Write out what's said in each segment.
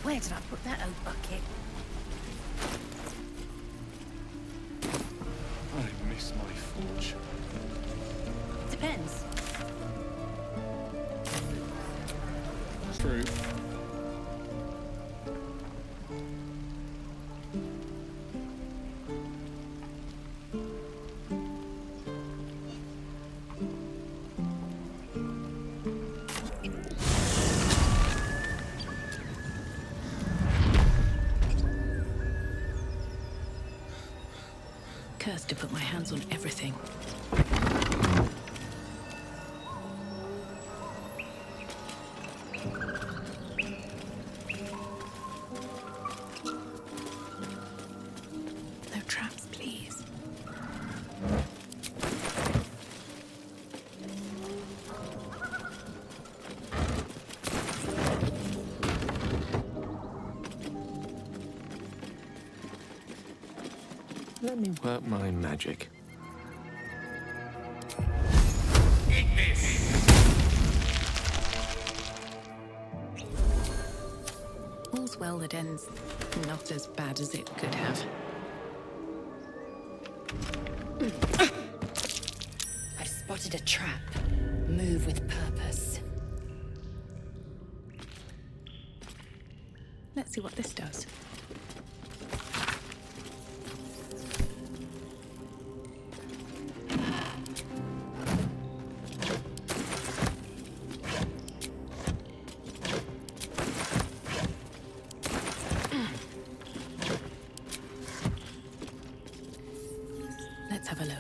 Where did I put that old bucket? I miss my forge. Depends. True. Cursed to put my hands on everything. No traps, please. Let me work my magic. All's well that ends not as bad as it could have. I've spotted a trap. Move with purpose. Let's see what this does. Let's have a look.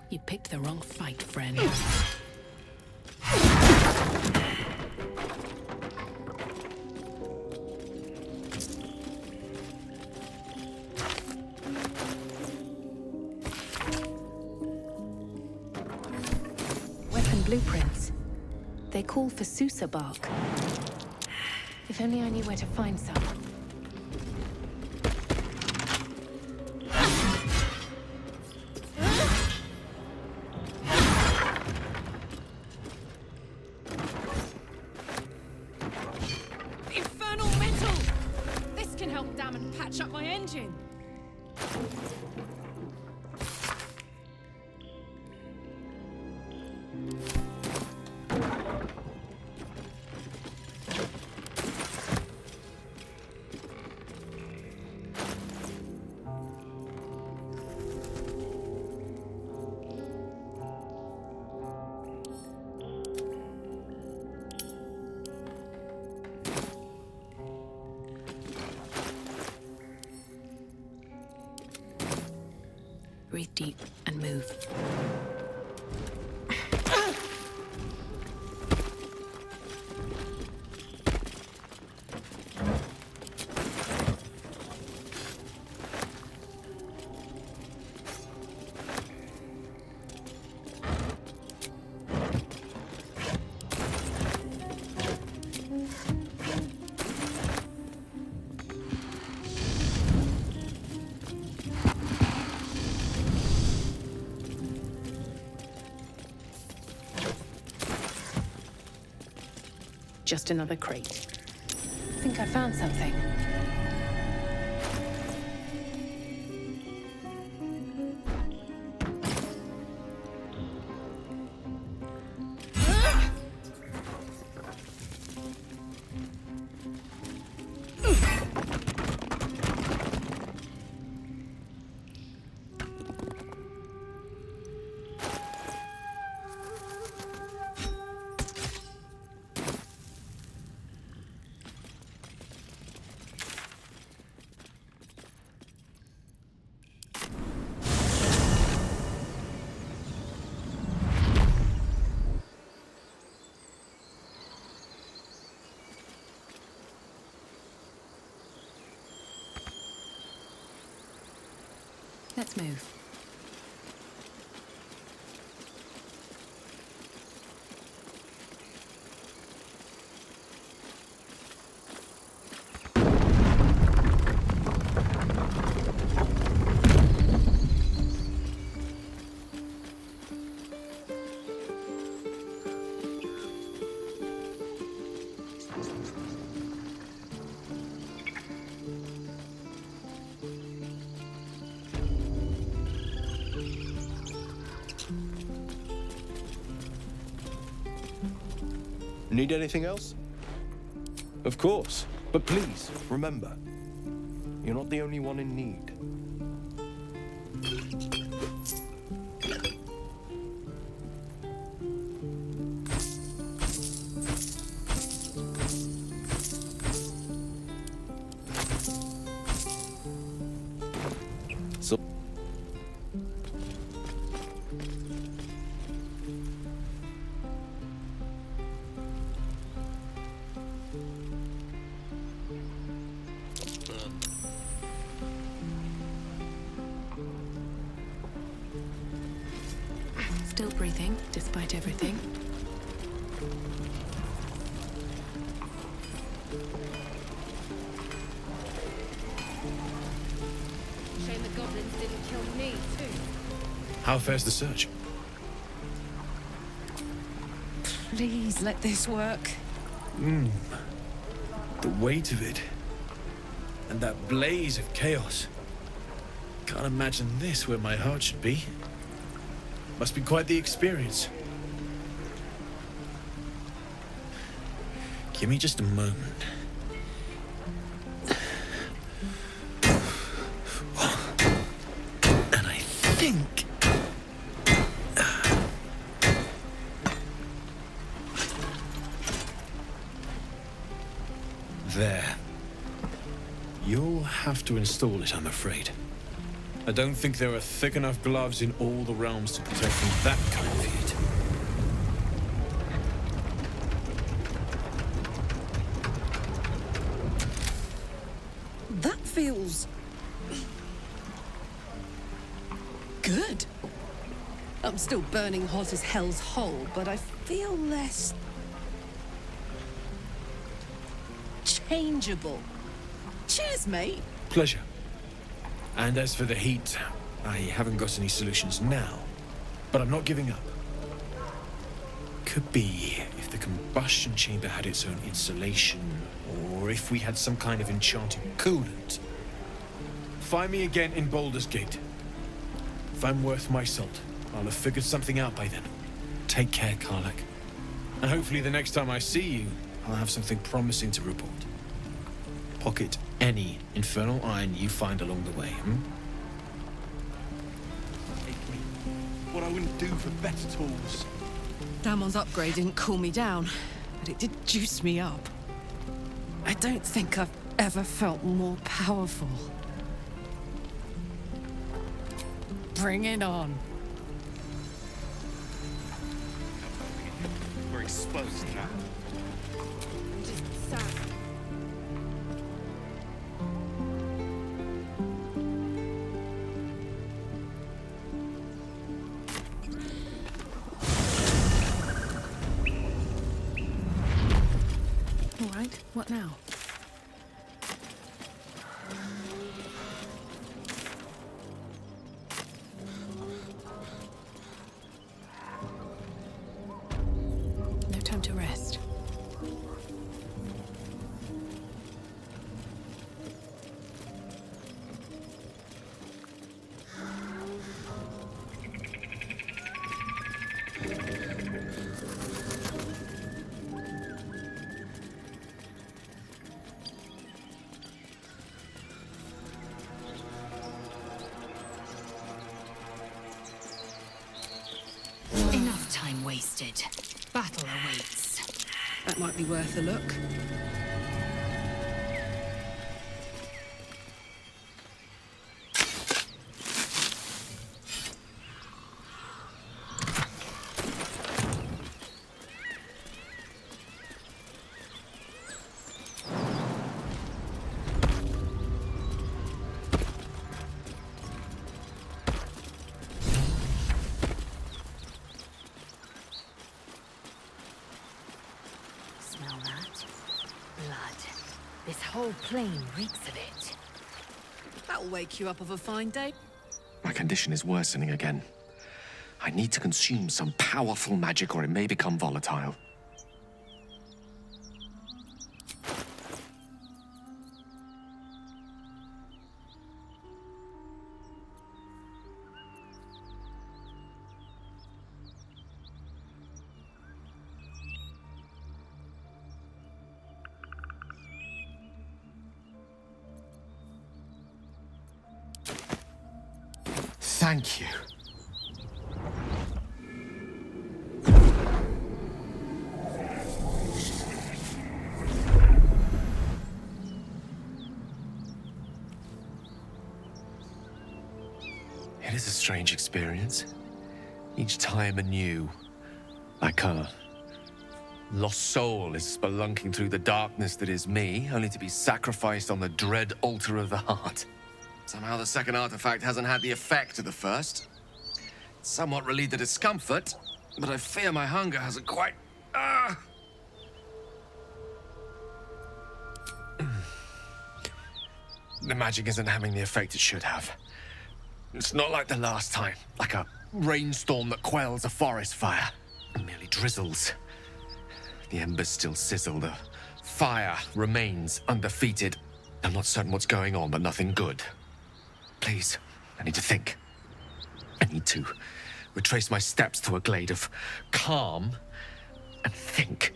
You picked the wrong fight, friend. Weapon blueprints. They call for Susa bark. If only I knew where to find some. Infernal metal! This can help dam and patch up my engine. Breathe deep and move. Just another crate. Think I found something. Let's move. Need anything else? Of course. But please, remember, you're not the only one in need. So Still breathing, despite everything. Shame the goblins didn't kill me, too. How fares the search? Please let this work. The weight of it. And that blaze of chaos. Can't imagine this where my heart should be. Must be quite the experience. Give me just a moment. And I think... There. You'll have to install it, I'm afraid. I don't think there are thick enough gloves in all the realms to protect from that kind of heat. That feels... good. I'm still burning hot as hell's hole, but I feel less... changeable. Cheers, mate. Pleasure. And as for the heat, I haven't got any solutions now, but I'm not giving up. Could be if the combustion chamber had its own insulation, or if we had some kind of enchanted coolant. Find me again in Baldur's Gate. If I'm worth my salt, I'll have figured something out by then. Take care, Karlach. And hopefully the next time I see you, I'll have something promising to report. Pocket any infernal iron you find along the way, What I wouldn't do for better tools. Damon's upgrade didn't cool me down, but it did juice me up. I don't think I've ever felt more powerful. Bring it on. We're exposed now. I'm just sad. All right, what now? No time to rest. Enough time wasted. Battle awaits. That might be worth a look. Smell that? Blood. This whole plain reeks of it. That'll wake you up of a fine day. My condition is worsening again. I need to consume some powerful magic or it may become volatile. Thank you. It is a strange experience. Each time anew. Like a lost soul is spelunking through the darkness that is me, only to be sacrificed on the dread altar of the heart. Somehow the second artifact hasn't had the effect of the first. It's somewhat relieved the discomfort, but I fear my hunger hasn't quite... The magic isn't having the effect it should have. It's not like the last time, like a rainstorm that quells a forest fire. It merely drizzles. The embers still sizzle, the fire remains undefeated. I'm not certain what's going on, but nothing good. Please, I need to think. I need to retrace my steps to a glade of calm and think.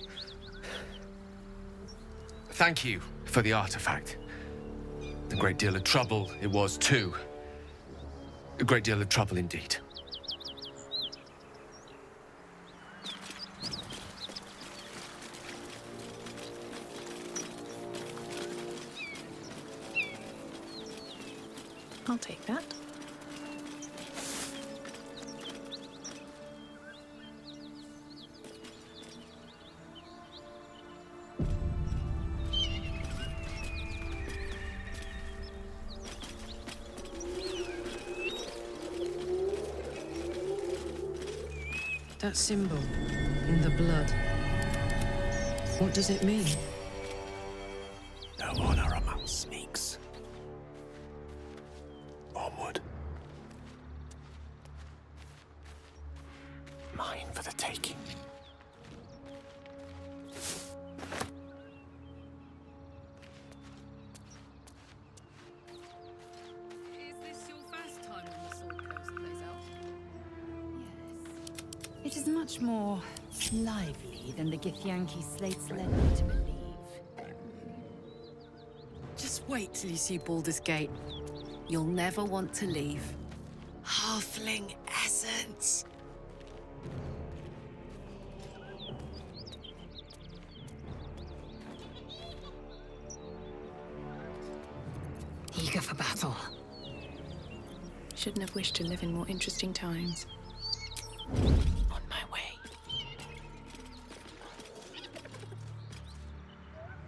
Thank you for the artifact. A great deal of trouble it was too. A great deal of trouble indeed. I'll take that. That symbol in the blood. What does it mean? No honor among sneaks. Onward. Mine for the taking. Is this your first time on the Sword Coast, plays out? Yes. It is much more lively than the Githyanki slates led me to believe. Just wait till you see Baldur's Gate. You'll never want to leave. Halfling essence. Eager for battle. Shouldn't have wished to live in more interesting times. On my way.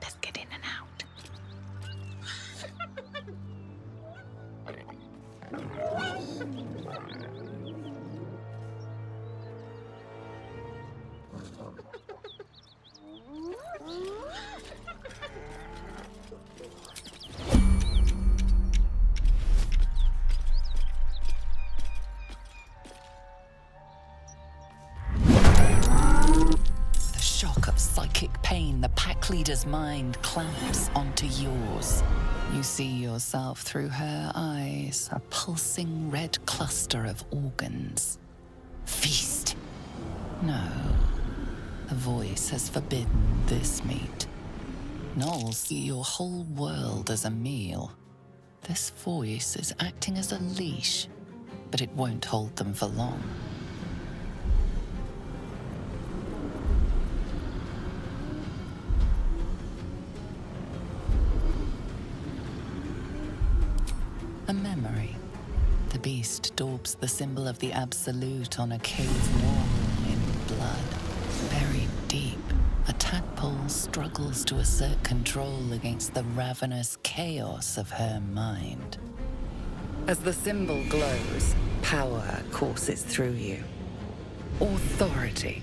Let's get in and out. The shock of psychic pain, the pack leader's mind clamps onto yours. You see yourself through her eyes, a pulsing red cluster of organs. Feast. No. The voice has forbidden this meat. Gnolls see your whole world as a meal. This voice is acting as a leash, but it won't hold them for long. A memory. The beast daubs the symbol of the Absolute on a cave wall in blood. Buried deep, a tadpole struggles to assert control against the ravenous chaos of her mind. As the symbol glows, power courses through you. Authority.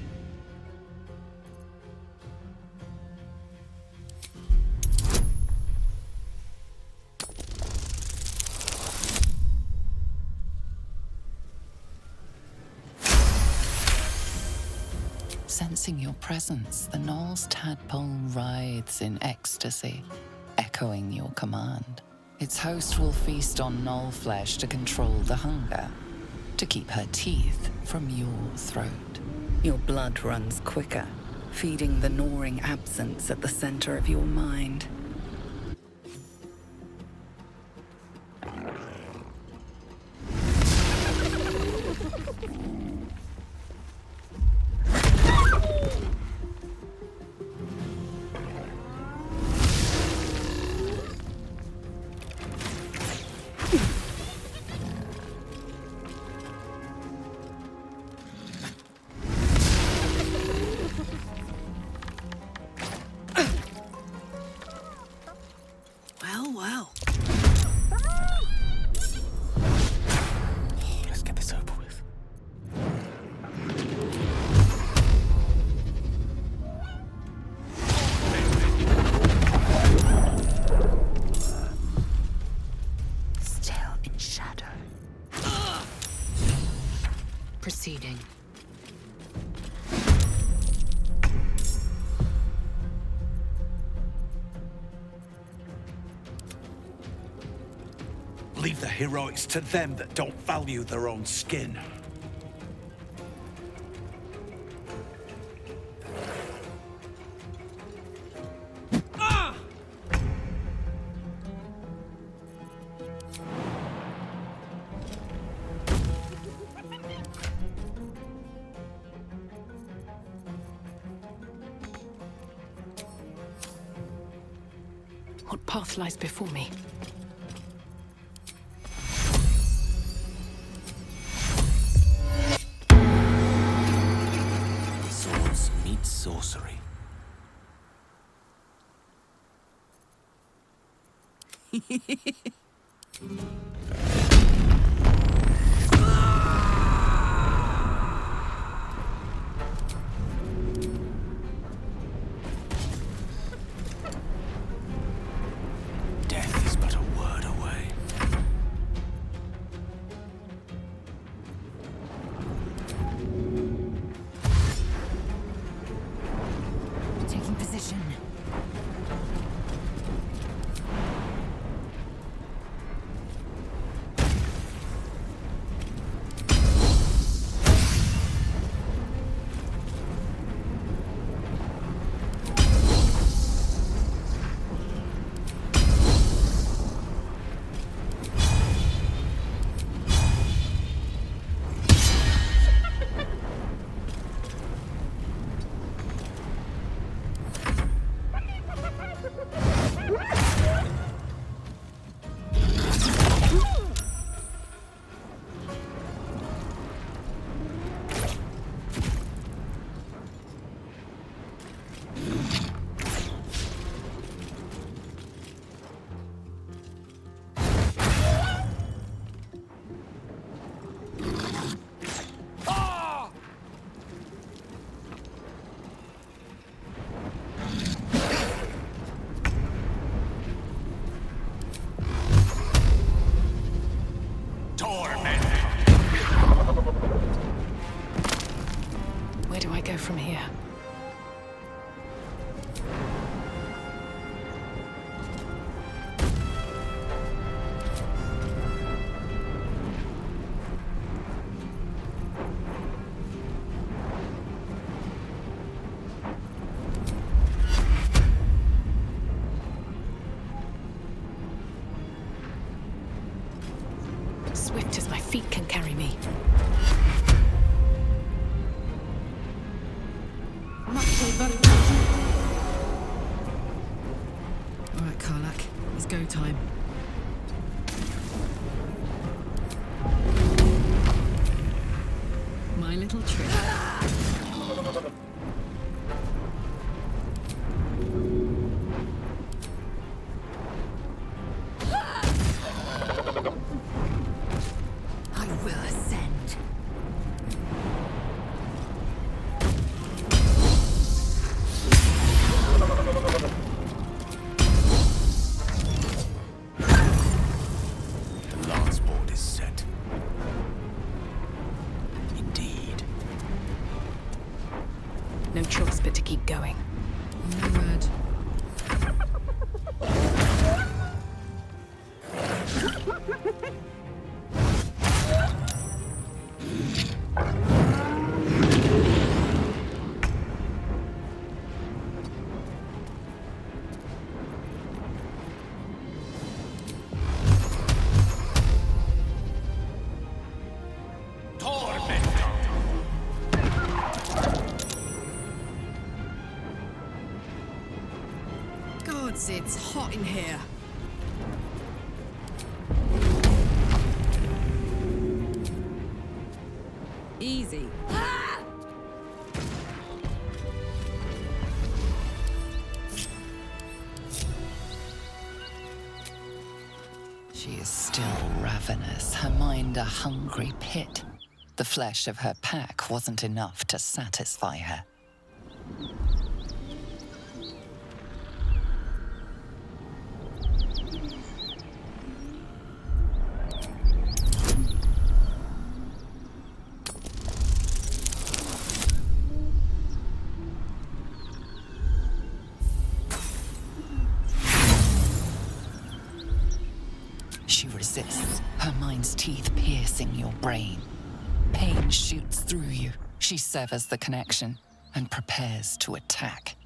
Sensing your presence, the Gnoll's tadpole writhes in ecstasy, echoing your command. Its host will feast on Gnoll flesh to control the hunger, to keep her teeth from your throat. Your blood runs quicker, feeding the gnawing absence at the center of your mind. Proceeding. Leave the heroics to them that don't value their own skin. What path lies before me? Swords meet sorcery. Death is but a word away. Taking position. Where do I go from here? Swift as my feet can carry me. All right, Karlach. It's go time. My little trick. I will ascend. The lance board is set. Indeed. No choice but to keep going. No word. Gods, it's hot in here. Easy. She is still ravenous, her mind a hungry pit. The flesh of her pack wasn't enough to satisfy her. persists, her mind's teeth piercing your brain. Pain shoots through you. She severs the connection and prepares to attack.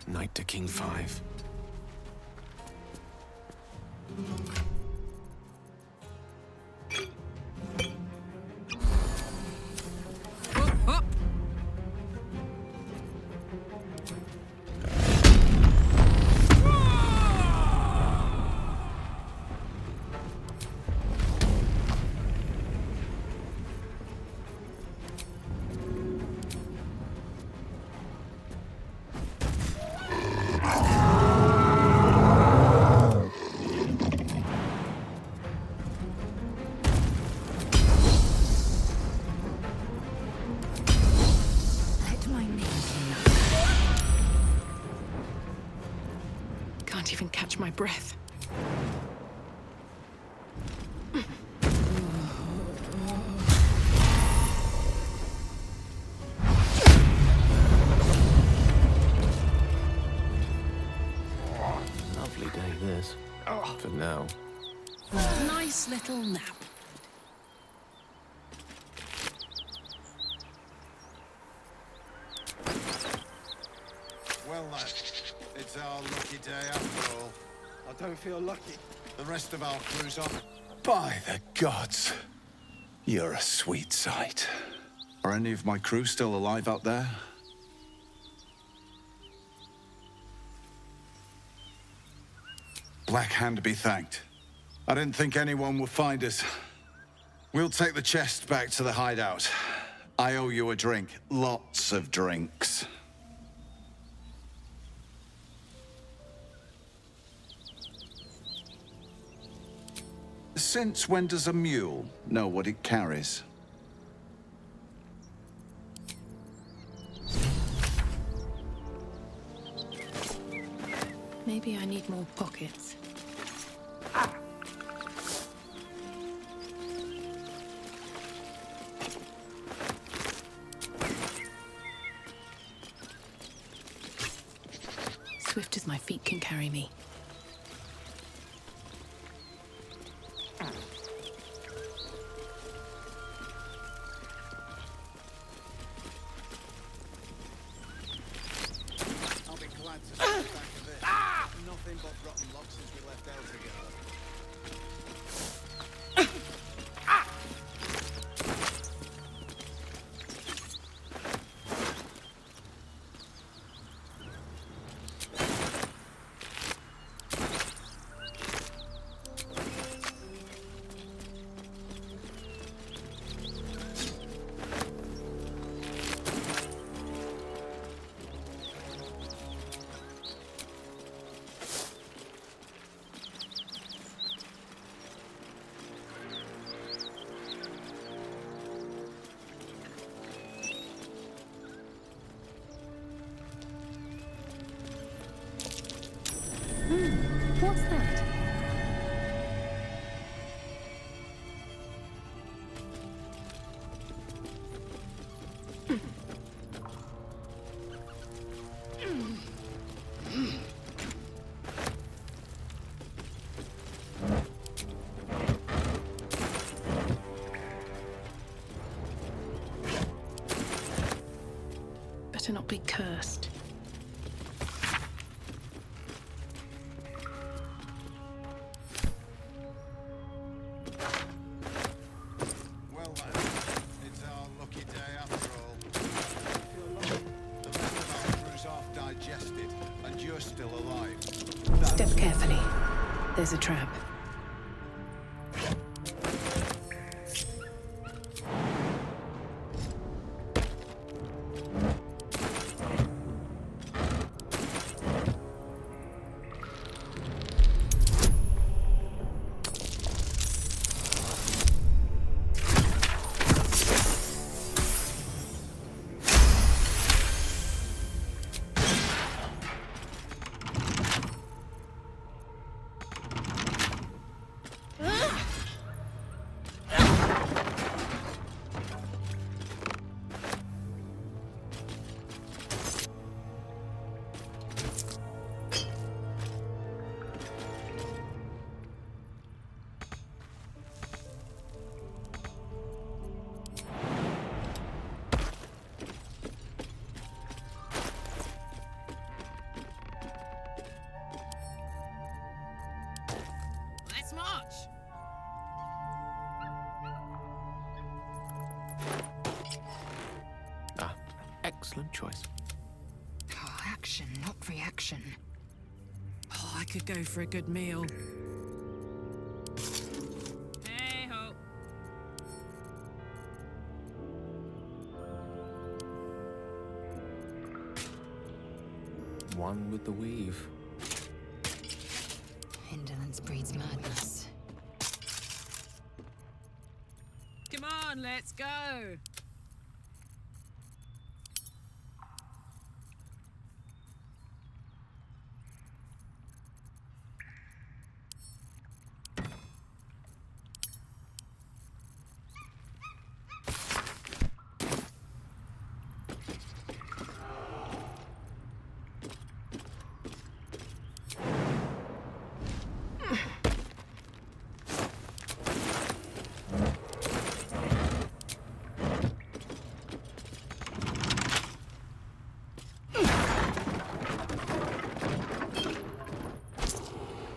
Knight to King 5. Let my name be Can't even catch my breath. Lovely day, this. For now. Nice little nap. Well, lad, it's our lucky day after all. I don't feel lucky. The rest of our crew's off. By the gods, you're a sweet sight. Are any of my crew still alive out there? Black Hand be thanked. I didn't think anyone would find us. We'll take the chest back to the hideout. I owe you a drink. Lots of drinks. Since when does a mule know what it carries? Maybe I need more pockets. Swift as my feet can carry me. I'll be glad to see the back of this. Nothing but rotten logs since we left out together. What's that? Better not be cursed. Well, lad, it's our lucky day after all. The rest of our crew's half digested, and you're still alive. Step carefully. There's a trap. much. Ah, excellent choice. Oh, action, not reaction. Oh, I could go for a good meal. Hey ho. One with the weave. Indolence breeds madness. Come on, let's go.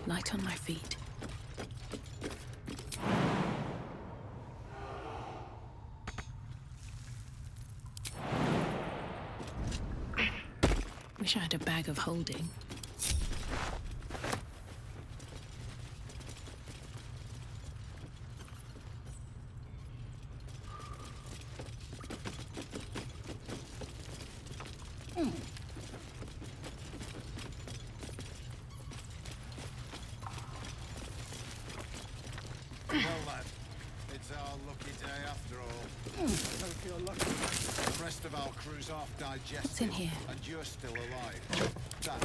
Light on my feet. Wish I had a bag of holding. Well, lad, it's our lucky day after all. I don't feel lucky. The rest of our crew's half digested. What's in here? And you're still alive. That's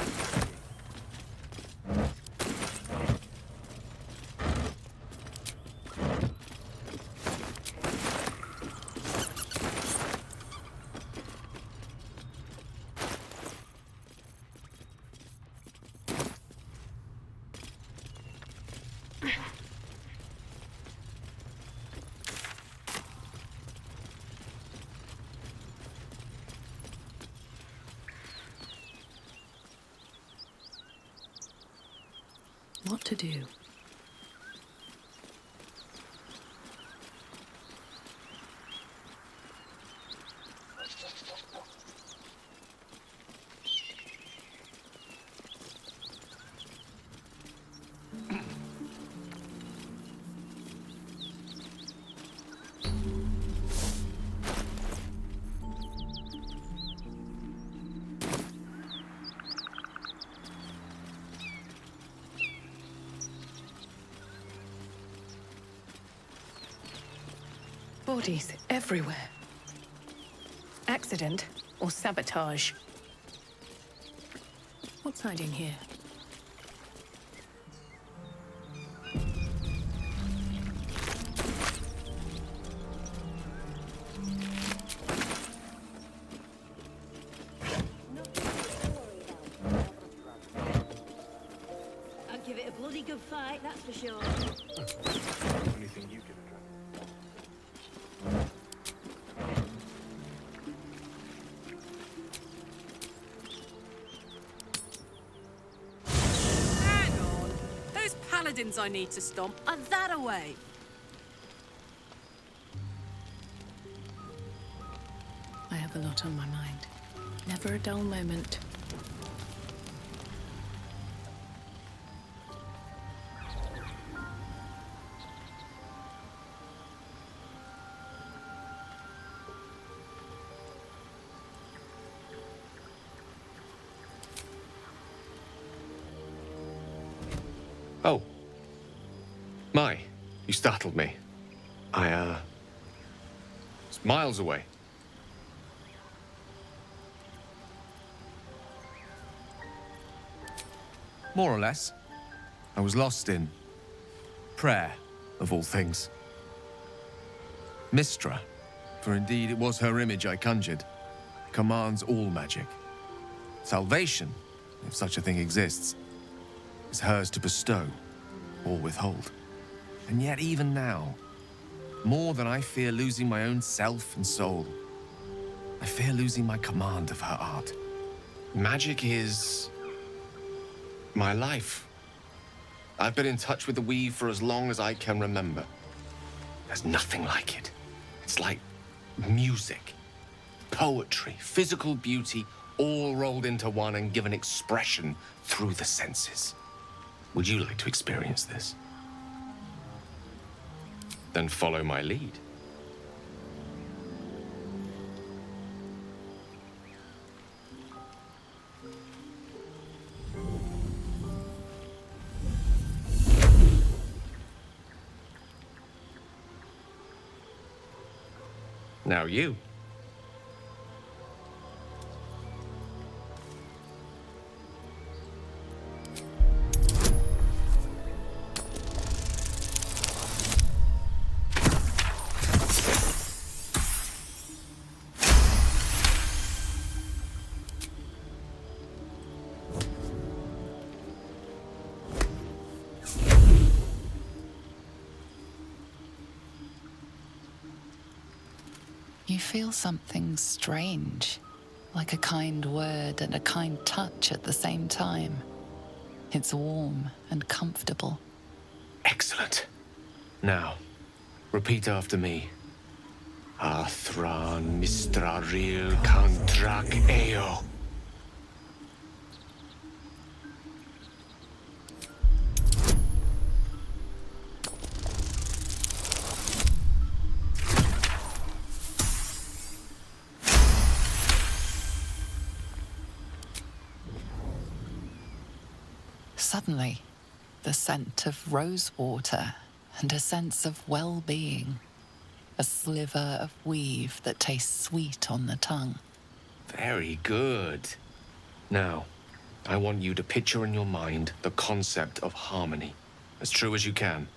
What to do? Bodies everywhere. Accident or sabotage? What's hiding here? I'll give it a bloody good fight, that's for sure. Only thing you can address. Hang on. Those paladins I need to stomp are that away. I have a lot on my mind. Never a dull moment. Oh. My, you startled me. It's miles away. More or less. I was lost in prayer, of all things. Mistra, for indeed it was her image I conjured, commands all magic. Salvation, if such a thing exists, is hers to bestow or withhold. And yet even now, more than I fear losing my own self and soul, I fear losing my command of her art. Magic is my life. I've been in touch with the weave for as long as I can remember. There's nothing like it. It's like music, poetry, physical beauty, all rolled into one and given expression through the senses. Would you like to experience this? Then follow my lead. Now you. You feel something strange, like a kind word and a kind touch at the same time. It's warm and comfortable. Excellent. Now, repeat after me. Athran mistraril kantrak eo. Suddenly, the scent of rosewater and a sense of well-being. A sliver of weave that tastes sweet on the tongue. Very good. Now, I want you to picture in your mind the concept of harmony, as true as you can.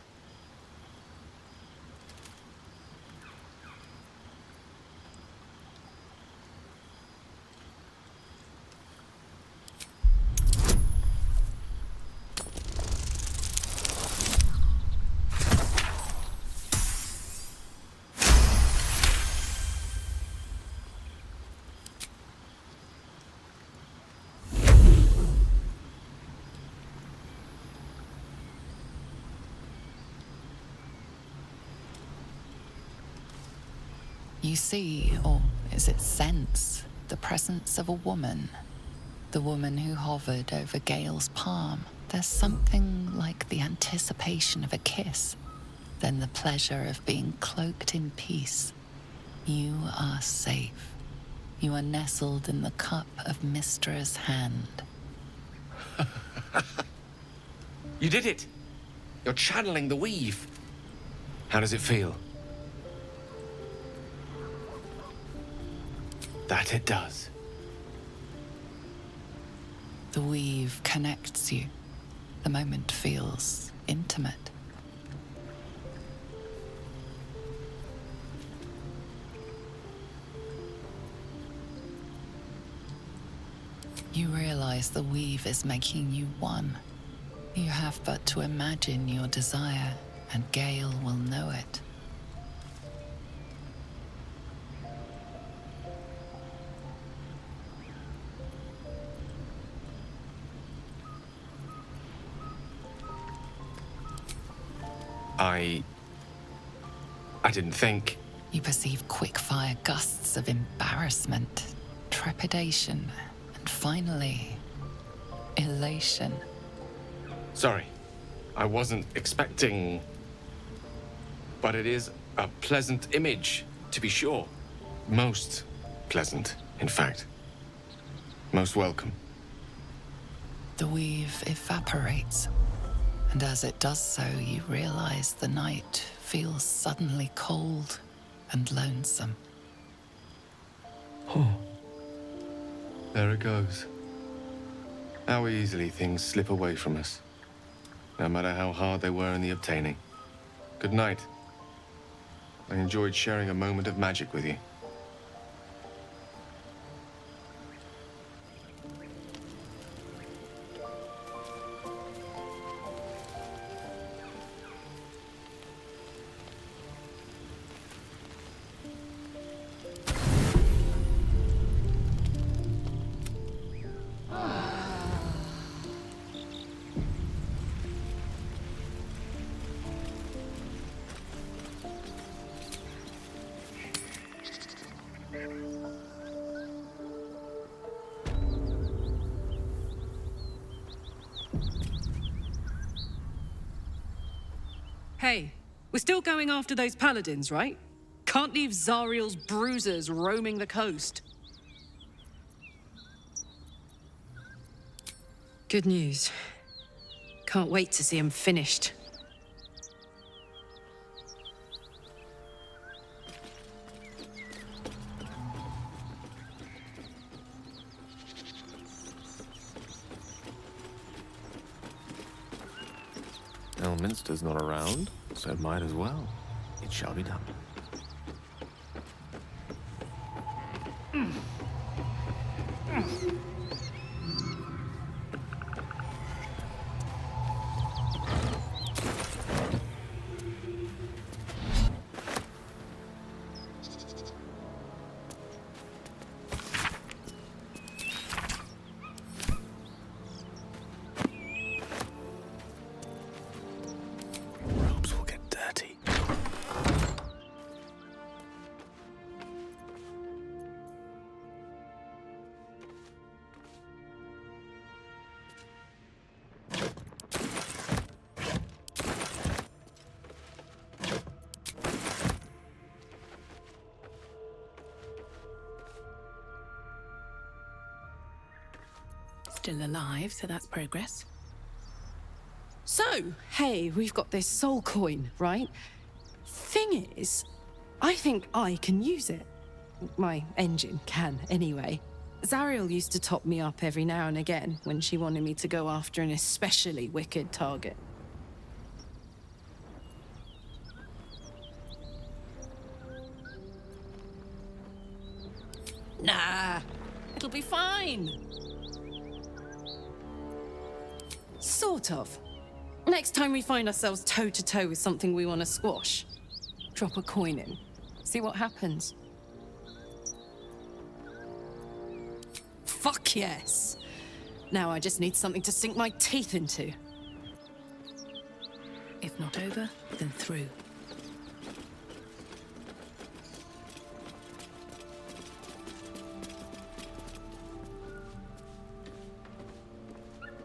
You see, or is it sense, the presence of a woman. The woman who hovered over Gale's palm. There's something like the anticipation of a kiss, then the pleasure of being cloaked in peace. You are safe. You are nestled in the cup of Mystra's hand. You did it! You're channeling the weave. How does it feel? That it does. The weave connects you. The moment feels intimate. You realize the weave is making you one. You have but to imagine your desire, and Gale will know it. I didn't think. You perceive quick-fire gusts of embarrassment, trepidation, and finally, elation. Sorry, I wasn't expecting. But it is a pleasant image, to be sure. Most pleasant, in fact. Most welcome. The weave evaporates, and as it does so, you realize the night feels suddenly cold and lonesome. Oh. There it goes. How easily things slip away from us, no matter how hard they were in the obtaining. Good night. I enjoyed sharing a moment of magic with you. Hey, we're still going after those paladins, right? Can't leave Zariel's bruisers roaming the coast. Good news. Can't wait to see him finished. Elminster's not around, so might as well. It shall be done. Robes will get dirty. Still alive, so that's progress. So, hey, we've got this soul coin, right? Thing is, I think I can use it. My engine can, anyway. Zariel used to top me up every now and again when she wanted me to go after an especially wicked target. Nah, it'll be fine. Sort of. Next time we find ourselves toe-to-toe with something we want to squash, drop a coin in. See what happens. Fuck yes! Now I just need something to sink my teeth into. If not over, then through.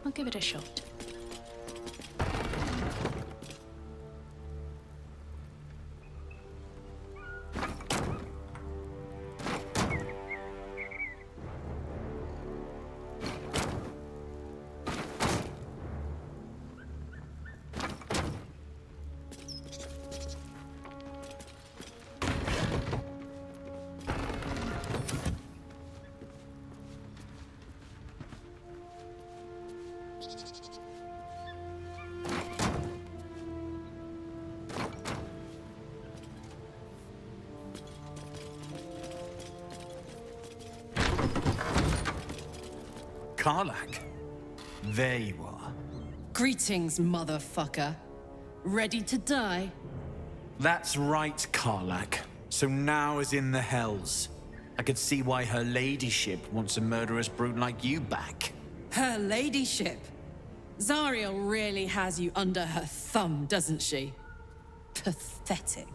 I'll give it a shot. Karlach. There you are. Greetings, motherfucker. Ready to die? That's right, Karlach. So now is in the hells. I could see why her ladyship wants a murderous brute like you back. Her ladyship. Zariel really has you under her thumb, doesn't she? Pathetic.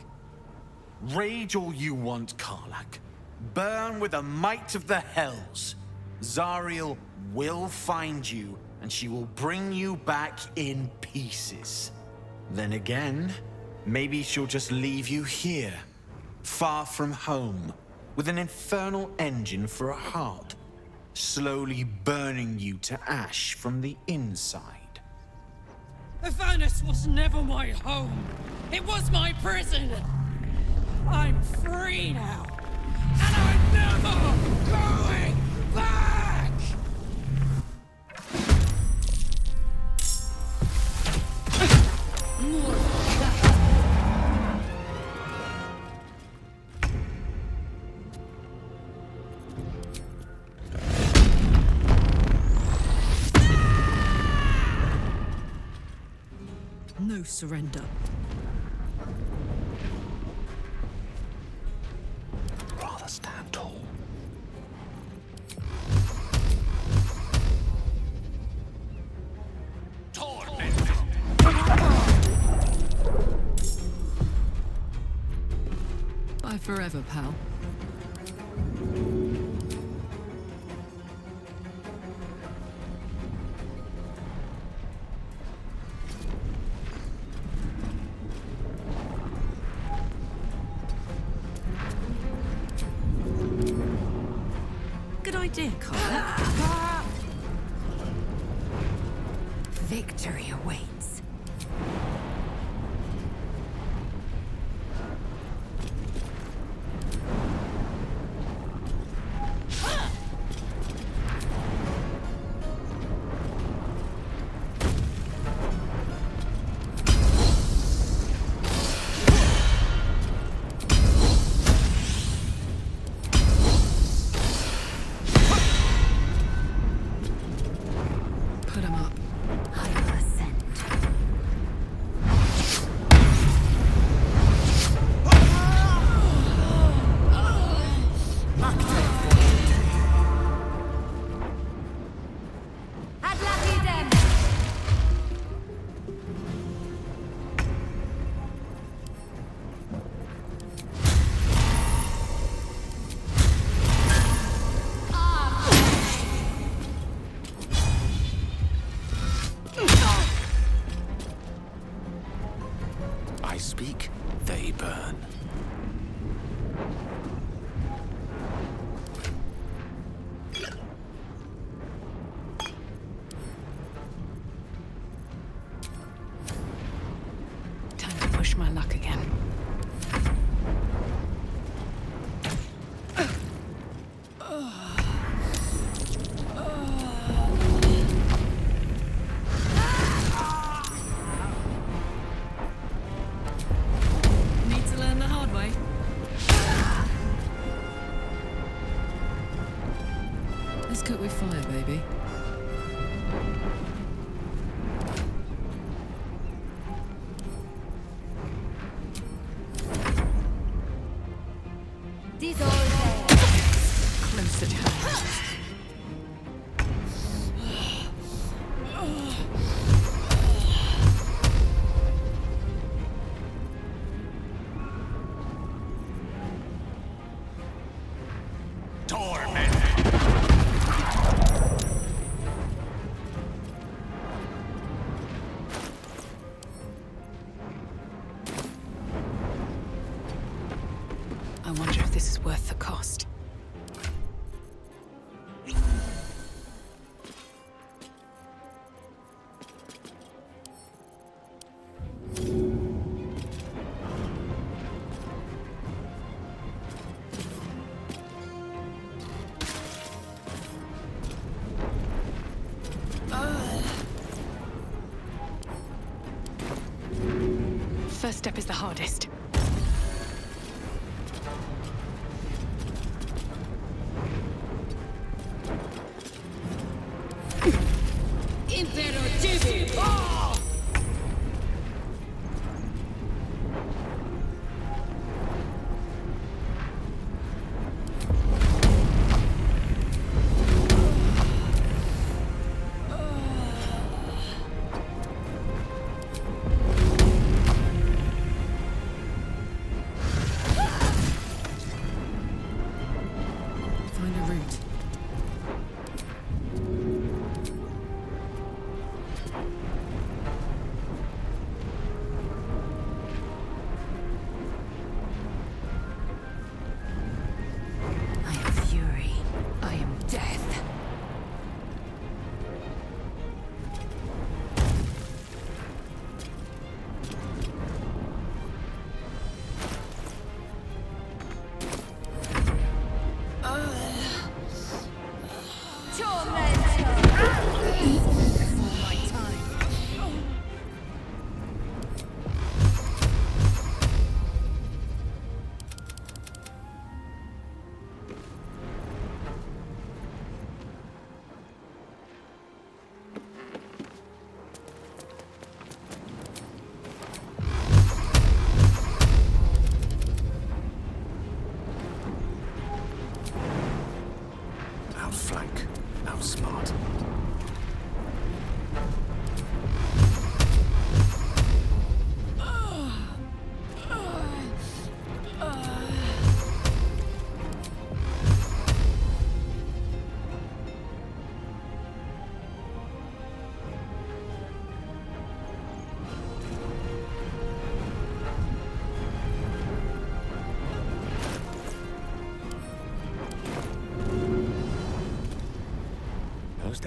Rage all you want, Karlach. Burn with the might of the hells. Zariel will find you, and she will bring you back in pieces. Then again, maybe she'll just leave you here, far from home, with an infernal engine for a heart, slowly burning you to ash from the inside. Avernus was never my home. It was my prison. I'm free now, and I'm never going back! More of that. No surrender. Rather stand tall. Bye forever, pal. idea, Karlach. Victory awaits. Put 'em up. I will ascend. I speak, they burn. Time to push my luck again. Need to learn the hard way. Let's cook with fire, baby. Close at hand. Torment! I wonder if this is worth the cost. First step is the hardest.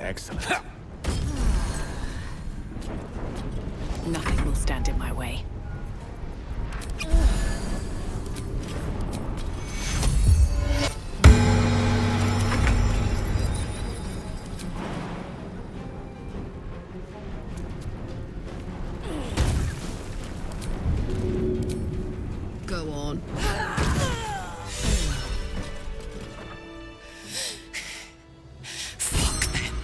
excellent. Nothing will stand in my way. Go on. Fuck them.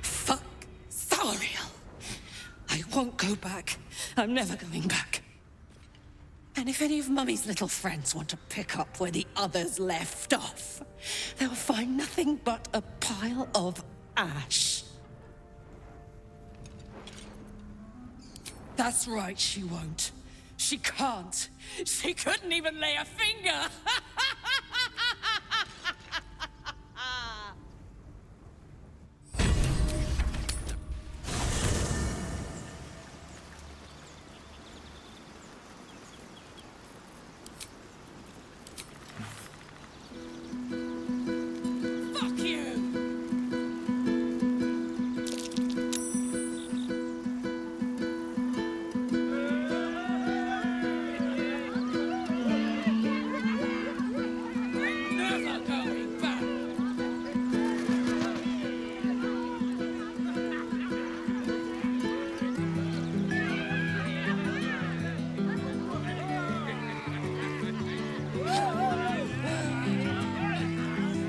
Fuck Thariel. I won't go back. I'm never going back. And if any of Mummy's little friends want to pick up where the others left off, they'll find nothing but a pile of ash. That's right, she won't. She can't. She couldn't even lay a finger. Fuck you! Never going back.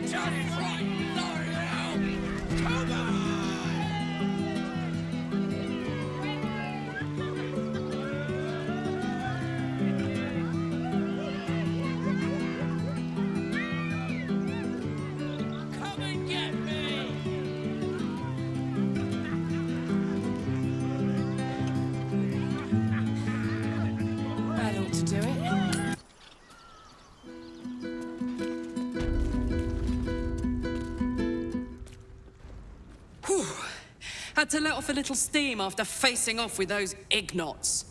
Just right, L'Oreal. Come on! Come and get me! That ought to do it. Whew. Had to let off a little steam after facing off with those ignots.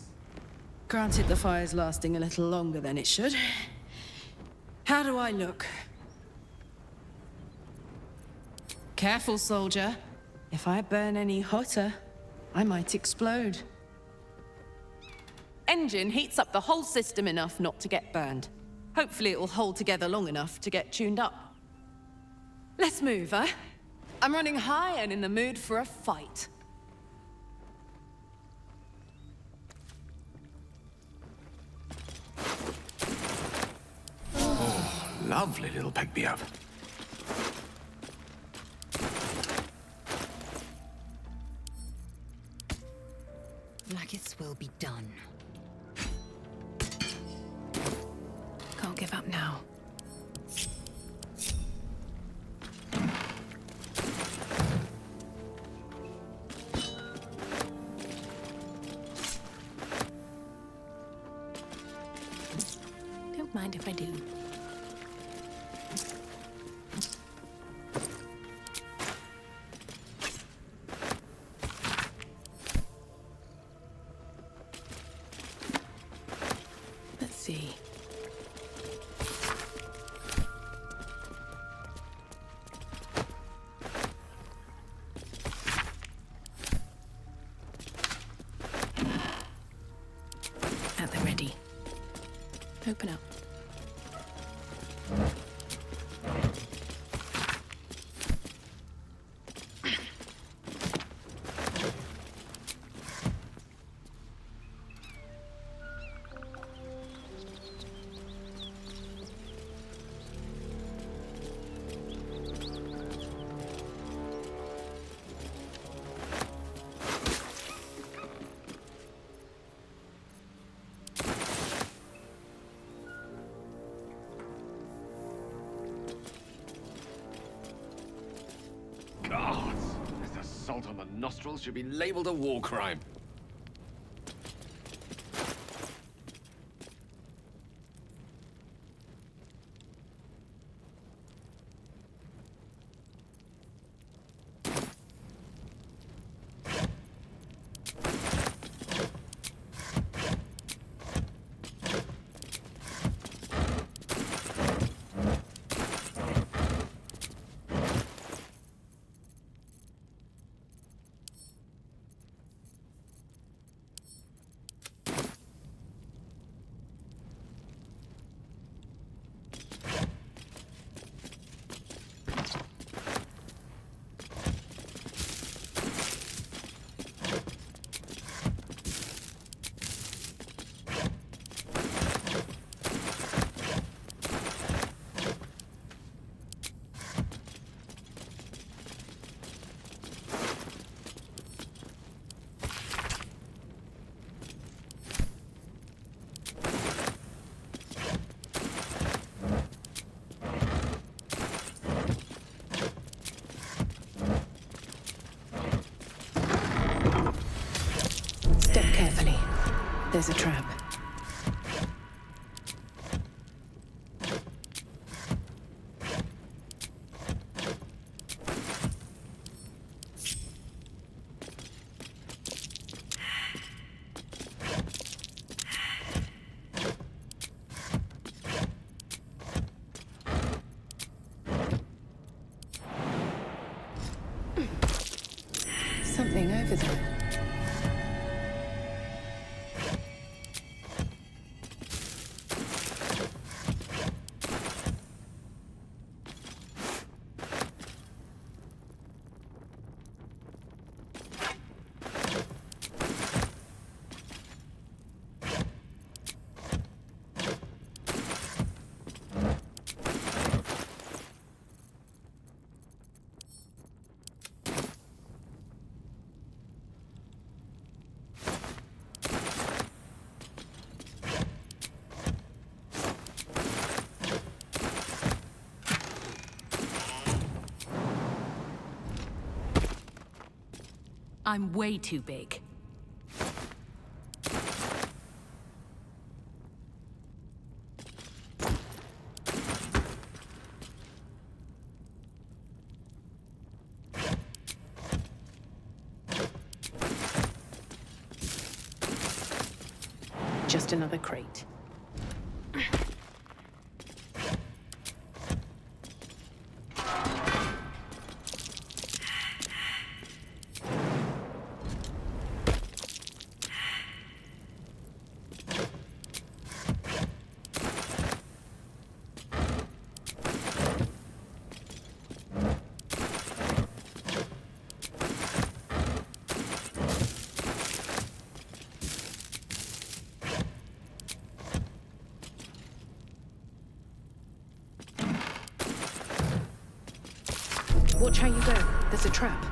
Granted, the fire's lasting a little longer than it should. How do I look? Careful, soldier. If I burn any hotter, I might explode. Engine heats up the whole system enough not to get burned. Hopefully it will hold together long enough to get tuned up. Let's move, huh? I'm running high and in the mood for a fight. Lovely little pick-me-up. Blackest will be done. Can't give up now. Don't mind if I do. Let's see. At the ready. Open up. God, this assault on the nostrils should be labeled a war crime. There's a trap. Something over there. I'm way too big. Just another crate. Watch how you go. There's a trap.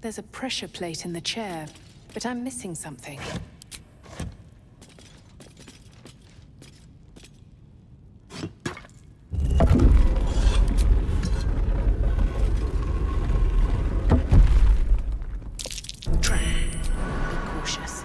There's a pressure plate in the chair, but I'm missing something. Trap. Be cautious.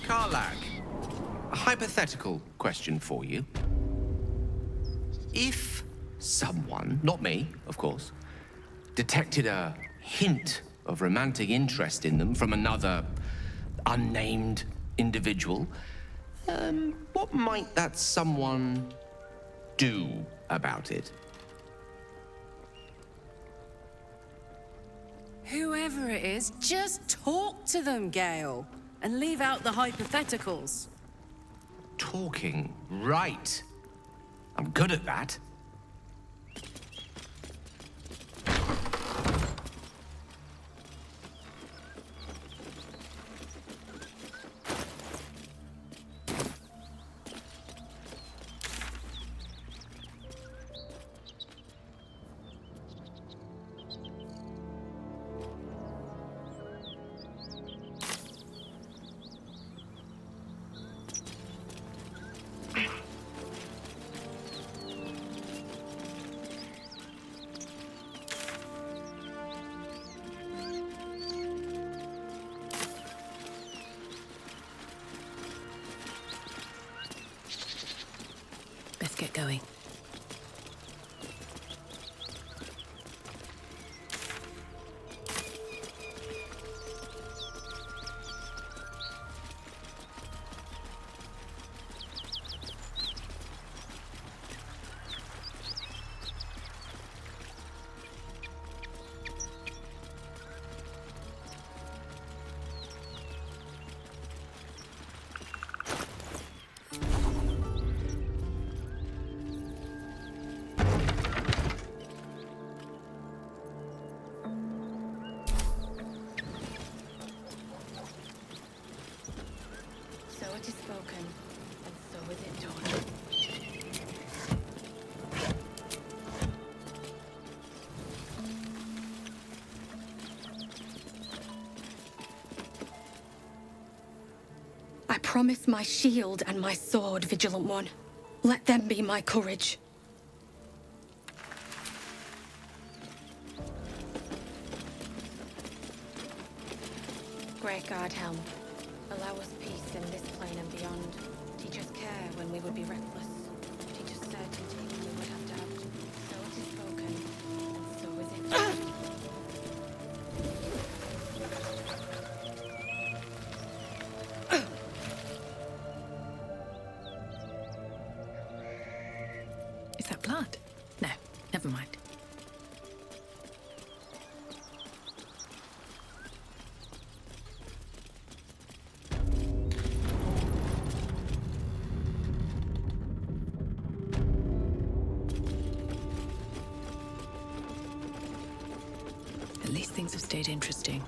Karlach, a hypothetical question for you. If someone, not me, of course, detected a hint of romantic interest in them from another unnamed individual, what might that someone do about it? Whoever it is, just talk to them, Gale. And leave out the hypotheticals. Talking right. I'm good at that. Let's get going. So it is spoken, and so is it done. I promise my shield and my sword, Vigilant One. Let them be my courage. Great God, Helm. Allow us peace in this plane and beyond. Teach us care when we would be reckless. Teach us certainty when we would have doubt. So it is spoken, and so is it done. Is that blood? No, never mind. At least things have stayed interesting.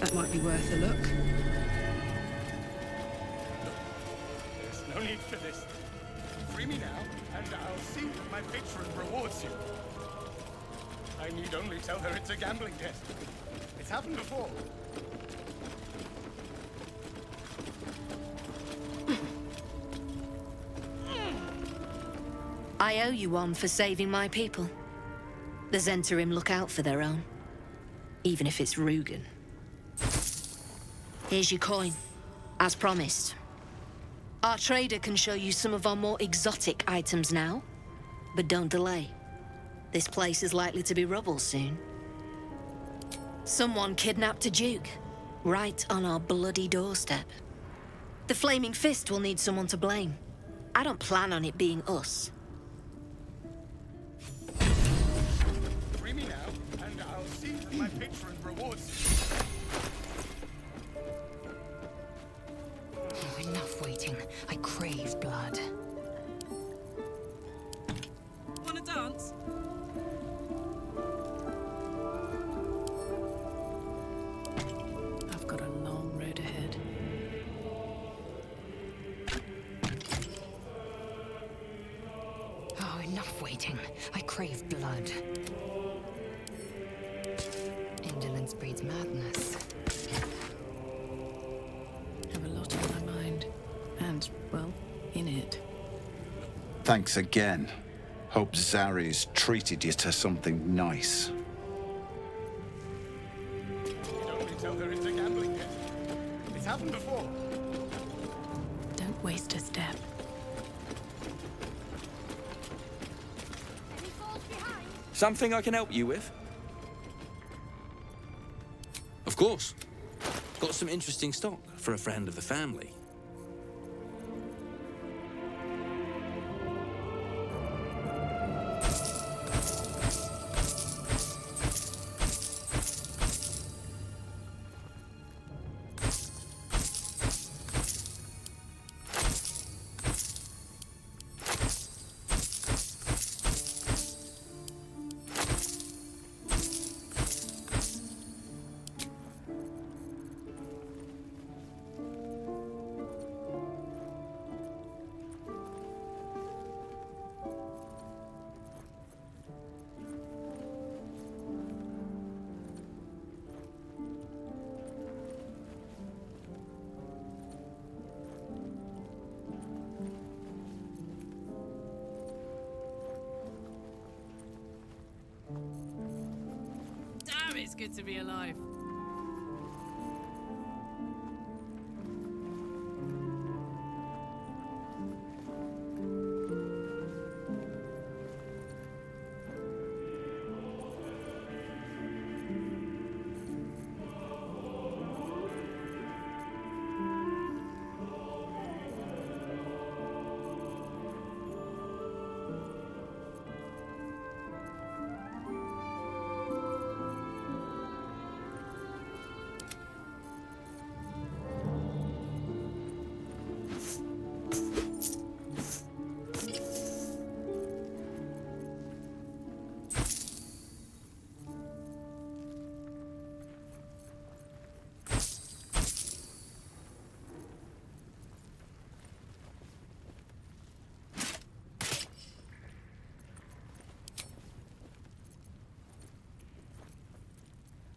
That might be worth a look. There's no need for this. Free me now, and I'll see that my patron rewards you. I need only tell her it's a gambling debt. It's happened before. I owe you one for saving my people. The zhentarim look out for their own, even if it's Rugen. Here's your coin, as promised. Our trader can show you some of our more exotic items now, but don't delay. This place is likely to be rubble soon. Someone kidnapped a duke, right on our bloody doorstep. The Flaming Fist will need someone to blame. I don't plan on it being us. Free me now, and I'll see that my patron rewards you. Enough waiting. I crave blood. Wanna dance? I've got a long road ahead. Oh, enough waiting. I crave blood. Indolence breeds madness. Have a lot on my mind. And, well, in it. Thanks again. Hope Zari's treated you to something nice. sell her into gambling debt. It's happened before. Don't waste a step. Something I can help you with? Of course. Got some interesting stock for a friend of the family. Damn, it's good to be alive.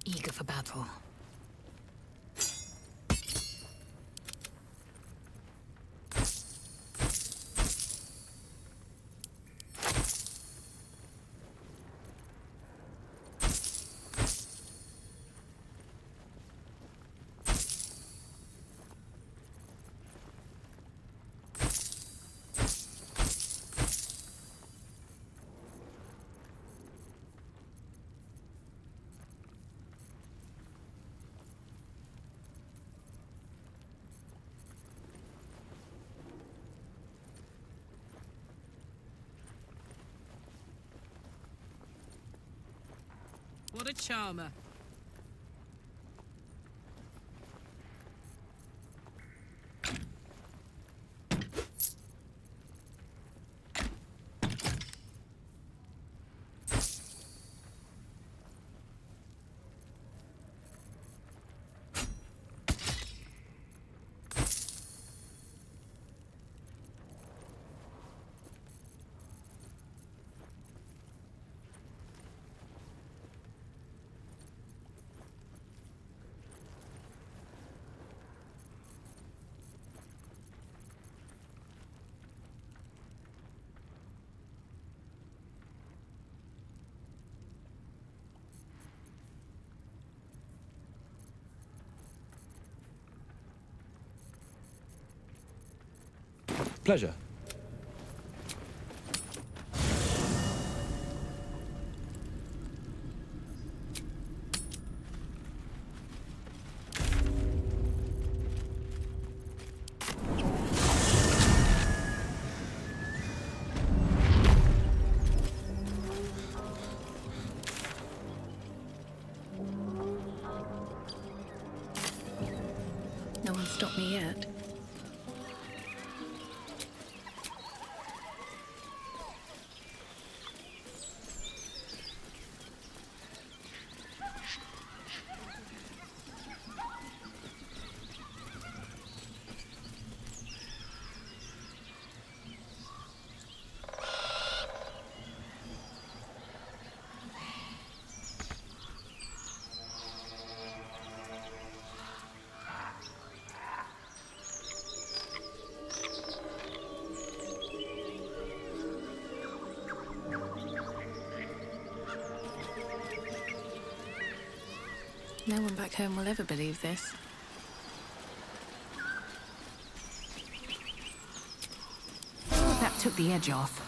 Eager for battle. What a charmer. Pleasure. No one stopped me yet. No one back home will ever believe this. That took the edge off.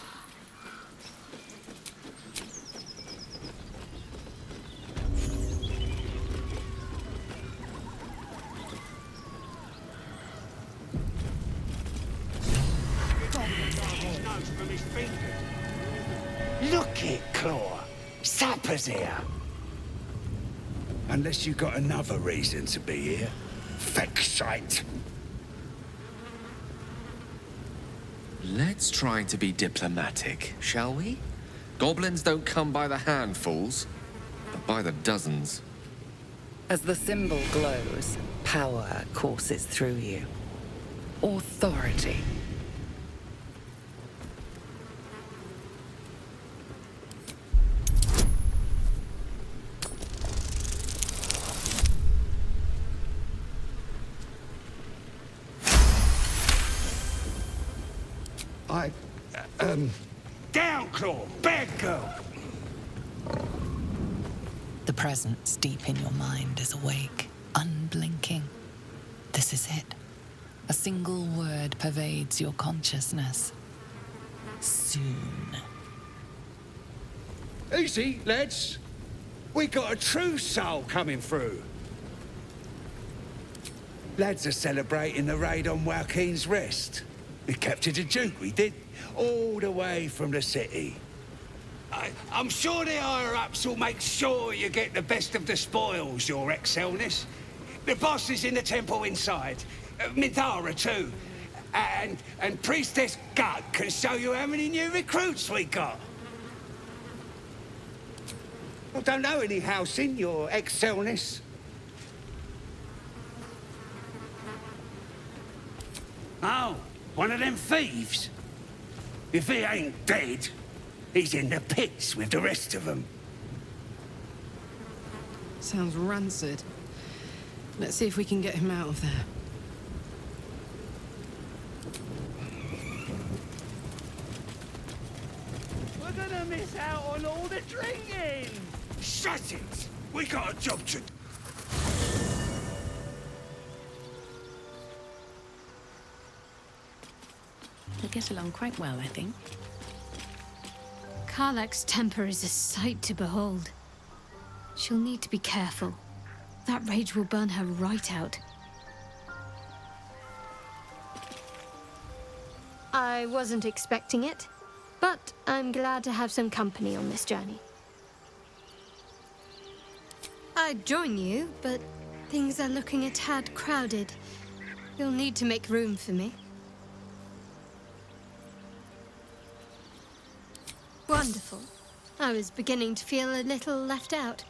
Look it, Claw. Sapper's here. Unless you got another reason to be here. Fexite. Let's try to be diplomatic, shall we? Goblins don't come by the handfuls, but by the dozens. As the symbol glows, power courses through you. Authority. Down, Claw! Bad girl! The presence deep in your mind is awake, unblinking. This is it. A single word pervades your consciousness. Soon. Easy, lads. We got a true soul coming through. Lads are celebrating the raid on Joaquin's Rest. We captured a Duke, we did. All the way from the city. I'm sure the higher-ups will make sure you get the best of the spoils, your excelleness. The boss is in the temple inside. Minthara, too. And Priestess Gut can show you how many new recruits we got. I don't know any Halsin, your excelleness. Oh, one of them thieves? If he ain't dead, he's in the pits with the rest of them. Sounds rancid. Let's see if we can get him out of there. We're gonna miss out on all the drinking! Shut it! We got a job to... They get along quite well, I think. Karlach's temper is a sight to behold. She'll need to be careful. That rage will burn her right out. I wasn't expecting it, but I'm glad to have some company on this journey. I'd join you, but things are looking a tad crowded. You'll need to make room for me. Wonderful. I was beginning to feel a little left out.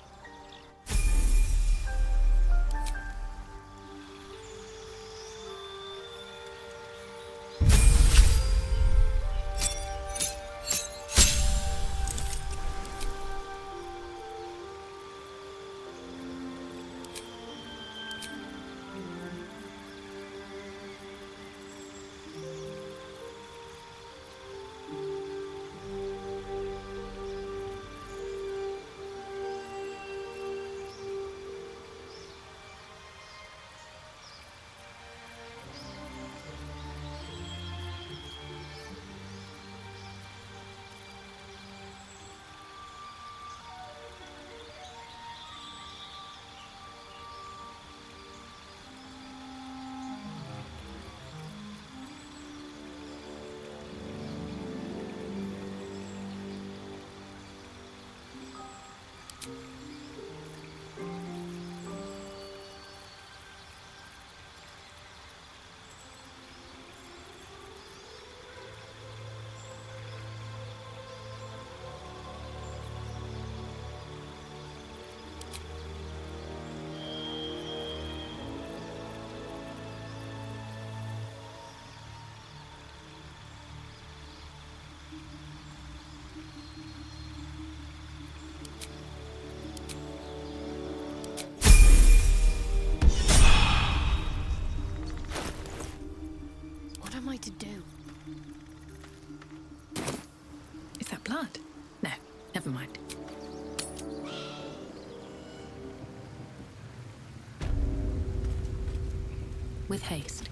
with haste.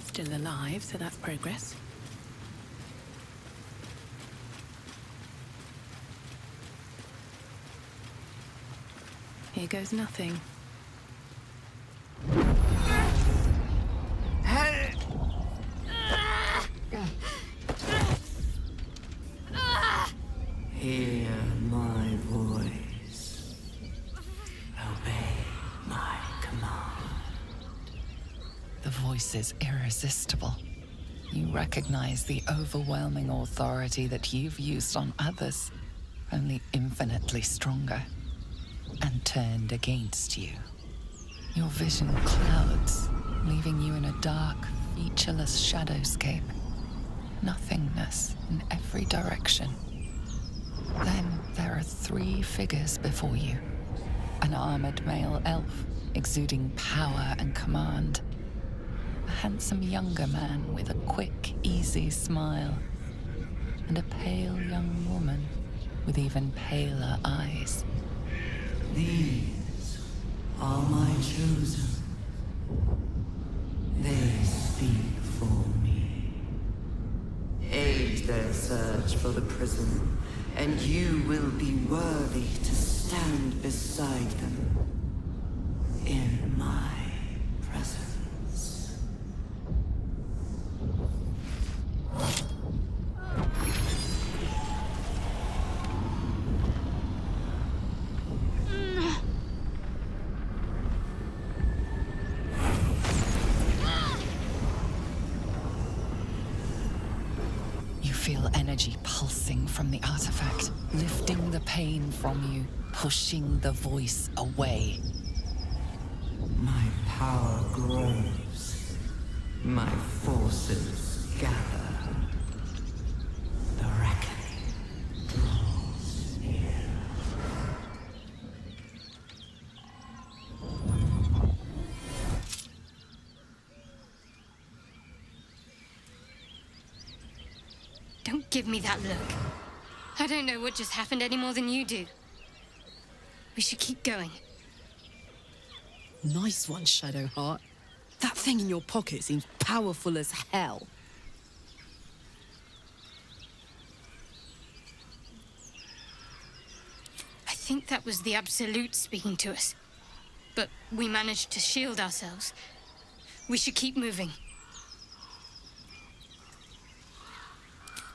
Still alive, so that's progress. Here goes nothing. Hear my voice. Obey my command. The voice is irresistible. You recognize the overwhelming authority that you've used on others, only infinitely stronger, and turned against you. Your vision clouds, leaving you in a dark, featureless shadowscape. Nothingness in every direction. Then there are 3 figures before you. An armored male elf, exuding power and command. A handsome younger man with a quick, easy smile. And a pale young woman with even paler eyes. These are my chosen. They speak for me. Aid their search for the prison, and you will be worthy to stand beside them in my presence. You feel energy pulsing from the artifact, lifting the pain from you, pushing the voice away. My power grows. My forces gather. The reckoning draws near. Don't give me that look. I don't know what just happened any more than you do. We should keep going. Nice one, Shadowheart. That thing in your pocket seems powerful as hell. I think that was the Absolute speaking to us. But we managed to shield ourselves. We should keep moving.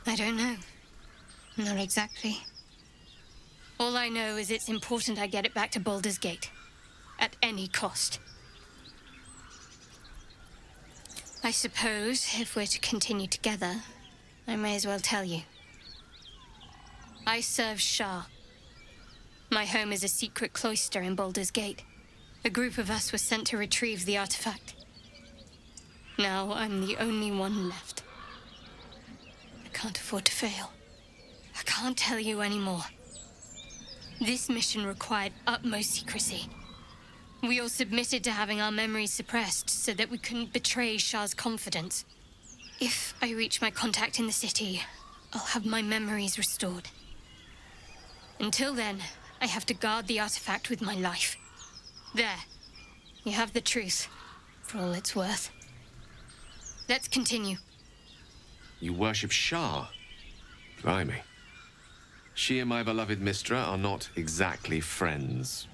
I don't know. Not exactly. All I know is it's important I get it back to Baldur's Gate. At any cost. I suppose, if we're to continue together, I may as well tell you. I serve Shah. My home is a secret cloister in Baldur's Gate. A group of us was sent to retrieve the artifact. Now I'm the only one left. I can't afford to fail. I can't tell you anymore. This mission required utmost secrecy. We all submitted to having our memories suppressed so that we couldn't betray Shah's confidence. If I reach my contact in the city, I'll have my memories restored. Until then, I have to guard the artifact with my life. There. You have the truth, for all it's worth. Let's continue. You worship Shah? Blimey. She and my beloved Mistra are not exactly friends.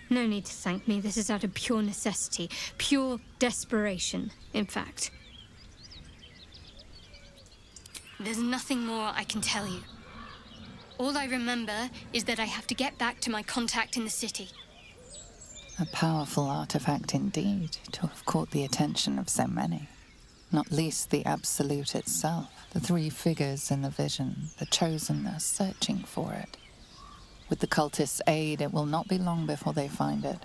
No need to thank me. This is out of pure necessity. Pure desperation, in fact. There's nothing more I can tell you. All I remember is that I have to get back to my contact in the city. A powerful artifact indeed, to have caught the attention of so many. Not least the Absolute itself, the 3 figures in the vision, the Chosen are searching for it. With the cultists' aid, it will not be long before they find it.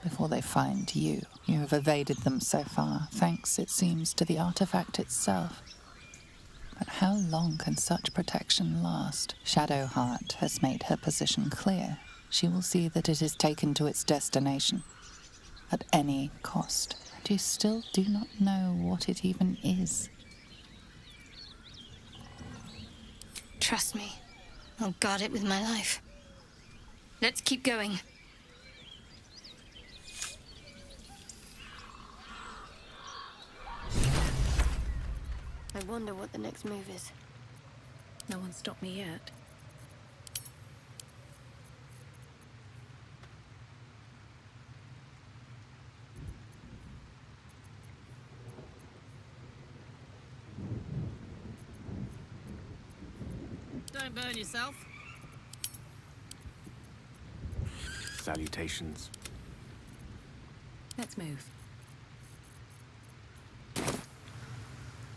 Before they find you. You have evaded them so far, thanks, it seems, to the artifact itself. But how long can such protection last? Shadowheart has made her position clear. She will see that it is taken to its destination. At any cost. And you still do not know what it even is. Trust me. I'll guard it with my life. Let's keep going. I wonder what the next move is. No one stopped me yet. Don't burn yourself. Salutations. Let's move.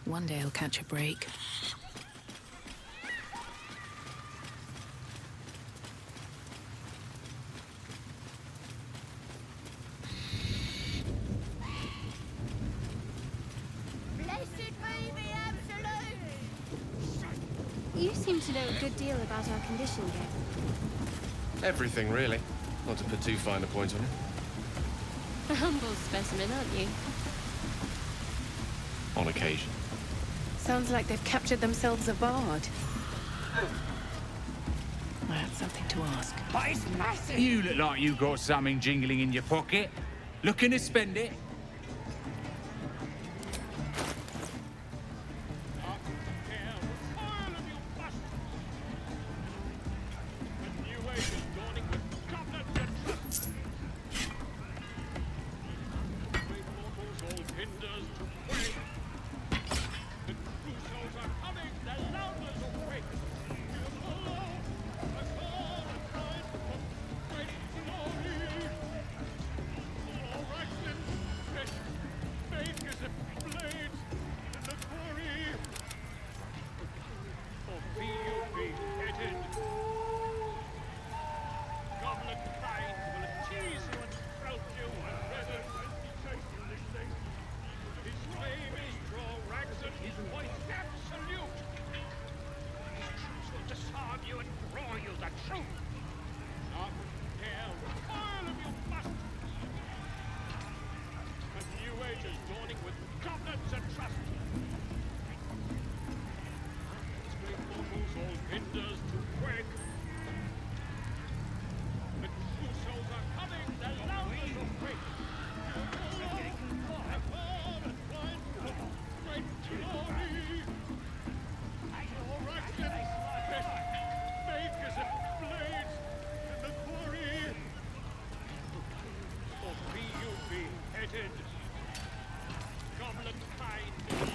One day I'll catch a break. Blessed be the Absolute! You seem to know a good deal about our condition, Gek. Everything, really. Not to put too fine a point on it. A humble specimen, aren't you? On occasion. Sounds like they've captured themselves a bard. I have something to ask. But it's massive! You look like you got something jingling in your pocket. Looking to spend it?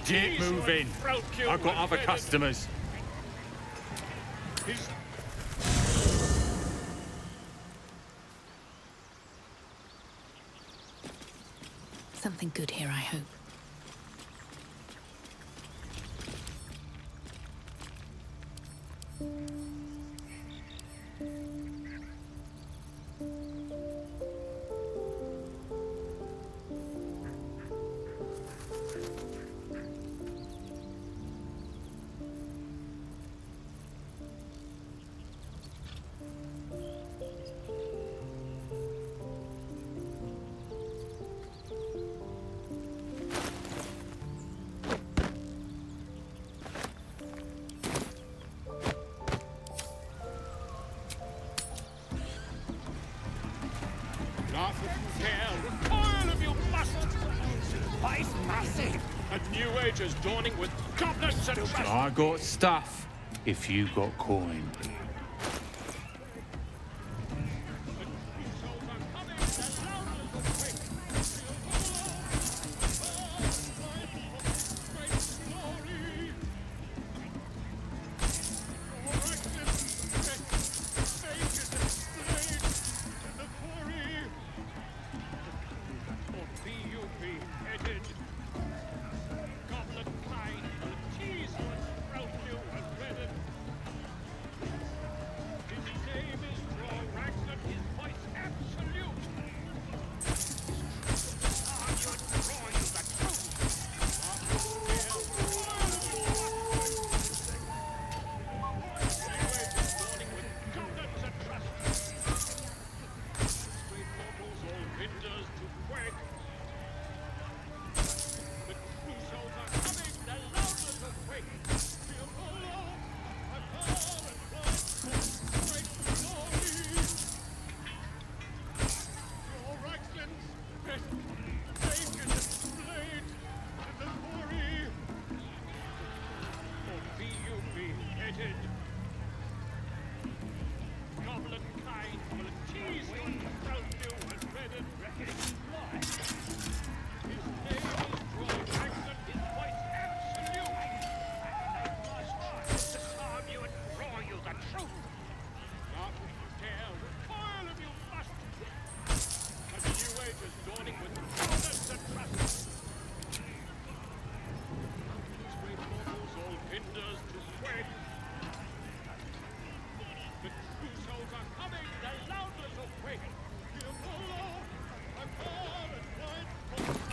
Get moving. I've got other customers. Something good here, I hope. Dawning with goblins and I got stuff if you got coin.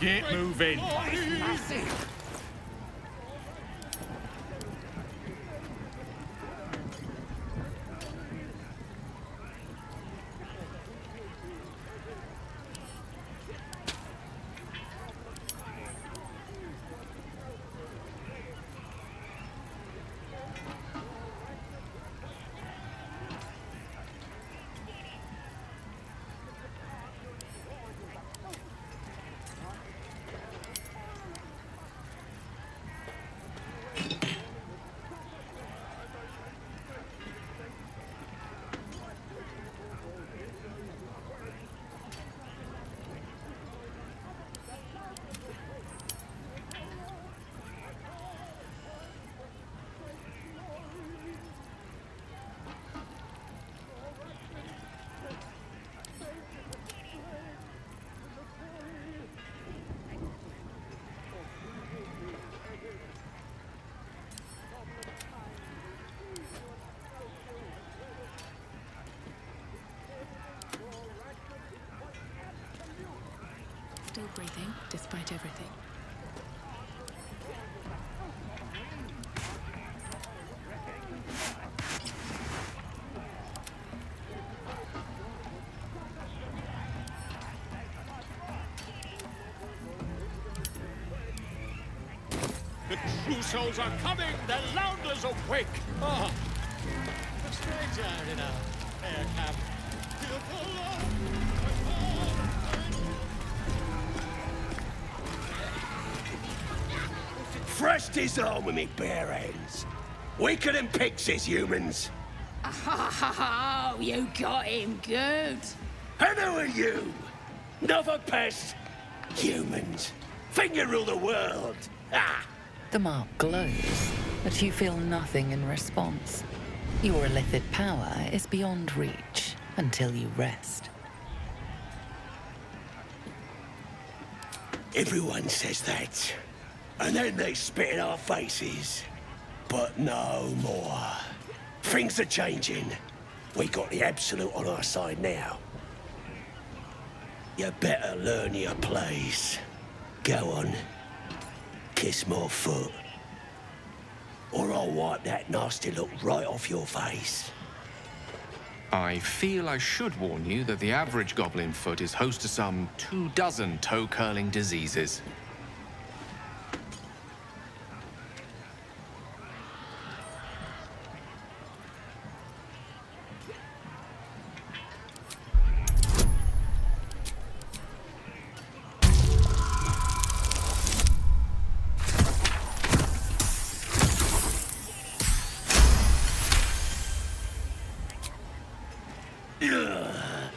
Get moving. Still breathing, despite everything. The true souls are coming! The Louders awake! Ah! A stranger in a fair camp. Thrust his arm with me bare hands. Weaker than pixies, humans. Oh, you got him good. And who are you? Another pest? Humans. Think you rule the world. Ah! The mark glows, but you feel nothing in response. Your illithid power is beyond reach until you rest. Everyone says that. And then they spit in our faces. But no more. Things are changing. We got the Absolute on our side now. You better learn your place. Go on. Kiss my foot. Or I'll wipe that nasty look right off your face. I feel I should warn you that the average goblin foot is host to some 24 toe-curling diseases.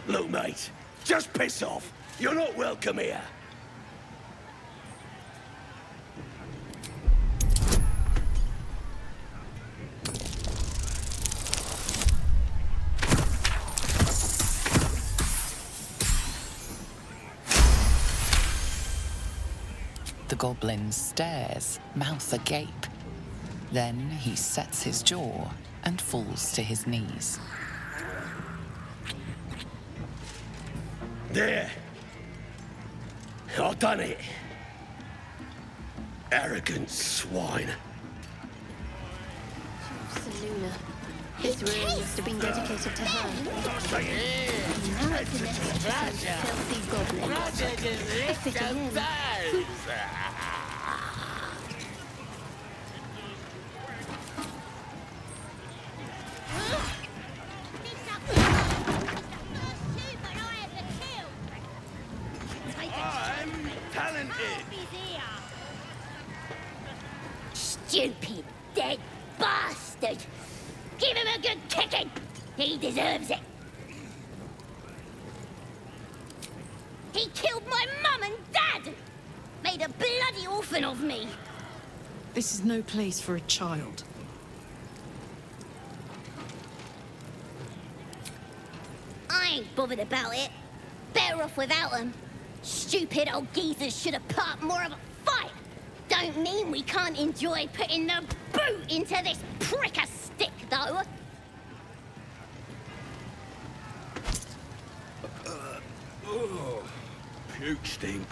Look, mate, just piss off. You're not welcome here. The goblin stares, mouth agape. Then he sets his jaw and falls to his knees. There. I've done it. Arrogant swine. Seluna. This room must have been dedicated to her. Now it's in the hands of filthy goblins. Fitting in. I'm talented. Stupid, dead bastard! Give him a good kicking! He deserves it! He killed my mum and dad! Made a bloody orphan of me! This is no place for a child. I ain't bothered about it. Better off without them. Stupid old geezers should have put up more of a fight. Don't mean we can't enjoy putting the boot into this prick a stick, though. Oh, puke stink.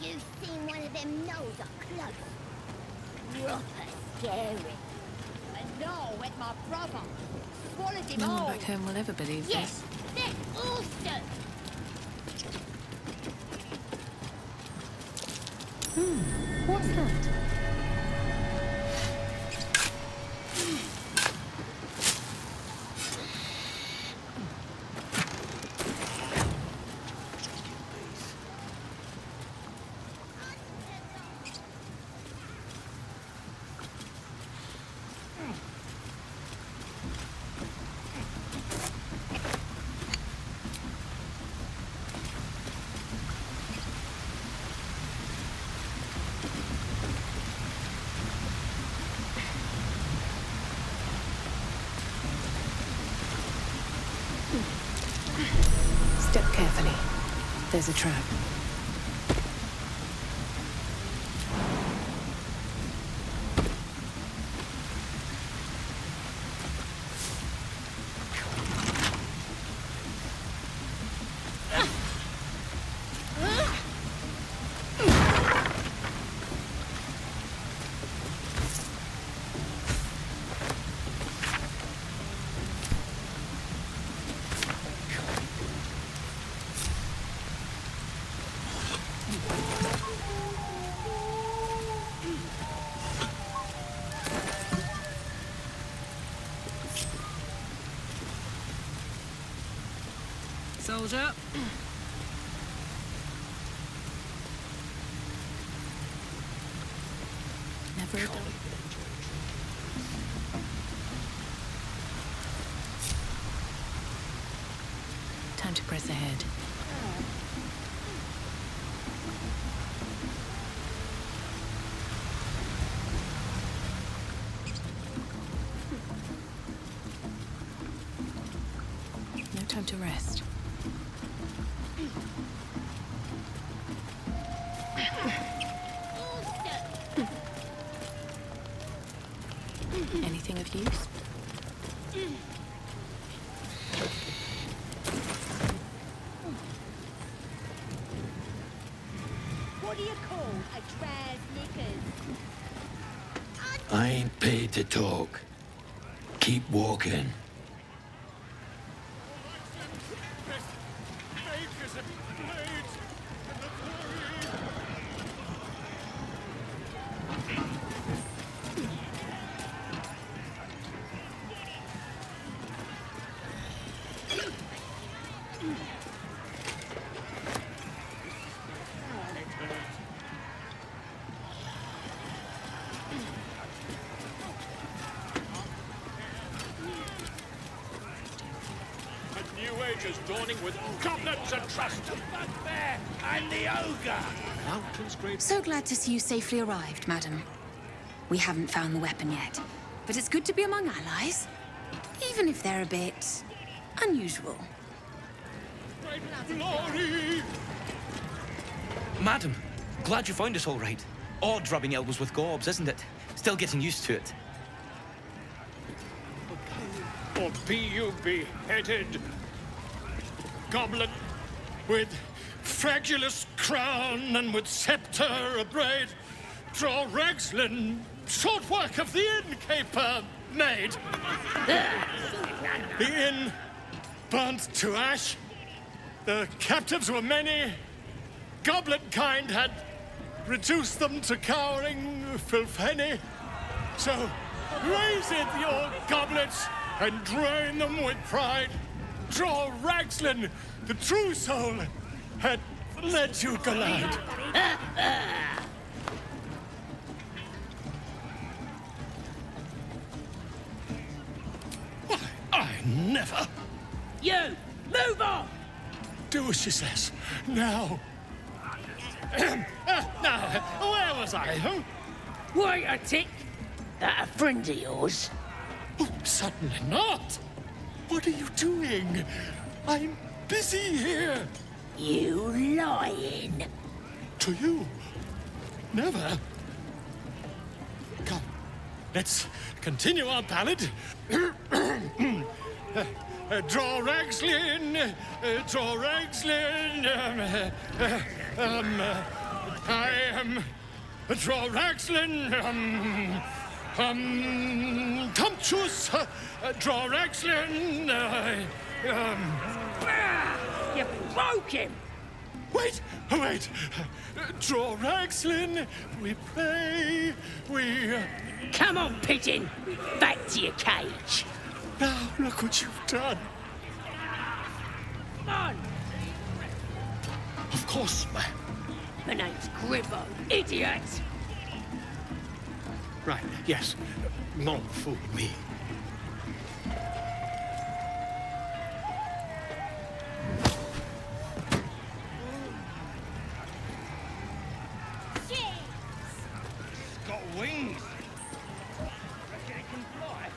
You've seen one of them gnolls up close. Proper scary. A gnoll with my brother. Swallowed him No whole. one back home will ever believe Yes, this. they're awesome. What's that? Step carefully. There's a trap. Soldier. Never a dull. Time to press ahead. No time to rest. Anything of use? What do you call a drag knickers? I ain't paid to talk. Keep walking. A new age is dawning with goblins and trust. Bugbear and the ogre! Mountains great. So glad to see you safely arrived, madam. We haven't found the weapon yet, but it's good to be among allies, even if they're a bit unusual. Glory! Madam, glad you found us all right. Odd rubbing elbows with gobs, isn't it? Still getting used to it. Or be you beheaded, goblin, with fragulous crown and with scepter abraid, draw Ragslin, short work of the innkeeper made. The inn burnt to ash, the captives were many, goblin kind had reduced them to cowering filfhenny. So raise it, your goblets, and drain them with pride. Draw Ragslin, the true soul, had let you glide. Why, I never. You! Move on! Do as she says. Now. Now, where was I? Huh? Wait a tick. That a friend of yours? Oh, certainly not. What are you doing? I'm busy here. You lying. To you? Never. Come, let's continue our ballad. Draw Ragslin, draw Ragslin. I am draw Ragslin. Tumptuous, draw Ragslin. You broke him. Wait, wait. Draw Ragslin. We pray. We. Come on, pigeon. Back to your cage. Now look what you've done. Come on. Of course, ma'am. My name's Gribbo, idiot. Right, yes. Not fool me. It's got wings. Reckon it can fly?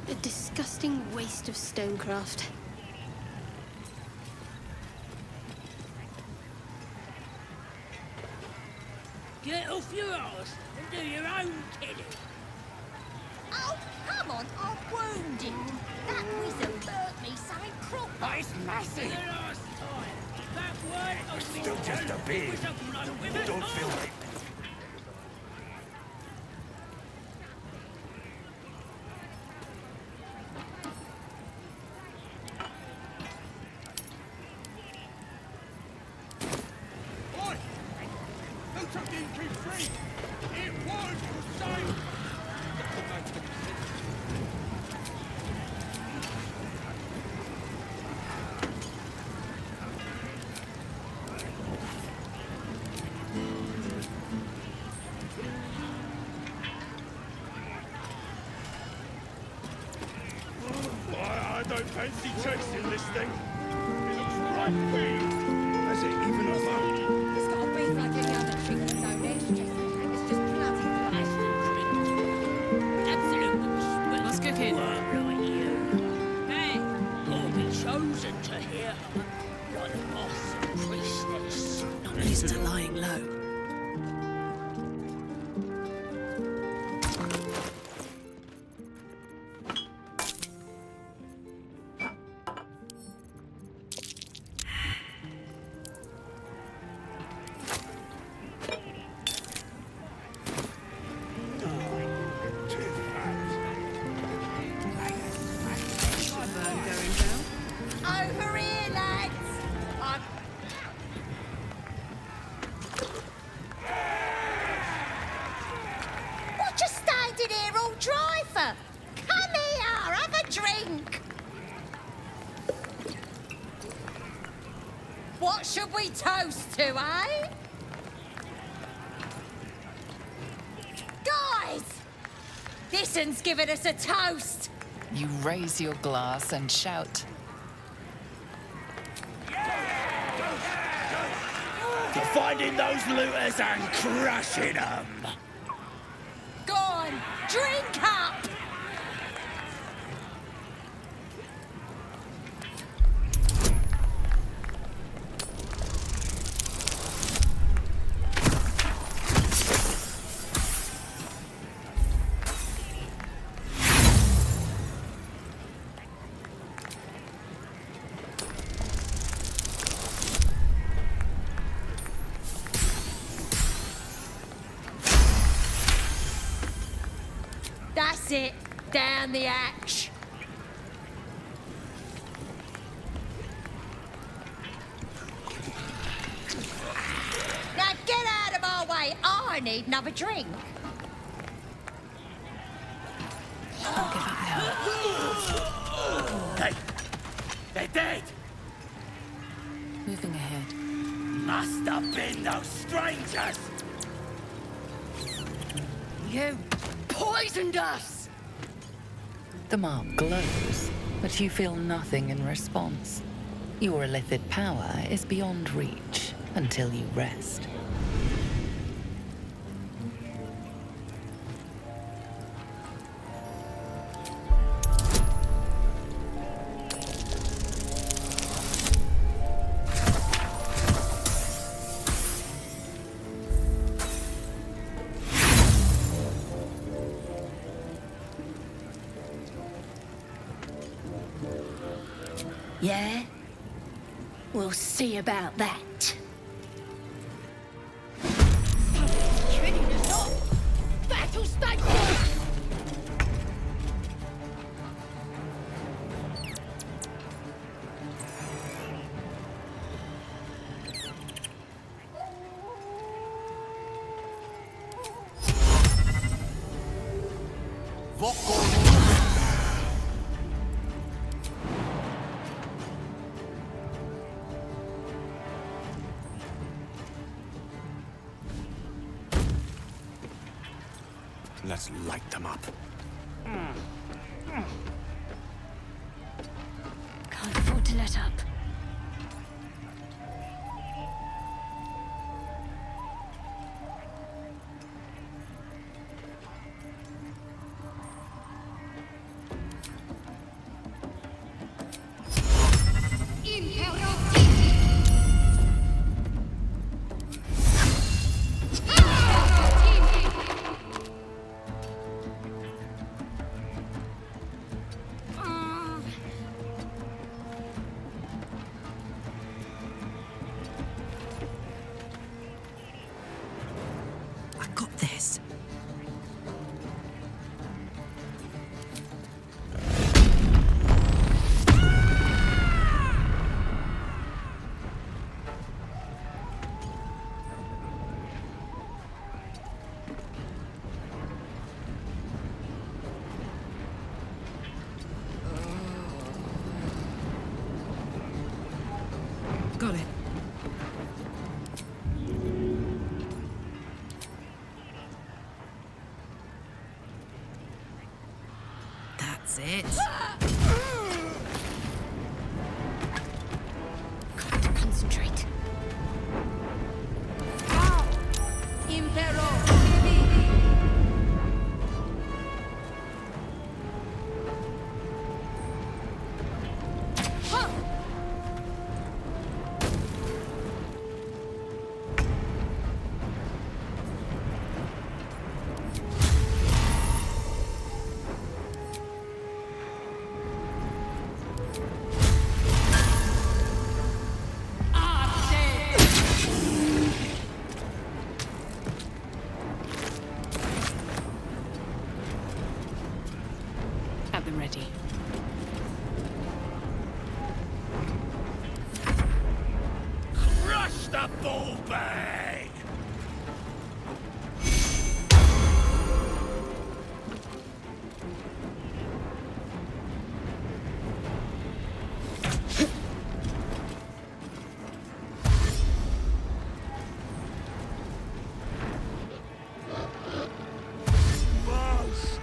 A disgusting waste of stonecraft. Get off your arse and do your own kidding. Oh, come on, I'm wounded. That whistle burnt me so proper. It's massive. The last time. That word Still just a bit. Don't feel like. Oi! No trucking keep free! It was safe! I don't fancy chasing this thing. It looks right big. Has it even a vote? It's got a beak like any other trick in its own edge, it's just bloody flesh. Absolutely. Let's cook in. Like you. Hey, gotta be chosen to hear her. Like the boss and priestess. Not used to lying low. Over here, lads! What you standing here all dry for? Come here, have a drink! What should we toast to, eh? Guys! This one's giving us a toast! You raise your glass and shout. To finding those looters and crushing them! Go on, drink up! That's it. Down the hatch. Now get out of my way. I need another drink. Don't give up now. They're dead! Moving ahead. Must have been those strangers! You poisoned us! The mark glows, but you feel nothing in response. Your illithid power is beyond reach until you rest. Yeah? We'll see about that. Kidding us off! Battle station! Let's light them up. Can't afford to let up. Got it. That's it. Got to concentrate. Have them ready. Crush the ball bag! Crush!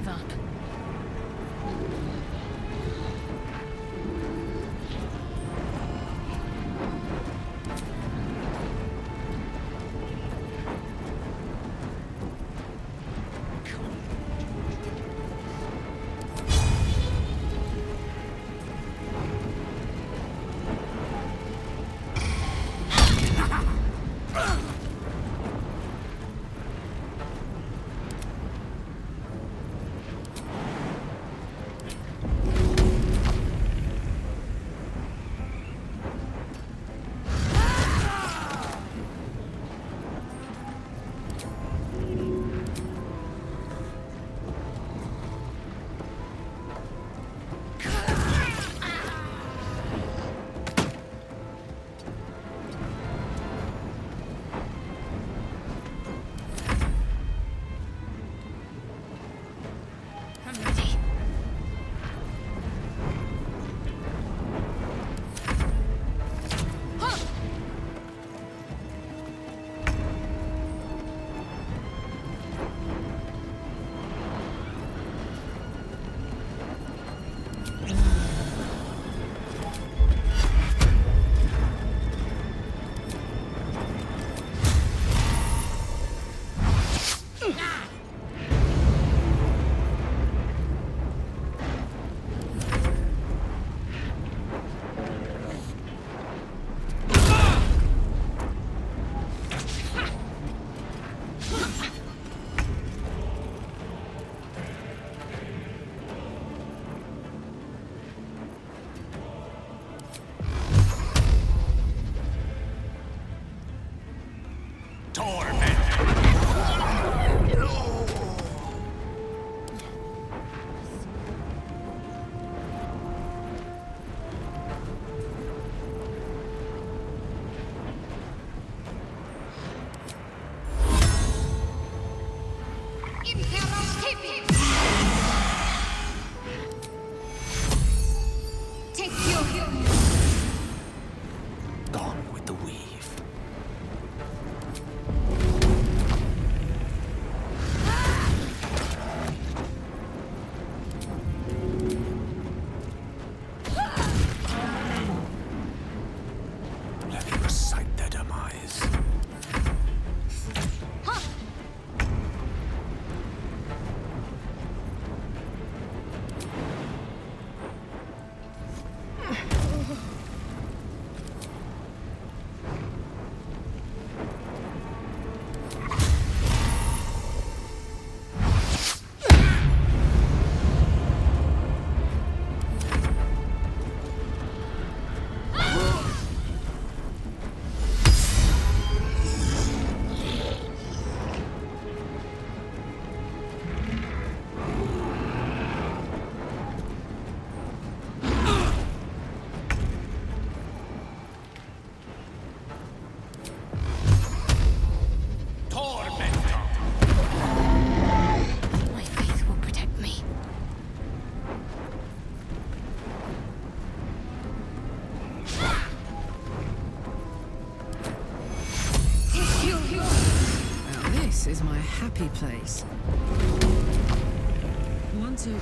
give up. Is my happy place. One, two.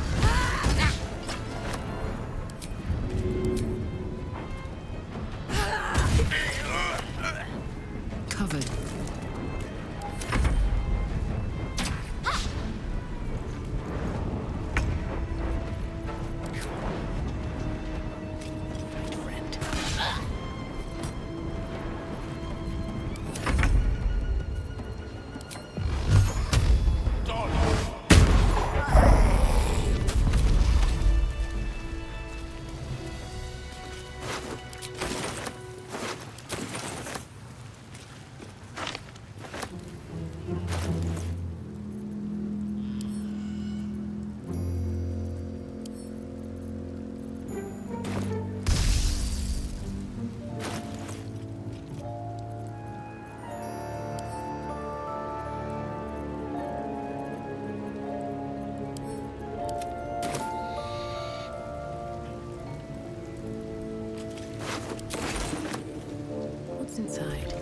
Covered. Inside.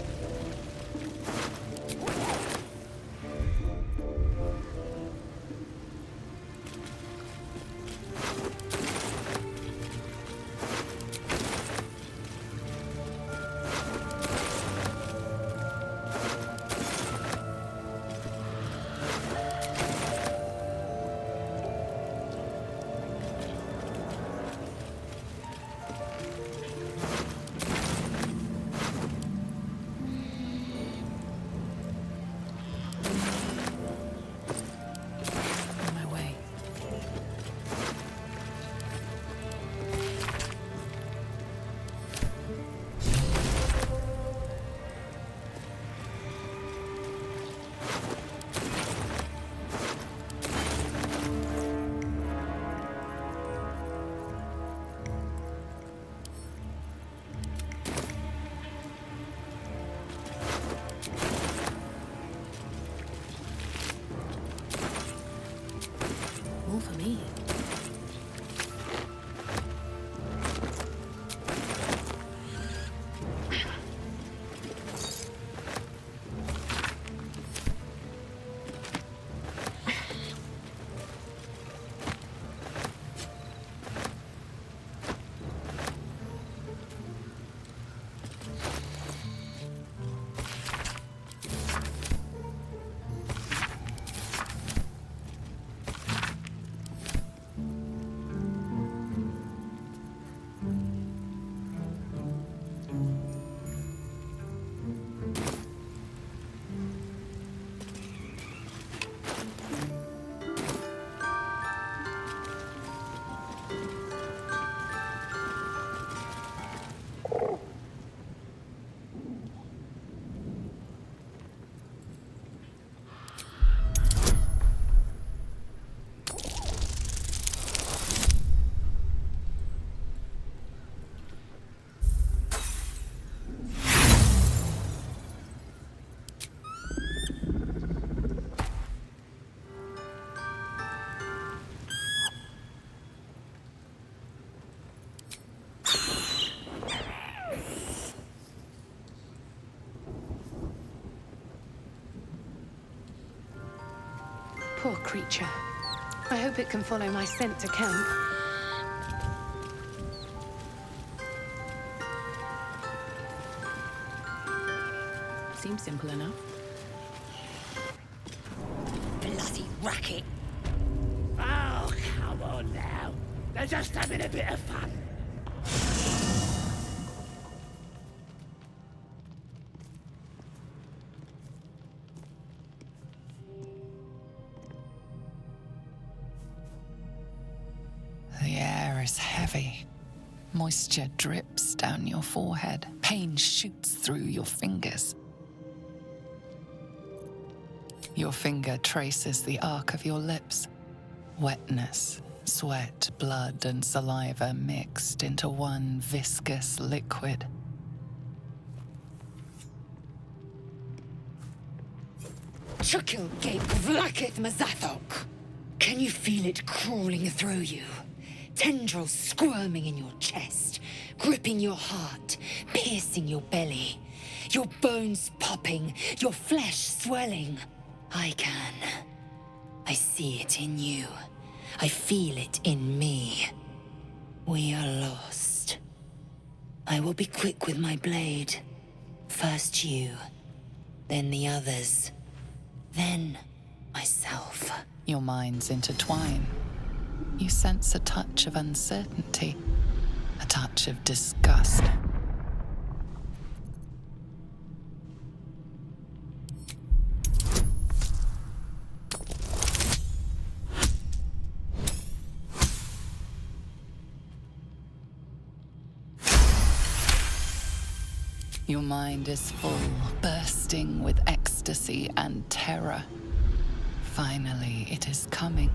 Poor creature. I hope it can follow my scent to camp. Seems simple enough. Bloody racket. Oh, come on now. They're just having a bit of fun. The air is heavy. Moisture drips down your forehead. Pain shoots through your fingers. Your finger traces the arc of your lips. Wetness, sweat, blood, and saliva mixed into one viscous liquid. Chukil Gate Vlakith Mazathok. Can you feel it crawling through you? Tendrils squirming in your chest, gripping your heart, piercing your belly. Your bones popping, your flesh swelling. I can. I see it in you. I feel it in me. We are lost. I will be quick with my blade. First you, then the others, then myself. Your minds intertwine. You sense a touch of uncertainty, a touch of disgust. Your mind is full, bursting with ecstasy and terror. Finally, it is coming.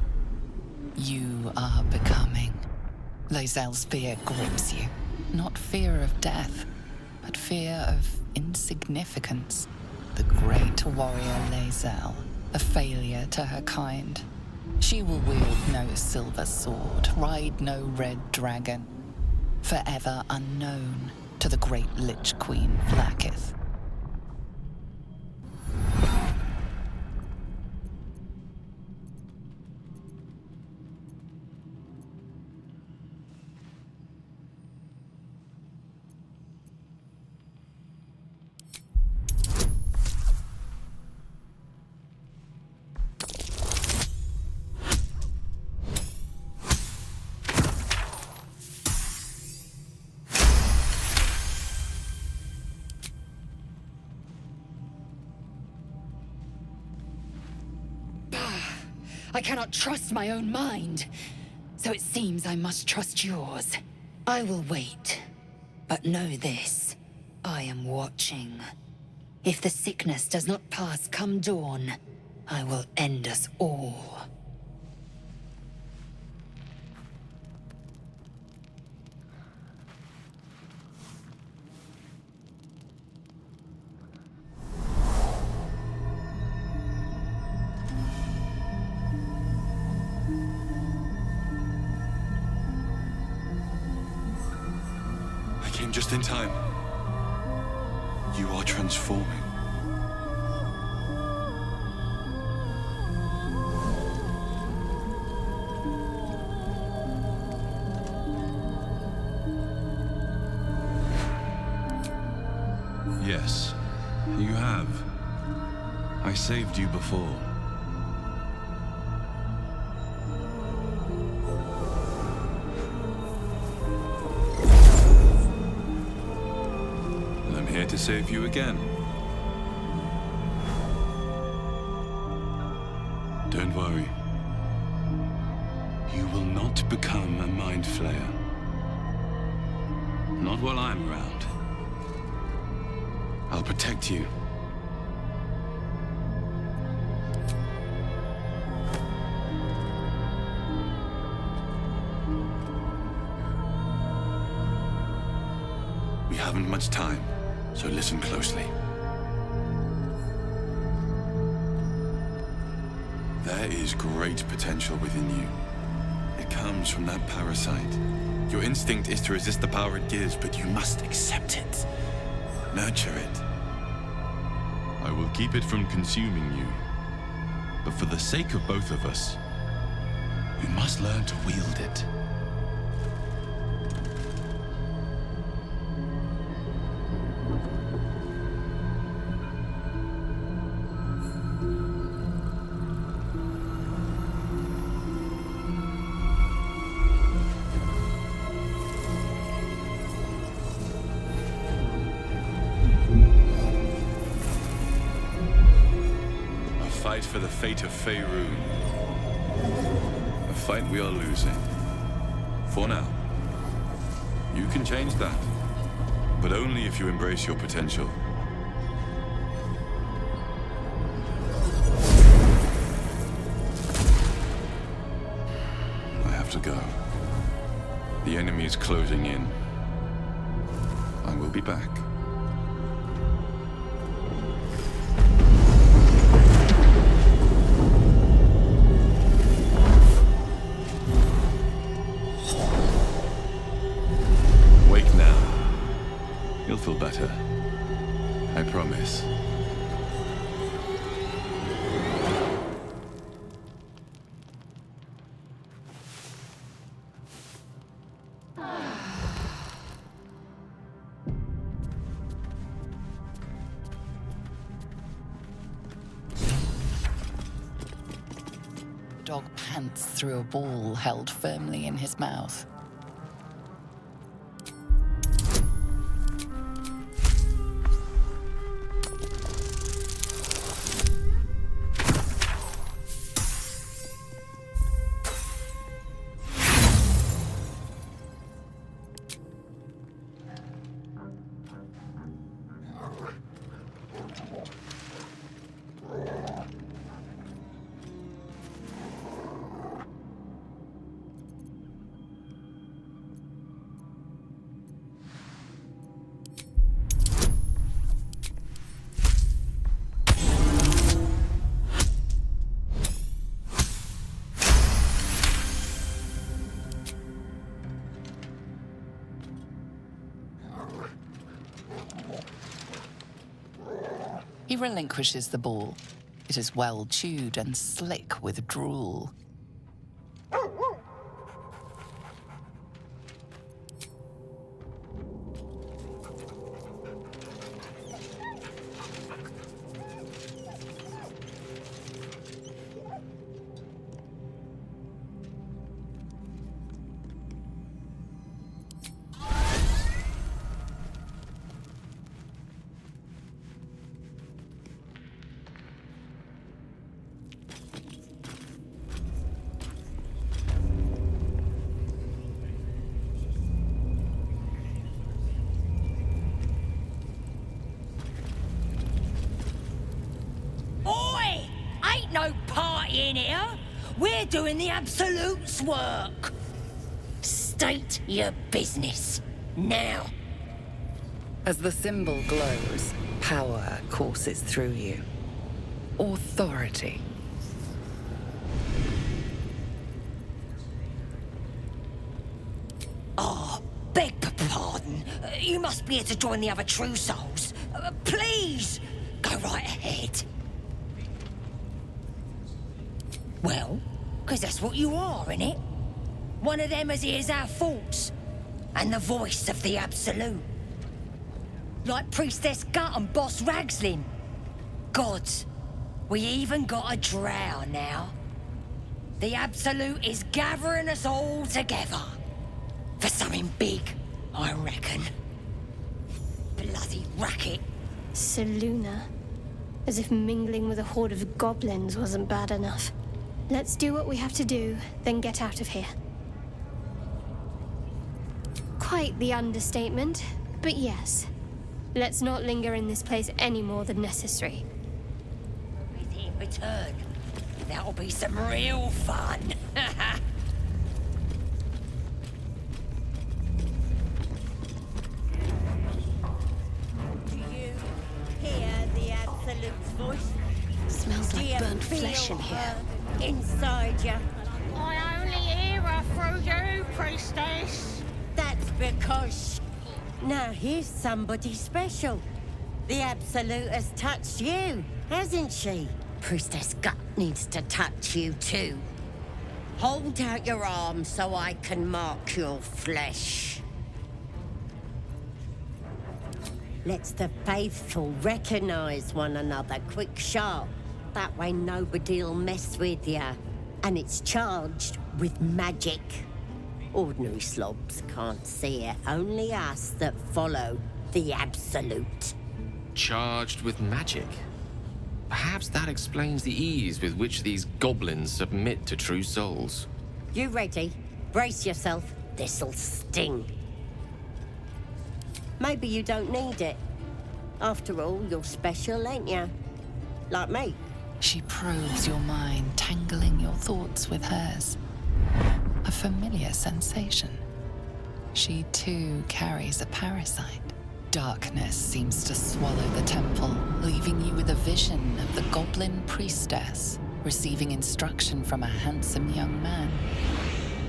You are becoming. Lae'zel's fear grips you. Not fear of death, but fear of insignificance. The great warrior Lae'zel, a failure to her kind. She will wield no silver sword, ride no red dragon. Forever unknown to the great Lich Queen Vlakith. I cannot trust my own mind, so it seems I must trust yours. I will wait, but know this. I am watching. If the sickness does not pass come dawn, I will end us all. Just in time. You are transforming. Yes, you have. I saved you before. To save you again. Don't worry. You will not become a mind flayer. Not while I'm around. I'll protect you. We haven't much time. So listen closely. There is great potential within you. It comes from that parasite. Your instinct is to resist the power it gives, but you must accept it. Nurture it. I will keep it from consuming you. But for the sake of both of us, we must learn to wield it. Fight for the fate of Faerun. A fight we are losing. For now. You can change that, but only if you embrace your potential. I have to go. The enemy is closing in. I will be back. You'll feel better. I promise. The dog pants through a ball held firmly in his mouth. He relinquishes the ball. It is well chewed and slick with drool. No party in here. We're doing the Absolute's work. State your business. Now. As the symbol glows, power courses through you. Authority. Oh, beg pardon. You must be here to join the other true souls. Please, go right ahead. Well, because that's what you are, innit? One of them as hears our thoughts. And the voice of the Absolute. Like Priestess Gut and Boss Ragslin. Gods, we even got a drow now. The Absolute is gathering us all together. For something big, I reckon. Bloody racket. Seluna. As if mingling with a horde of goblins wasn't bad enough. Let's do what we have to do, then get out of here. Quite the understatement, but yes. Let's not linger in this place any more than necessary. In return, that'll be some real fun. Do you hear the Absolute's voice? Smells Do like you burnt feel flesh in here. her inside you? I only hear her through you, Priestess. That's because... Now here's somebody special. The Absolute has touched you, hasn't she, Priestess Gut needs to touch you too. Hold out your arm so I can mark your flesh. Let's the faithful recognize one another quick sharp. That way nobody'll mess with ya. And it's charged with magic. Ordinary slobs can't see it, only us that follow the Absolute. Charged with magic? Perhaps that explains the ease with which these goblins submit to true souls. You ready? Brace yourself. This'll sting. Maybe you don't need it. After all, you're special, ain't you? Like me. She probes your mind, tangling your thoughts with hers. A familiar sensation. She too carries a parasite. Darkness seems to swallow the temple, leaving you with a vision of the Goblin Priestess receiving instruction from a handsome young man,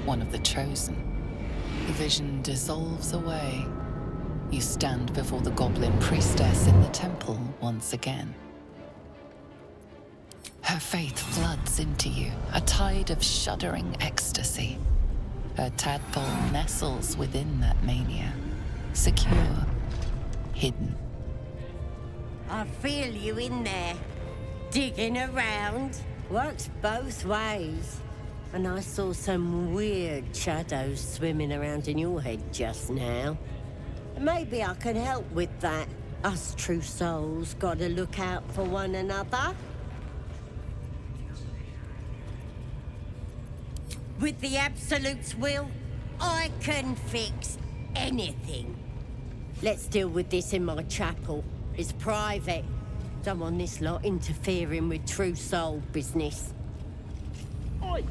one of the chosen. The vision dissolves away. You stand before the Goblin Priestess in the temple once again. Her faith floods into you, a tide of shuddering ecstasy. Her tadpole nestles within that mania, secure, hidden. I feel you in there. Digging around. Works both ways. And I saw some weird shadows swimming around in your head just now. Maybe I can help with that. Us true souls gotta look out for one another. With the Absolute's will, I can fix anything. Let's deal with this in my chapel. It's private. Don't want this lot interfering with true soul business. Oi!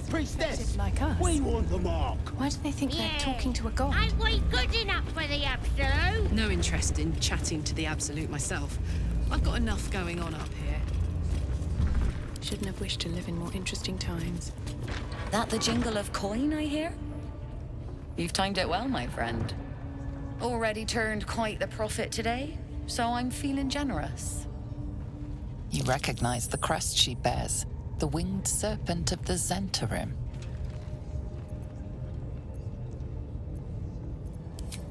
Priestess! Like us. We want the mark! Why do they think they're talking to a god? Ain't we good enough for the Absolute? No interest in chatting to the Absolute myself. I've got enough going on up here. Shouldn't have wished to live in more interesting times. That the jingle of coin I hear? You've timed it well, my friend. Already turned quite the profit today, so I'm feeling generous. You recognize the crest she bears, the winged serpent of the zhentarim.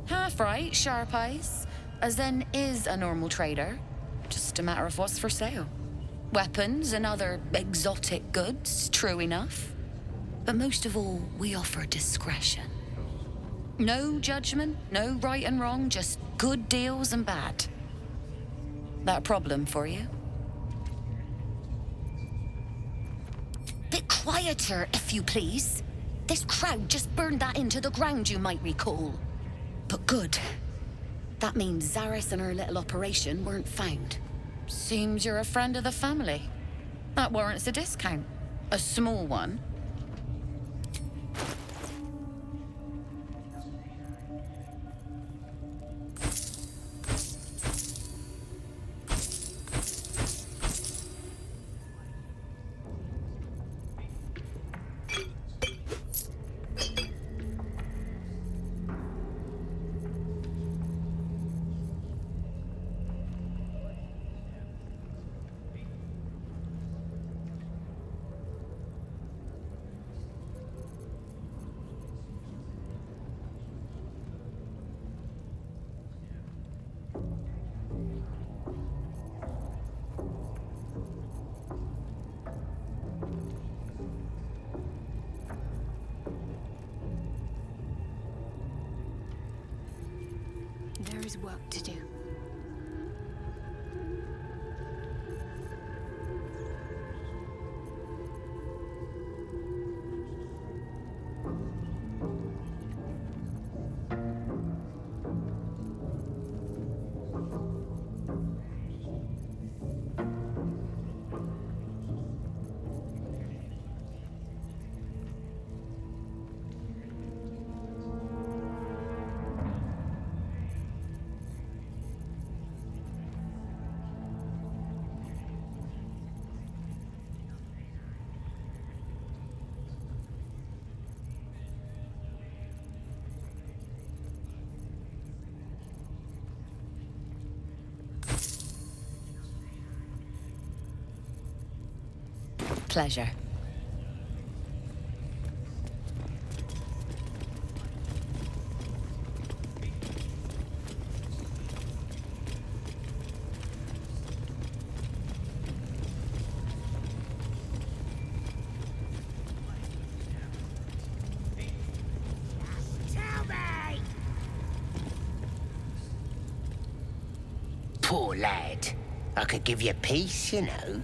Half right, sharp eyes. A Zen is a normal trader. Just a matter of what's for sale. Weapons and other exotic goods, true enough. But most of all, we offer discretion. No judgment, no right and wrong, just good deals and bad. That a problem for you? Bit quieter, if you please. This crowd just burned that into the ground, you might recall. But good. That means Zaris and her little operation weren't found. Seems you're a friend of the family. That warrants a discount. A small one. There is work to do. Pleasure. Poor lad. I could give you peace, you know.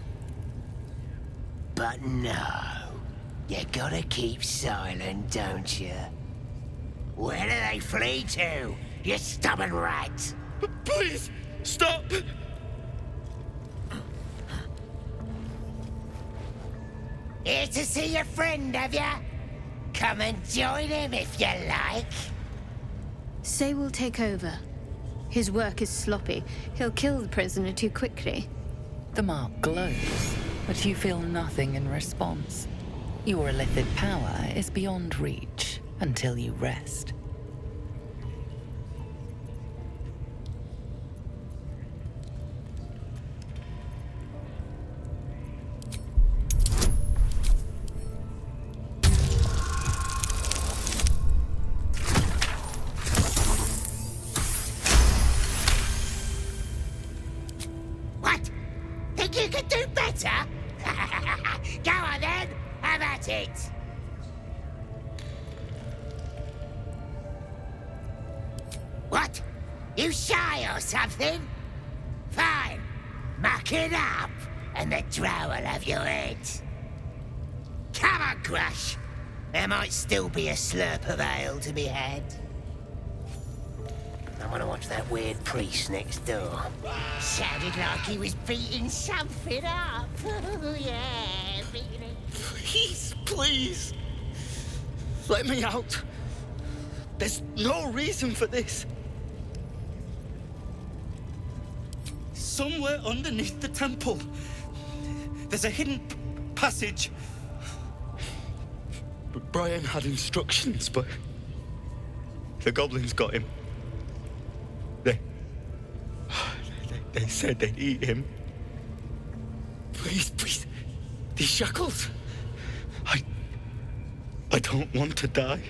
But no. You gotta keep silent, don't you? Where do they flee to, you stubborn rat? Please, stop! Here to see your friend, have ya? Come and join him if you like. Say we'll take over. His work is sloppy. He'll kill the prisoner too quickly. The mark glows, but you feel nothing in response. Your illithid power is beyond reach until you rest. What? Think you could do better? Go on then, have at it. What? You shy or something? Fine. Muck it up, and the drow will have your head. Come on, Crush. There might still be a slurp of ale to be had. I want to watch that weird priest next door. Sounded like he was beating something up. Yeah, beating it. Please, please. Let me out. There's no reason for this. Somewhere underneath the temple, there's a hidden passage. Brian had instructions, but the goblins got him. They said they'd eat him. Please, please. These shackles. I don't want to die.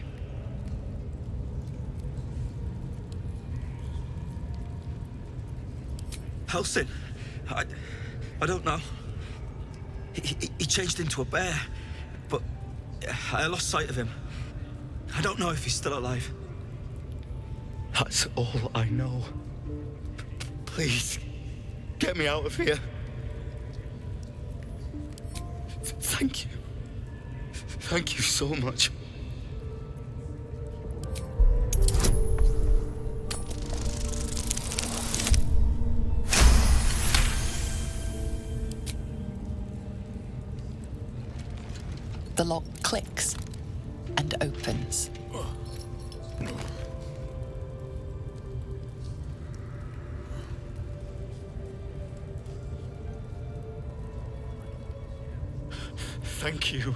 Halsin. I don't know. He changed into a bear, but I lost sight of him. I don't know if he's still alive. That's all I know. Please, get me out of here. Thank you. Thank you so much. The lock clicks and opens. Thank you.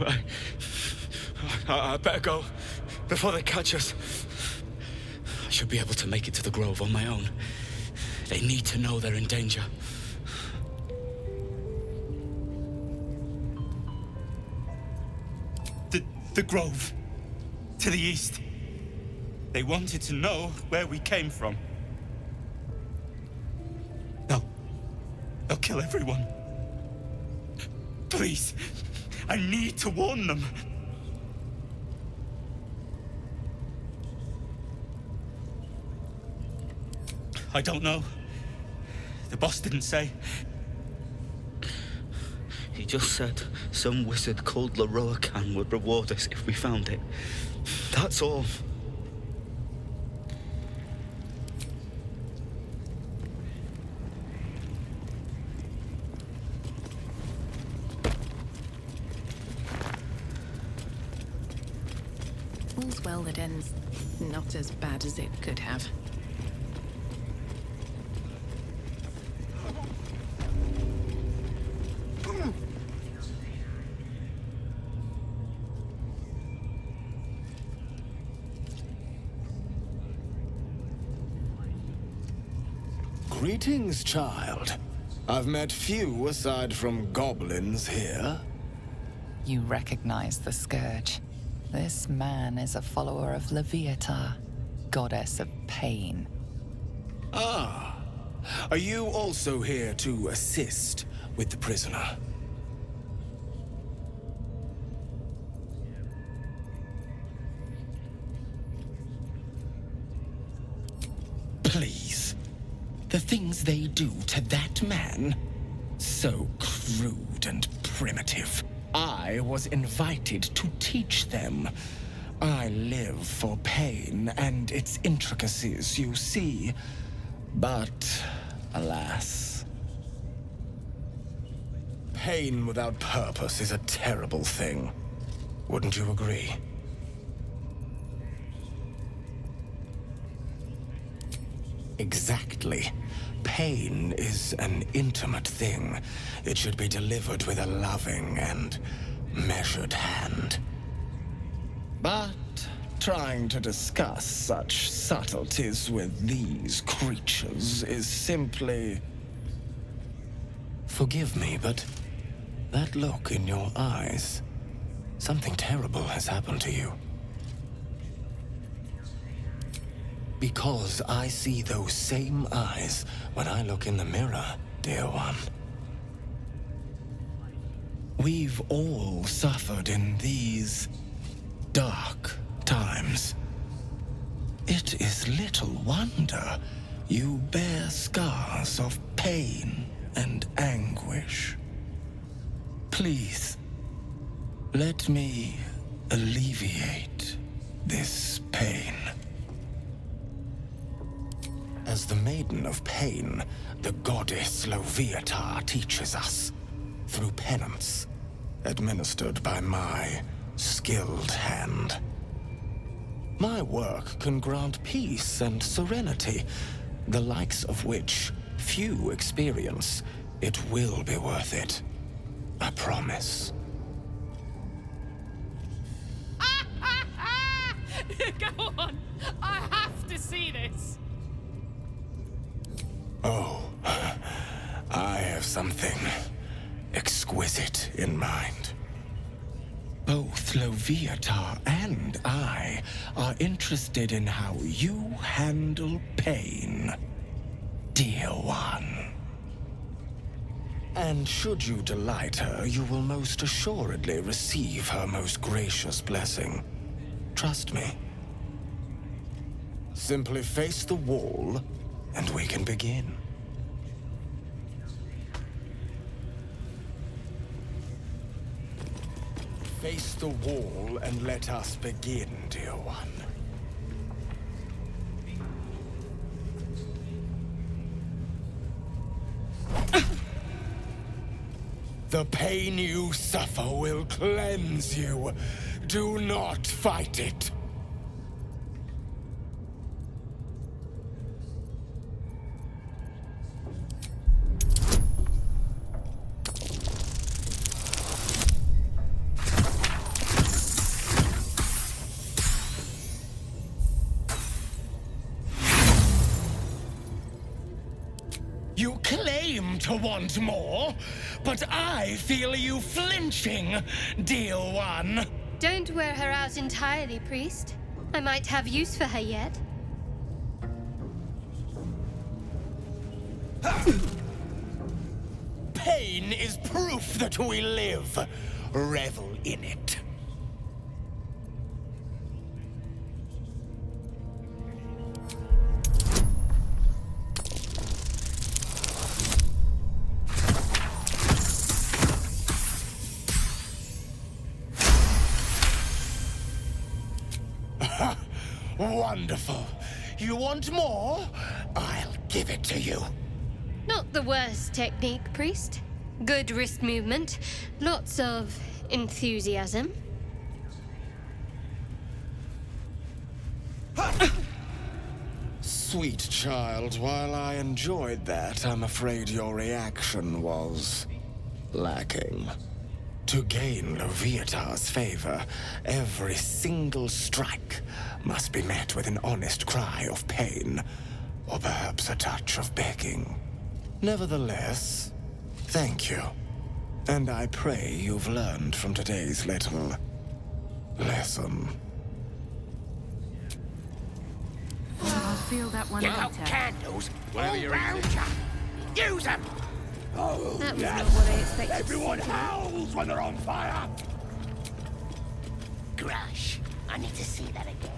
I better go before they catch us. I should be able to make it to the grove on my own. They need to know they're in danger. The grove. To the east. They wanted to know where we came from. They'll kill everyone. Please. I need to warn them. I don't know. The boss didn't say. He just said some wizard called Leroacan would reward us if we found it. That's all. All's well that ends not as bad as it could have. Greetings, child. I've met few aside from goblins here. You recognize the scourge. This man is a follower of Leviatha, goddess of pain. Ah, are you also here to assist with the prisoner? Please. The things they do to that man? So crude and primitive. I was invited to teach them. I live for pain and its intricacies, you see. But, alas. Pain without purpose is a terrible thing. Wouldn't you agree? Exactly. Pain is an intimate thing. It should be delivered with a loving and measured hand. But trying to discuss such subtleties with these creatures is simply... Forgive me, but that look in your eyes, something terrible has happened to you. Because I see those same eyes when I look in the mirror, dear one. We've all suffered in these dark times. It is little wonder you bear scars of pain and anguish. Please, let me alleviate this pain. As the Maiden of Pain, the goddess Leviatha teaches us, through penance, administered by my skilled hand. My work can grant peace and serenity, the likes of which few experience. It will be worth it. I promise. Go on! I have to see this! Oh, I have something exquisite in mind. Both Leviatha and I are interested in how you handle pain, dear one. And should you delight her, you will most assuredly receive her most gracious blessing. Trust me. Simply face the wall, and we can begin. Face the wall and let us begin, dear one. The pain you suffer will cleanse you. Do not fight it. You claim to want more, but I feel you flinching, dear one. Don't wear her out entirely, priest. I might have use for her yet. Pain is proof that we live. Revel in it. Wonderful. You want more? I'll give it to you. Not the worst technique, priest. Good wrist movement. Lots of enthusiasm. Sweet child, while I enjoyed that, I'm afraid your reaction was lacking. To gain Leviatha's favor, every single strike must be met with an honest cry of pain, or perhaps a touch of begging. Nevertheless, thank you. And I pray you've learned from today's little lesson. I'll feel that one Get out later. candles Whatever all you're round you. Use them! Oh, That was yes. not what I expected to Everyone see today. howls when they're on fire. Grush, I need to see that again.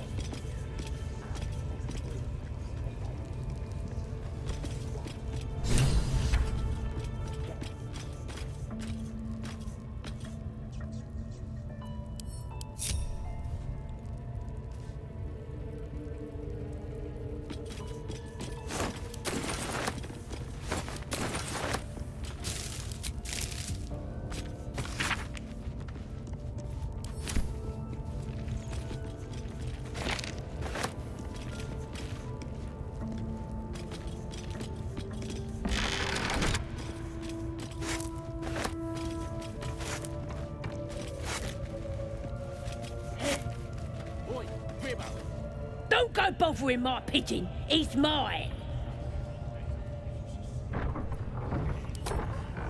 Don't go bothering my pigeon. He's mine.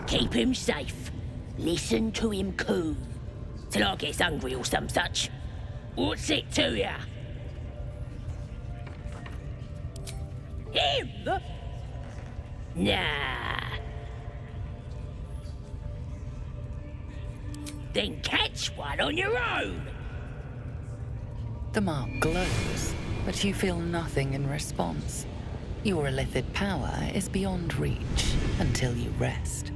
Keep him safe. Listen to him coo. Till I gets hungry or some such. What's it to ya? Him? Nah. Then catch one on your own. The mark glows, but you feel nothing in response. Your illithid power is beyond reach until you rest.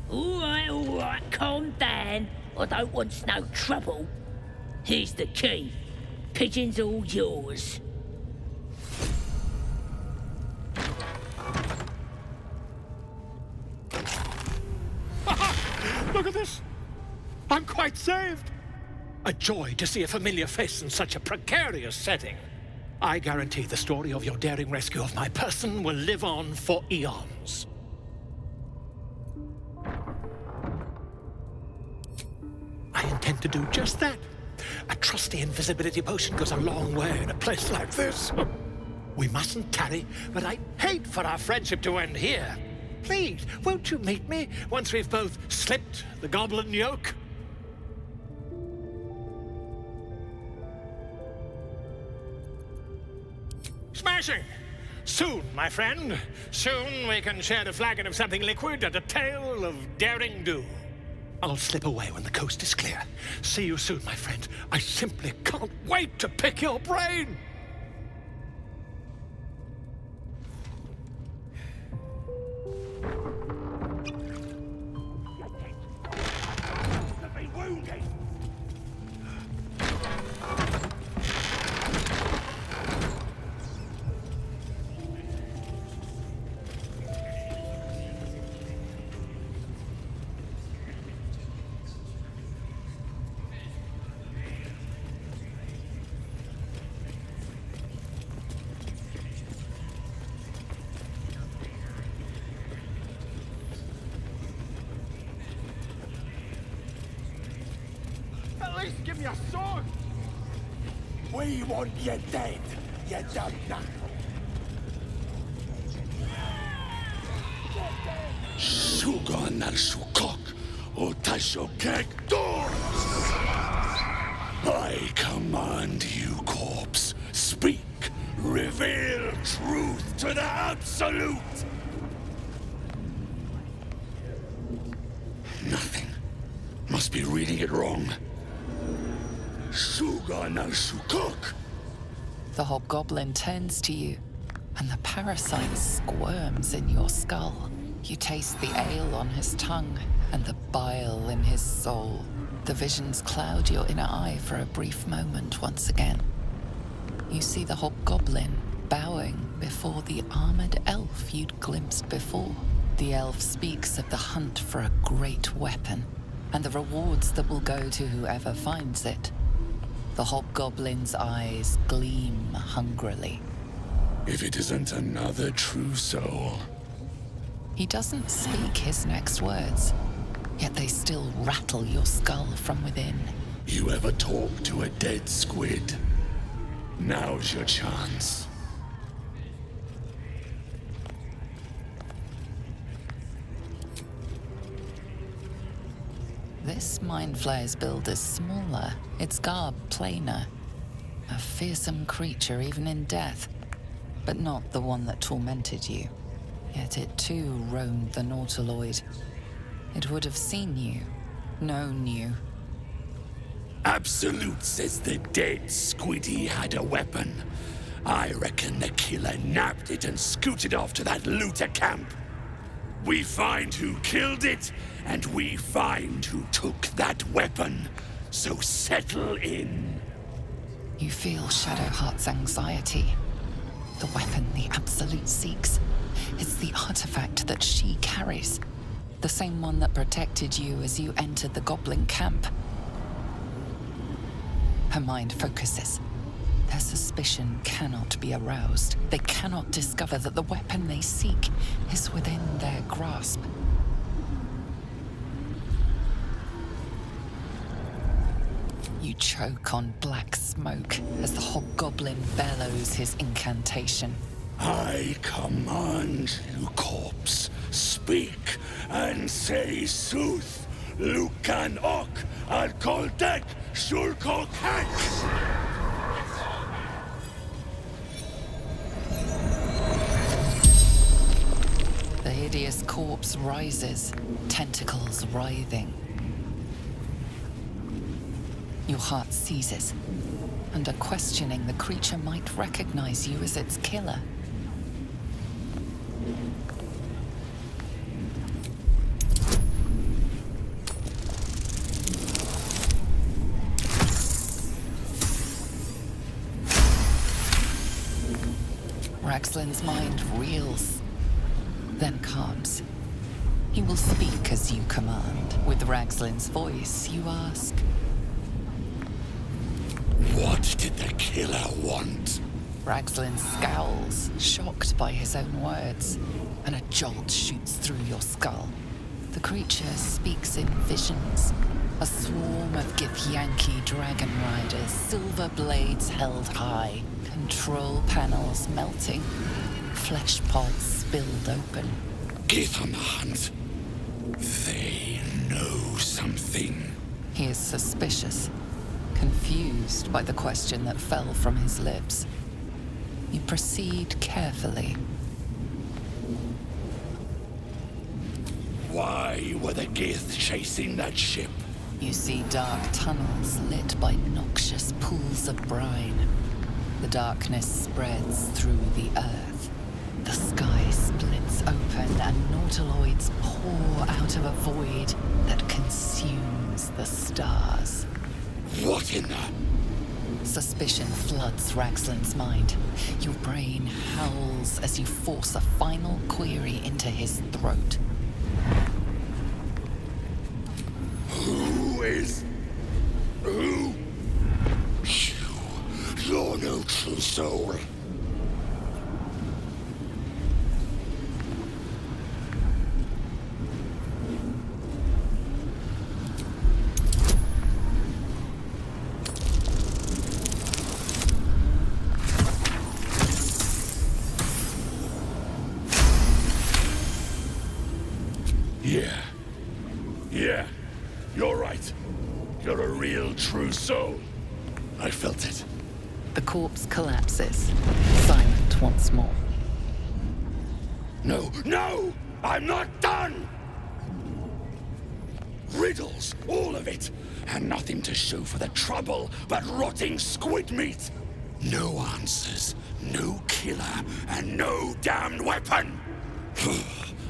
All right, calm down. I don't want no trouble. Here's the key. Pigeon's all yours. Look at this! I'm quite saved! A joy to see a familiar face in such a precarious setting. I guarantee the story of your daring rescue of my person will live on for eons. I intend to do just that. A trusty invisibility potion goes a long way in a place like this. We mustn't tarry, but I'd hate for our friendship to end here. Please, won't you meet me once we've both slipped the goblin yoke? Smashing! Soon, my friend. Soon we can share a flagon of something liquid and a tale of daring do. I'll slip away when the coast is clear. See you soon, my friend. I simply can't wait to pick your brain! At least give me a sword! We want you dead, you dumb knuckle! Sugan al Sukok, o Taishokek Doors! I command you, corpse. Speak. Reveal truth to the Absolute! Nothing. Must be reading it wrong. Sugan al Sukok! The hobgoblin turns to you, and the parasite squirms in your skull. You taste the ale on his tongue and the bile in his soul. The visions cloud your inner eye for a brief moment once again. You see the hobgoblin bowing before the armored elf you'd glimpsed before. The elf speaks of the hunt for a great weapon and the rewards that will go to whoever finds it. The hobgoblin's eyes gleam hungrily. If it isn't another true soul, He doesn't speak his next words, yet they still rattle your skull from within. You ever talk to a dead squid? Now's your chance. This Mind Flayer's build is smaller, its garb plainer. A fearsome creature even in death, but not the one that tormented you. Yet it too roamed the Nautiloid. It would have seen you, known you. Absolute says the dead squiddy had a weapon. I reckon the killer nabbed it and scooted off to that looter camp. We find who killed it, and we find who took that weapon. So settle in. You feel Shadowheart's anxiety. The weapon the Absolute seeks. It's the artifact that she carries. The same one that protected you as you entered the Goblin Camp. Her mind focuses. Their suspicion cannot be aroused. They cannot discover that the weapon they seek is within their grasp. You choke on black smoke as the hobgoblin bellows his incantation. I command you, corpse, speak and say sooth. Lucan ok al koldek shulko kek. The hideous corpse rises, tentacles writhing. Your heart seizes. Under questioning, the creature might recognize you as its killer. Raxlin's mind reels, then calms. He will speak as you command. With Raxlin's voice, you ask, what did the killer want? Raxlin scowls, shocked by his own words, and a jolt shoots through your skull. The creature speaks in visions. A swarm of Githyanki dragon riders, silver blades held high, control panels melting, flesh pods spilled open. Githemand. They know something. He is suspicious, confused by the question that fell from his lips. You proceed carefully. Why were the Gith chasing that ship? You see dark tunnels lit by noxious pools of brine. The darkness spreads through the earth. The sky splits open and nautiloids pour out of a void that consumes the stars. What in the... Suspicion floods Raxlin's mind. Your brain howls as you force a final query into his throat. Who is... Who? You're no true soul. Yeah, you're right. You're a real true soul. I felt it. The corpse collapses, silent once more. No! I'm not done! Riddles, all of it, and nothing to show for the trouble but rotting squid meat. No answers, no killer, and no damned weapon.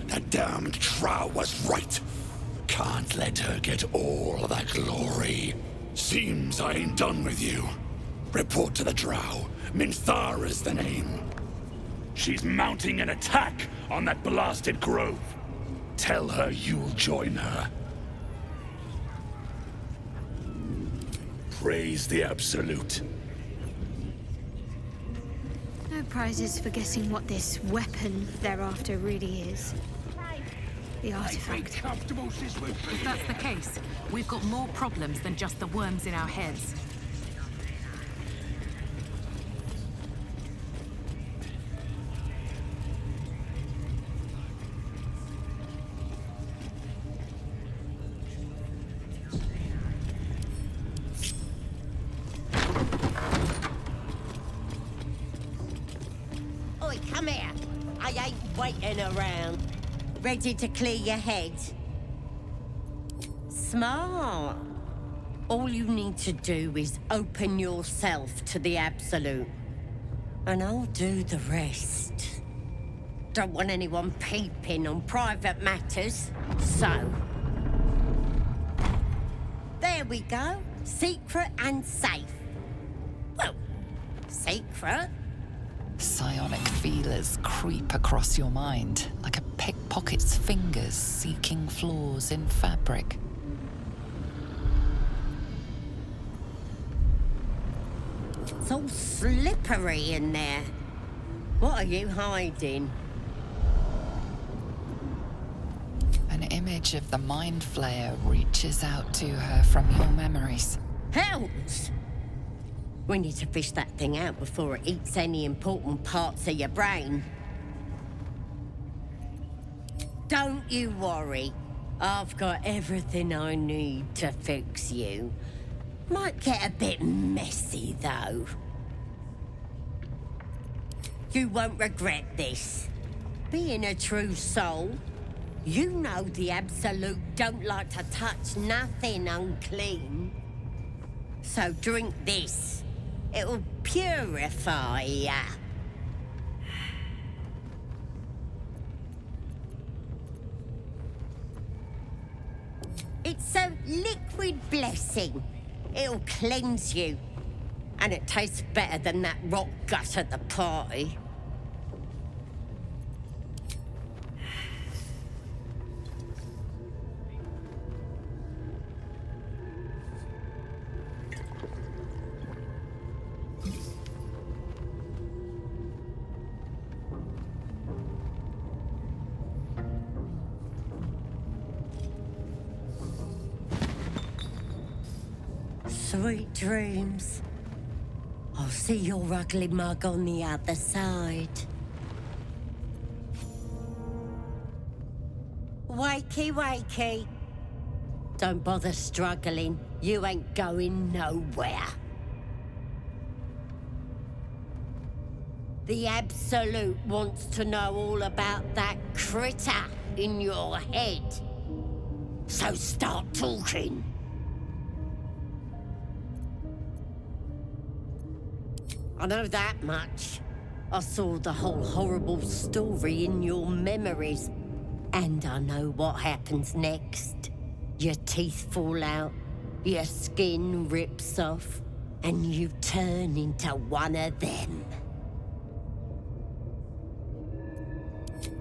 That damned Drow was right. Can't let her get all of that glory. Seems I ain't done with you. Report to the Drow. Minthara's the name. She's mounting an attack on that blasted grove. Tell her you'll join her. Praise the Absolute. No prizes for guessing what this weapon thereafter really is. the artifact. If that's the case, we've got more problems than just the worms in our heads. Oi, come here. I ain't waiting around. Ready to clear your head? Smart. All you need to do is open yourself to the Absolute. And I'll do the rest. Don't want anyone peeping on private matters, so... There we go. Secret and safe. Well, secret. Psionic feelers creep across your mind like a pickpocket's fingers seeking flaws in fabric. It's all slippery in there. What are you hiding? An image of the Mind Flayer reaches out to her from your memories. Hells! We need to fish that thing out before it eats any important parts of your brain. Don't you worry. I've got everything I need to fix you. Might get a bit messy, though. You won't regret this. Being a true soul, you know the Absolute don't like to touch nothing unclean. So drink this. It'll purify ya. It's a liquid blessing. It'll cleanse you. And it tastes better than that rot gut at the party. Sweet dreams. I'll see your ugly mug on the other side. Wakey, wakey. Don't bother struggling. You ain't going nowhere. The Absolute wants to know all about that critter in your head. So start talking. I know that much. I saw the whole horrible story in your memories. And I know what happens next. Your teeth fall out, your skin rips off, and you turn into one of them.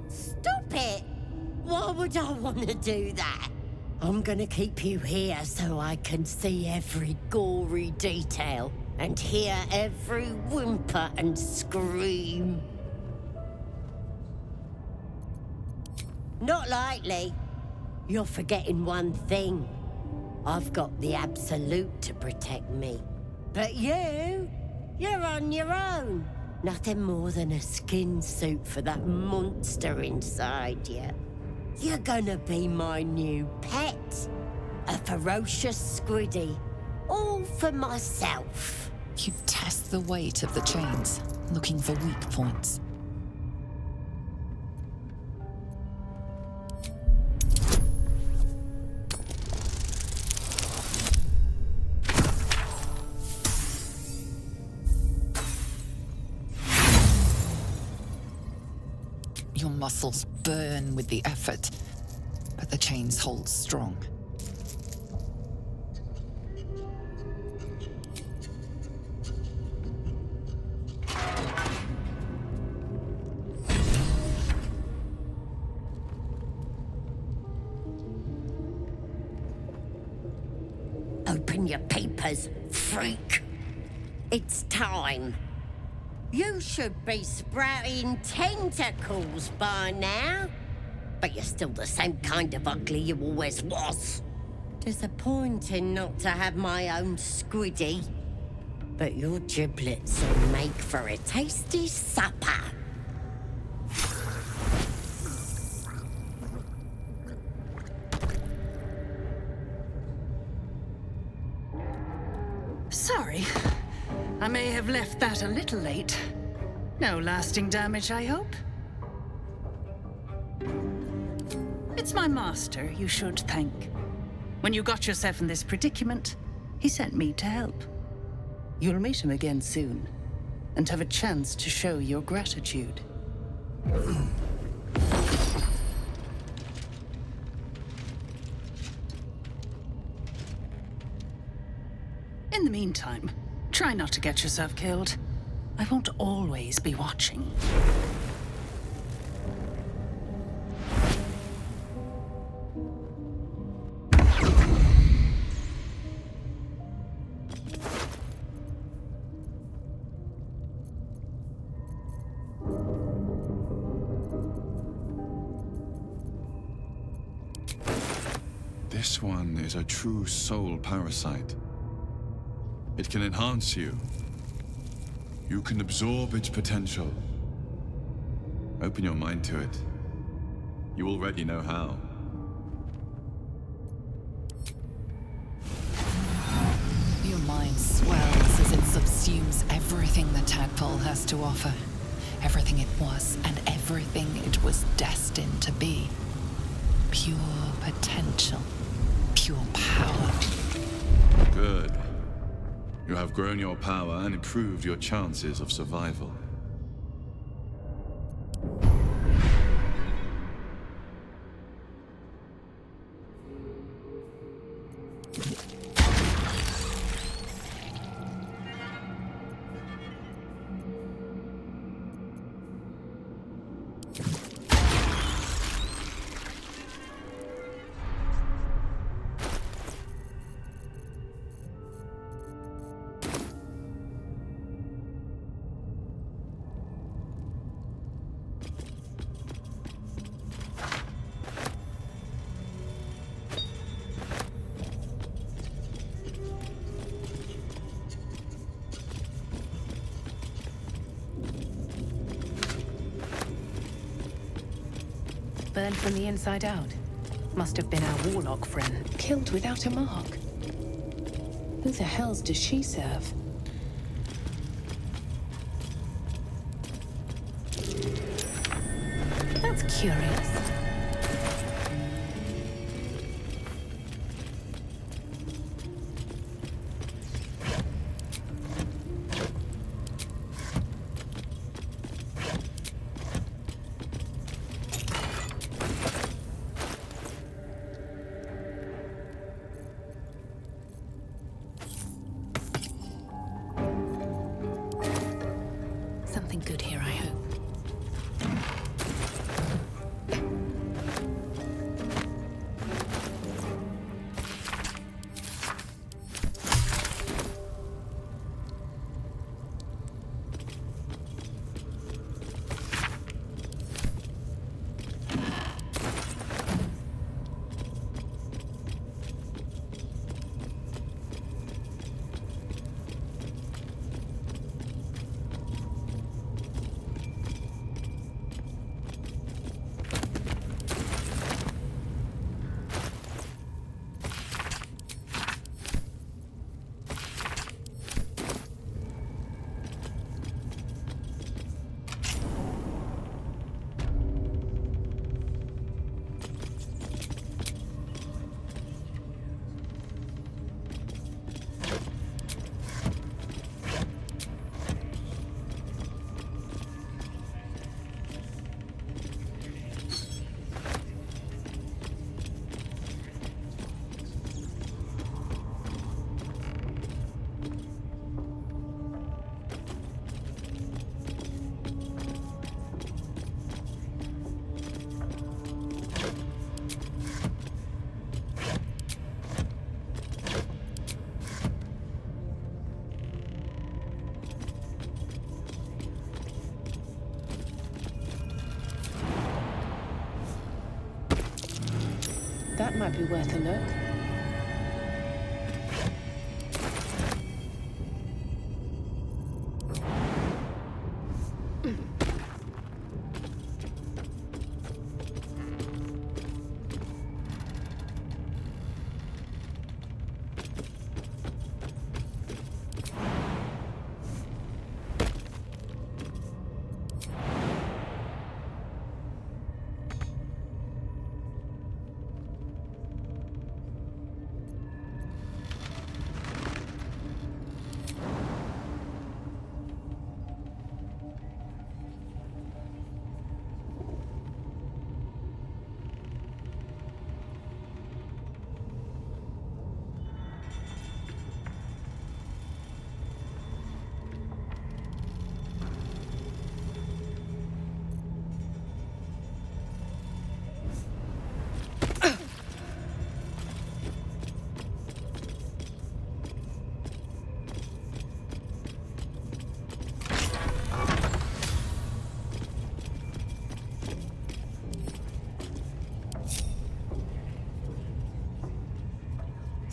Stop it! Why would I want to do that? I'm gonna keep you here so I can see every gory detail. And hear every whimper and scream. Not likely. You're forgetting one thing. I've got the Absolute to protect me. But you're on your own. Nothing more than a skin suit for that monster inside you. You're gonna be my new pet. A ferocious squiddy. All for myself. You test the weight of the chains, looking for weak points. Your muscles burn with the effort, but the chains hold strong. Open your papers, freak. It's time. You should be sprouting tentacles by now. but you're still the same kind of ugly you always was. Disappointing not to have my own squiddy. But your giblets will make for a tasty supper. Sorry. I may have left that a little late. No lasting damage, I hope? It's my master you should thank. When you got yourself in this predicament, he sent me to help. You'll meet him again soon, and have a chance to show your gratitude. In the meantime, try not to get yourself killed. I won't always be watching. This one is a true soul parasite. It can enhance you. You can absorb its potential. Open your mind to it. You already know how. Your mind swells as it subsumes everything the tadpole has to offer. Everything it was and everything it was destined to be. Pure potential. Pure power. Good. You have grown your power and improved your chances of survival. Burned from the inside out. Must have been our warlock friend, killed without a mark. Who the hells does she serve? That's curious. Something good here, I hope. That might be worth a look.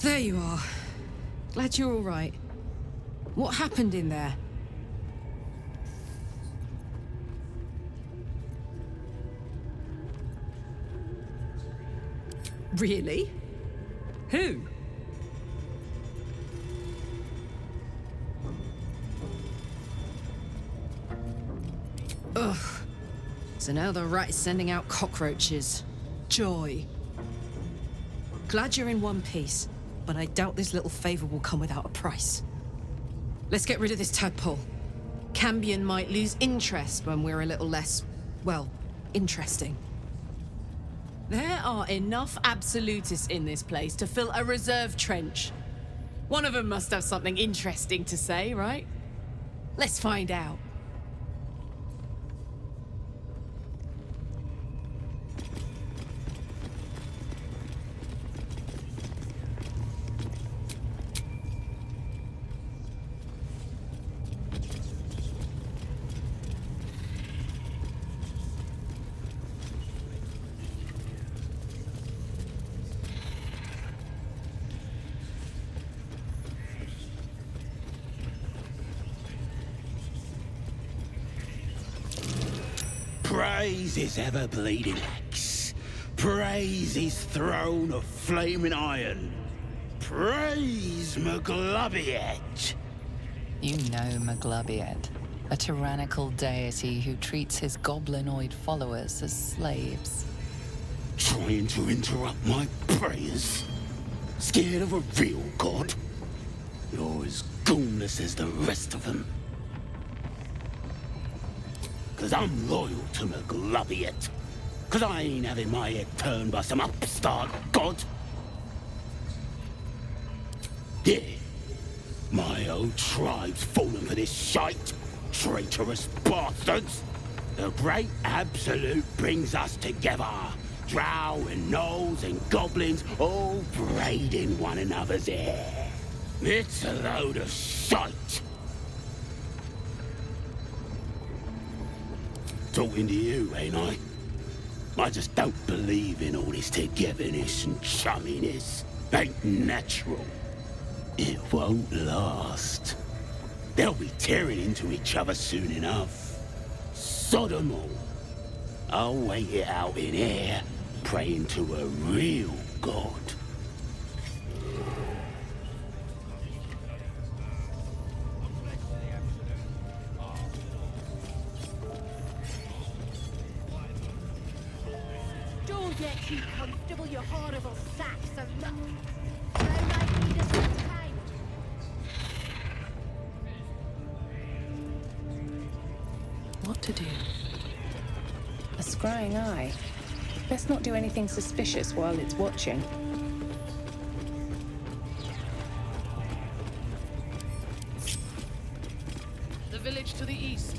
There you are. Glad you're all right. What happened in there? Really? Who? Ugh. So now the rat is sending out cockroaches. Joy. Glad you're in one piece, but I doubt this little favor will come without a price. Let's get rid of this tadpole. Cambion might lose interest when we're a little less, well, interesting. There are enough absolutists in this place to fill a reserve trench. One of them must have something interesting to say, right? Let's find out. Praise his ever-bleeding axe. Praise his throne of flaming iron. Praise Maglubiet. You know Maglubiet, a tyrannical deity who treats his goblinoid followers as slaves. Trying to interrupt my prayers? Scared of a real god? You're as goonless as the rest of them. 'Cause I'm loyal to Maglubiet. 'Cause I ain't having my head turned by some upstart god. Yeah, my old tribe's fallen for this shite. Traitorous bastards. The Great Absolute brings us together. Drow and gnolls and goblins all braiding one another's hair. It's a load of shite. Talking to you, ain't I? I just don't believe in all this togetherness and chumminess. Ain't natural. It won't last. They'll be tearing into each other soon enough. Sod 'em all. I'll wait it out in here, praying to a real god. Don't get too comfortable, you horrible sacks of luck. So like me to some time. What to do? A scrying eye. Best not do anything suspicious while it's watching. The village to the east.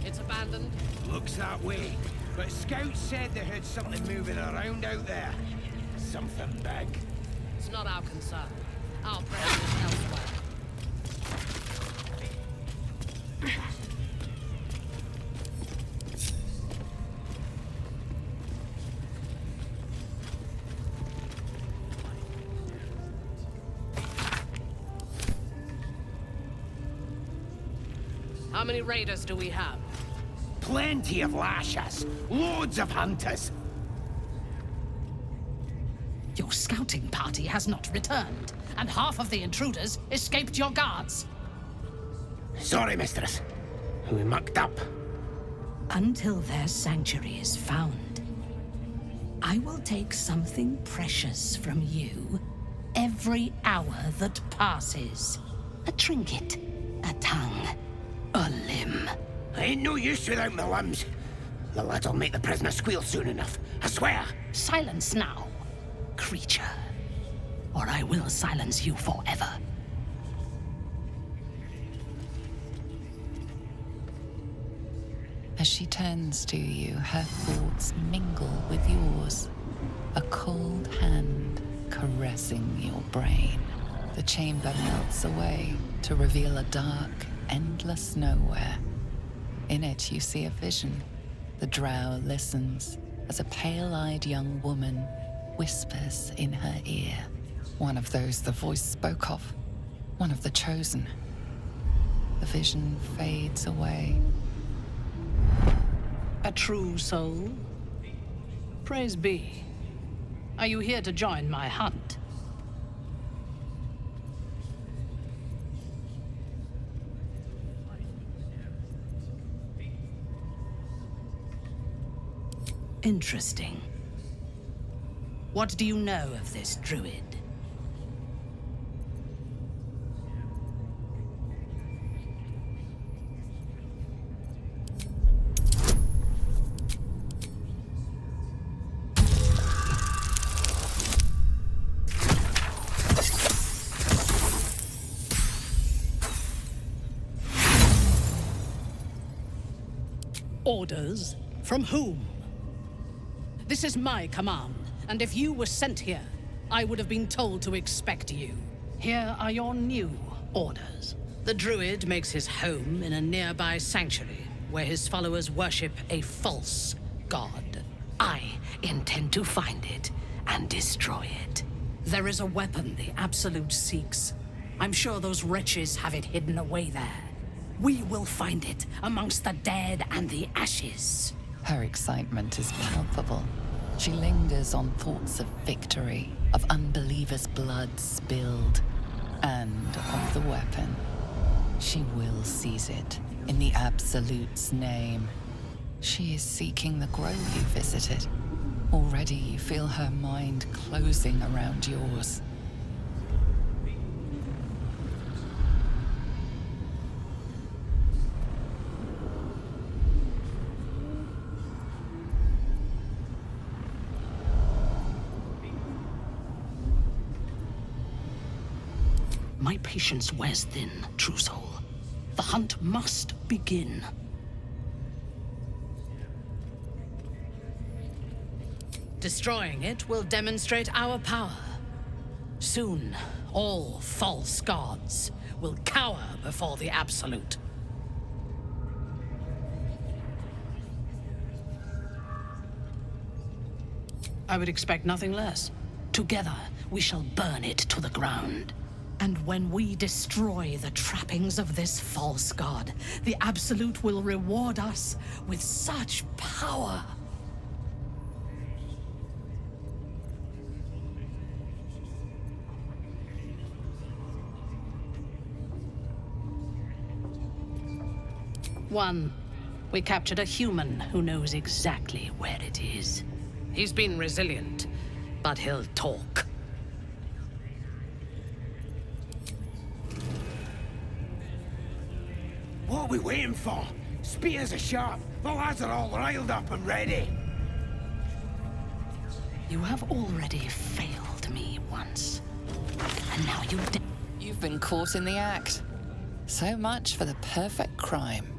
It's abandoned. Looks that way. But scouts said they heard something moving around out there. Something big. It's not our concern. Our presence is elsewhere. How many raiders do we have? Plenty of lashers. Loads of hunters. Your scouting party has not returned, and half of the intruders escaped your guards. Sorry, mistress. We mucked up. Until their sanctuary is found, I will take something precious from you every hour that passes. A trinket, a tongue, a limb. Ain't no use without my limbs. The lad'll make the prisoner squeal soon enough, I swear. Silence now, creature, or I will silence you forever. As she turns to you, her thoughts mingle with yours. A cold hand caressing your brain. The chamber melts away to reveal a dark, endless nowhere. In it, you see a vision. The drow listens as a pale-eyed young woman whispers in her ear. One of those the voice spoke of. One of the chosen. The vision fades away. A true soul? Praise be. Are you here to join my hunt? Interesting. What do you know of this druid? Orders? From whom? This is my command, and if you were sent here, I would have been told to expect you. Here are your new orders. The druid makes his home in a nearby sanctuary, where his followers worship a false god. I intend to find it and destroy it. There is a weapon the Absolute seeks. I'm sure those wretches have it hidden away there. We will find it amongst the dead and the ashes. Her excitement is palpable. She lingers on thoughts of victory, of unbelievers' blood spilled, and of the weapon. She will seize it, in the Absolute's name. She is seeking the grove you visited. Already you feel her mind closing around yours. My patience wears thin, true soul. The hunt must begin. Destroying it will demonstrate our power. Soon, all false gods will cower before the Absolute. I would expect nothing less. Together, we shall burn it to the ground. And when we destroy the trappings of this false god, the Absolute will reward us with such power. One, we captured a human who knows exactly where it is. He's been resilient, but he'll talk. What are we waiting for? Spears are sharp. The lads are all riled up and ready. You have already failed me once. And now You've been caught in the act. So much for the perfect crime.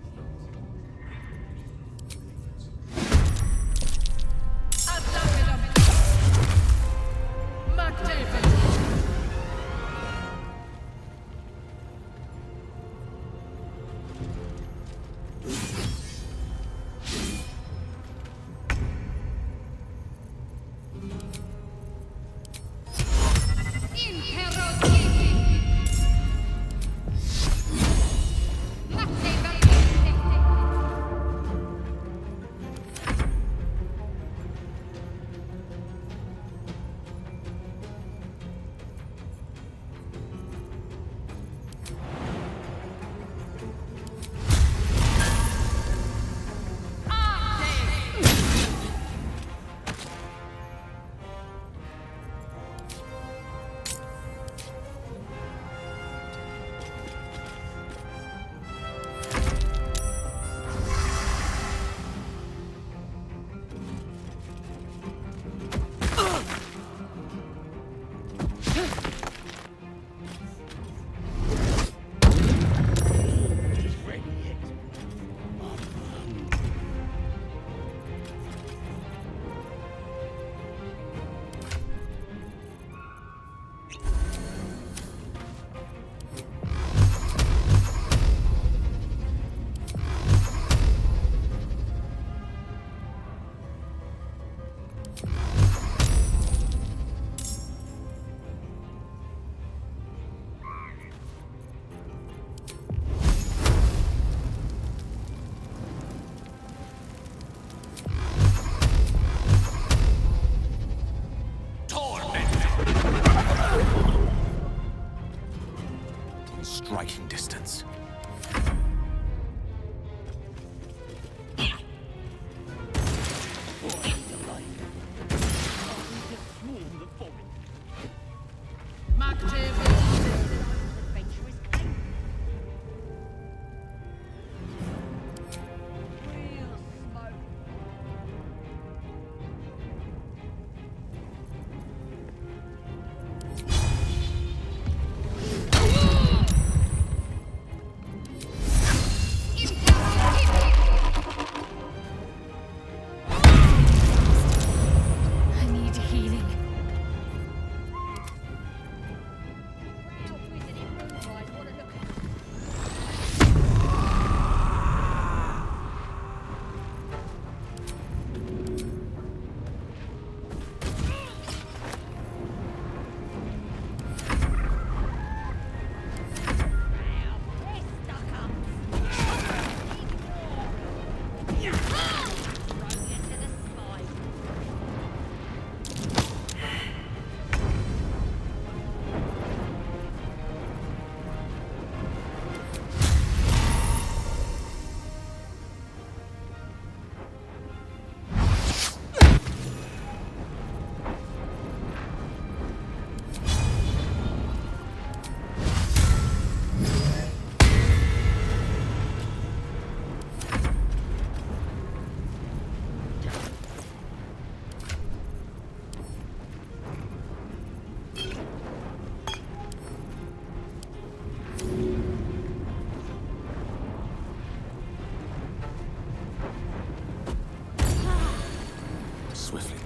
swiftly.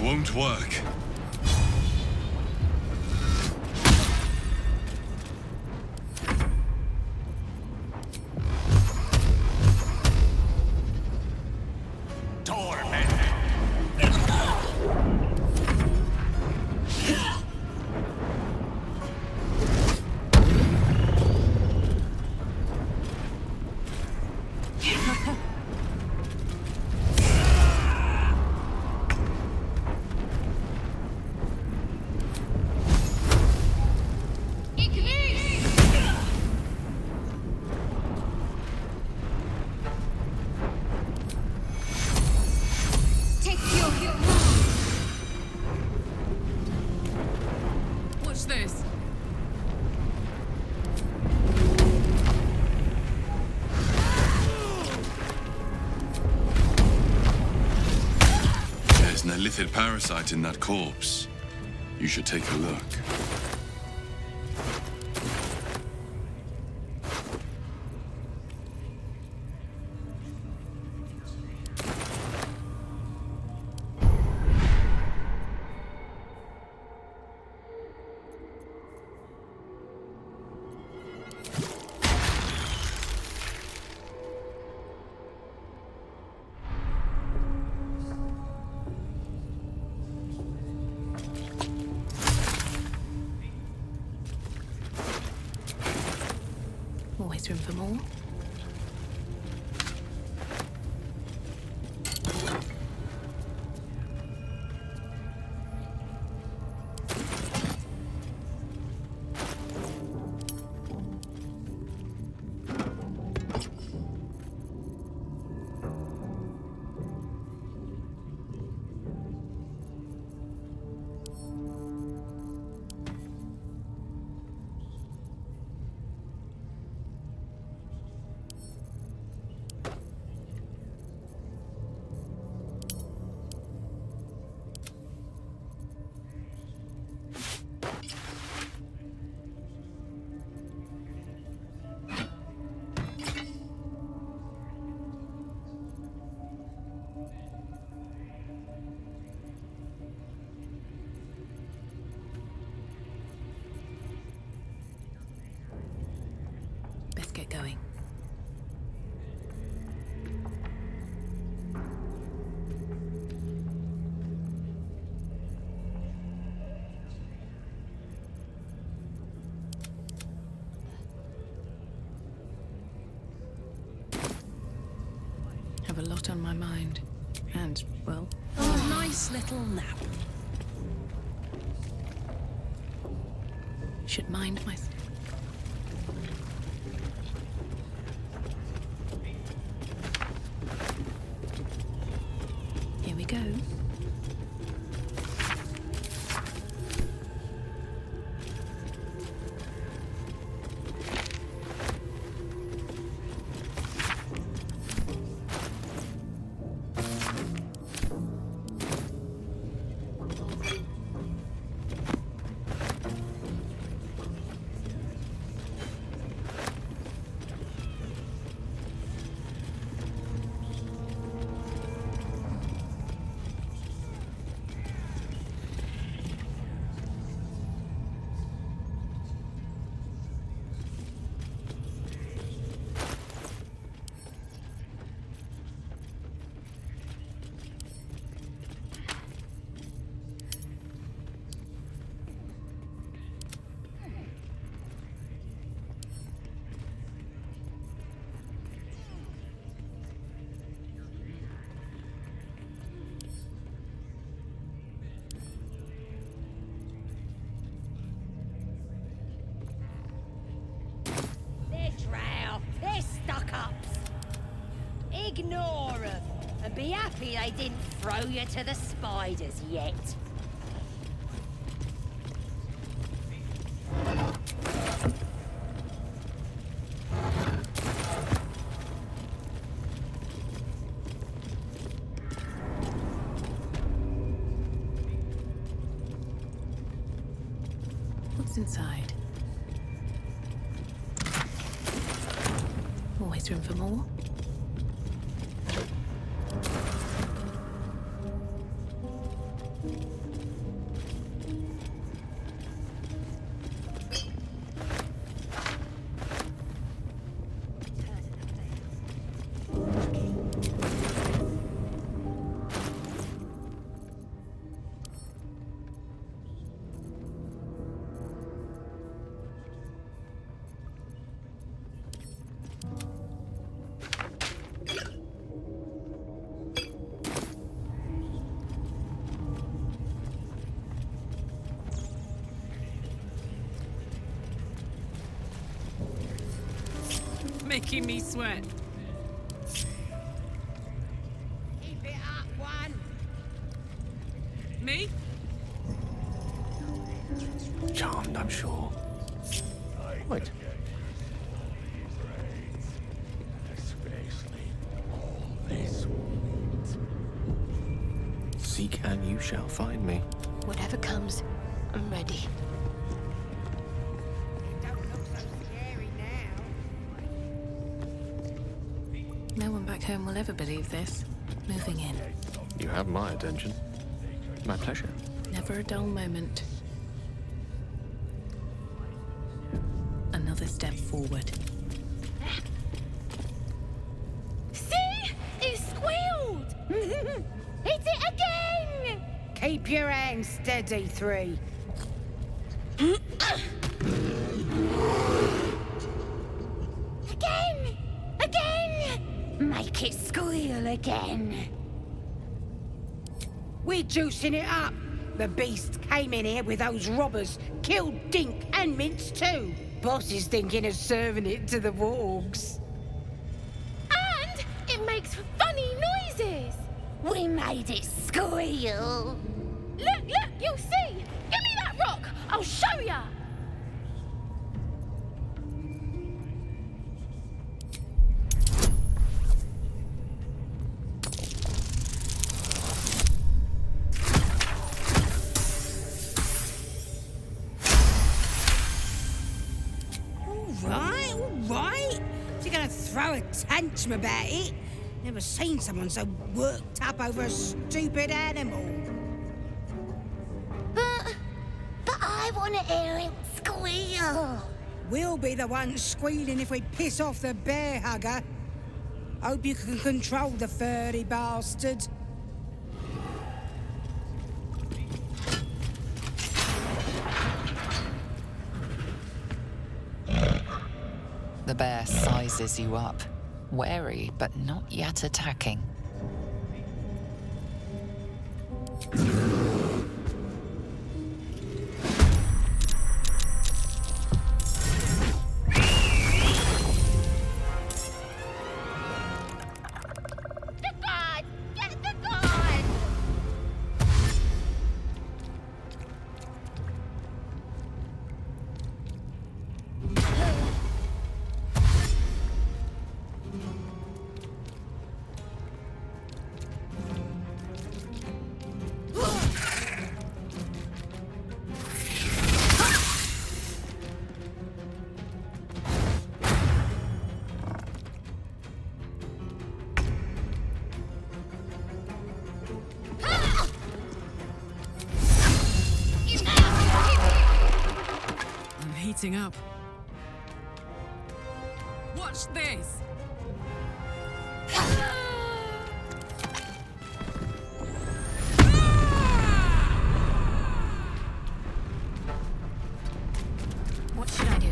Won't work. Lithid parasite in that corpse. You should take a look. Always room for more. Best get going. Have a lot on my mind. And, well, a nice little nap. Should mind myself. Here we go. ignore them and be happy they didn't throw you to the spiders yet. What's inside? Always room for more. Making me sweat. Keep it up, one. Me? Charmed, I'm sure. Wait. Seek and you shall find me. Whatever comes, I'm ready. No one back home will ever believe this. Moving in. You have my attention. My pleasure. Never a dull moment. Another step forward. See? It squealed! Hit it again! Keep your hands steady, 3. Again! Again! Make it squeal again. We're juicing it up. The beast came in here with those robbers, killed Dink and Mince too. Boss is thinking of serving it to the wargs. And it makes funny noises! We made it squeal. Look, you'll see! Give me that rock! I'll show ya! All right. If you're gonna throw a tantrum about it, never seen someone so worked up over a stupid animal. But I want to hear him squeal. We'll be the ones squealing if we piss off the bear hugger. Hope you can control the furry bastard. The bear sizes you up, wary but not yet attacking. The guard! Get the guard! I'm heating up. Watch this! What should I do?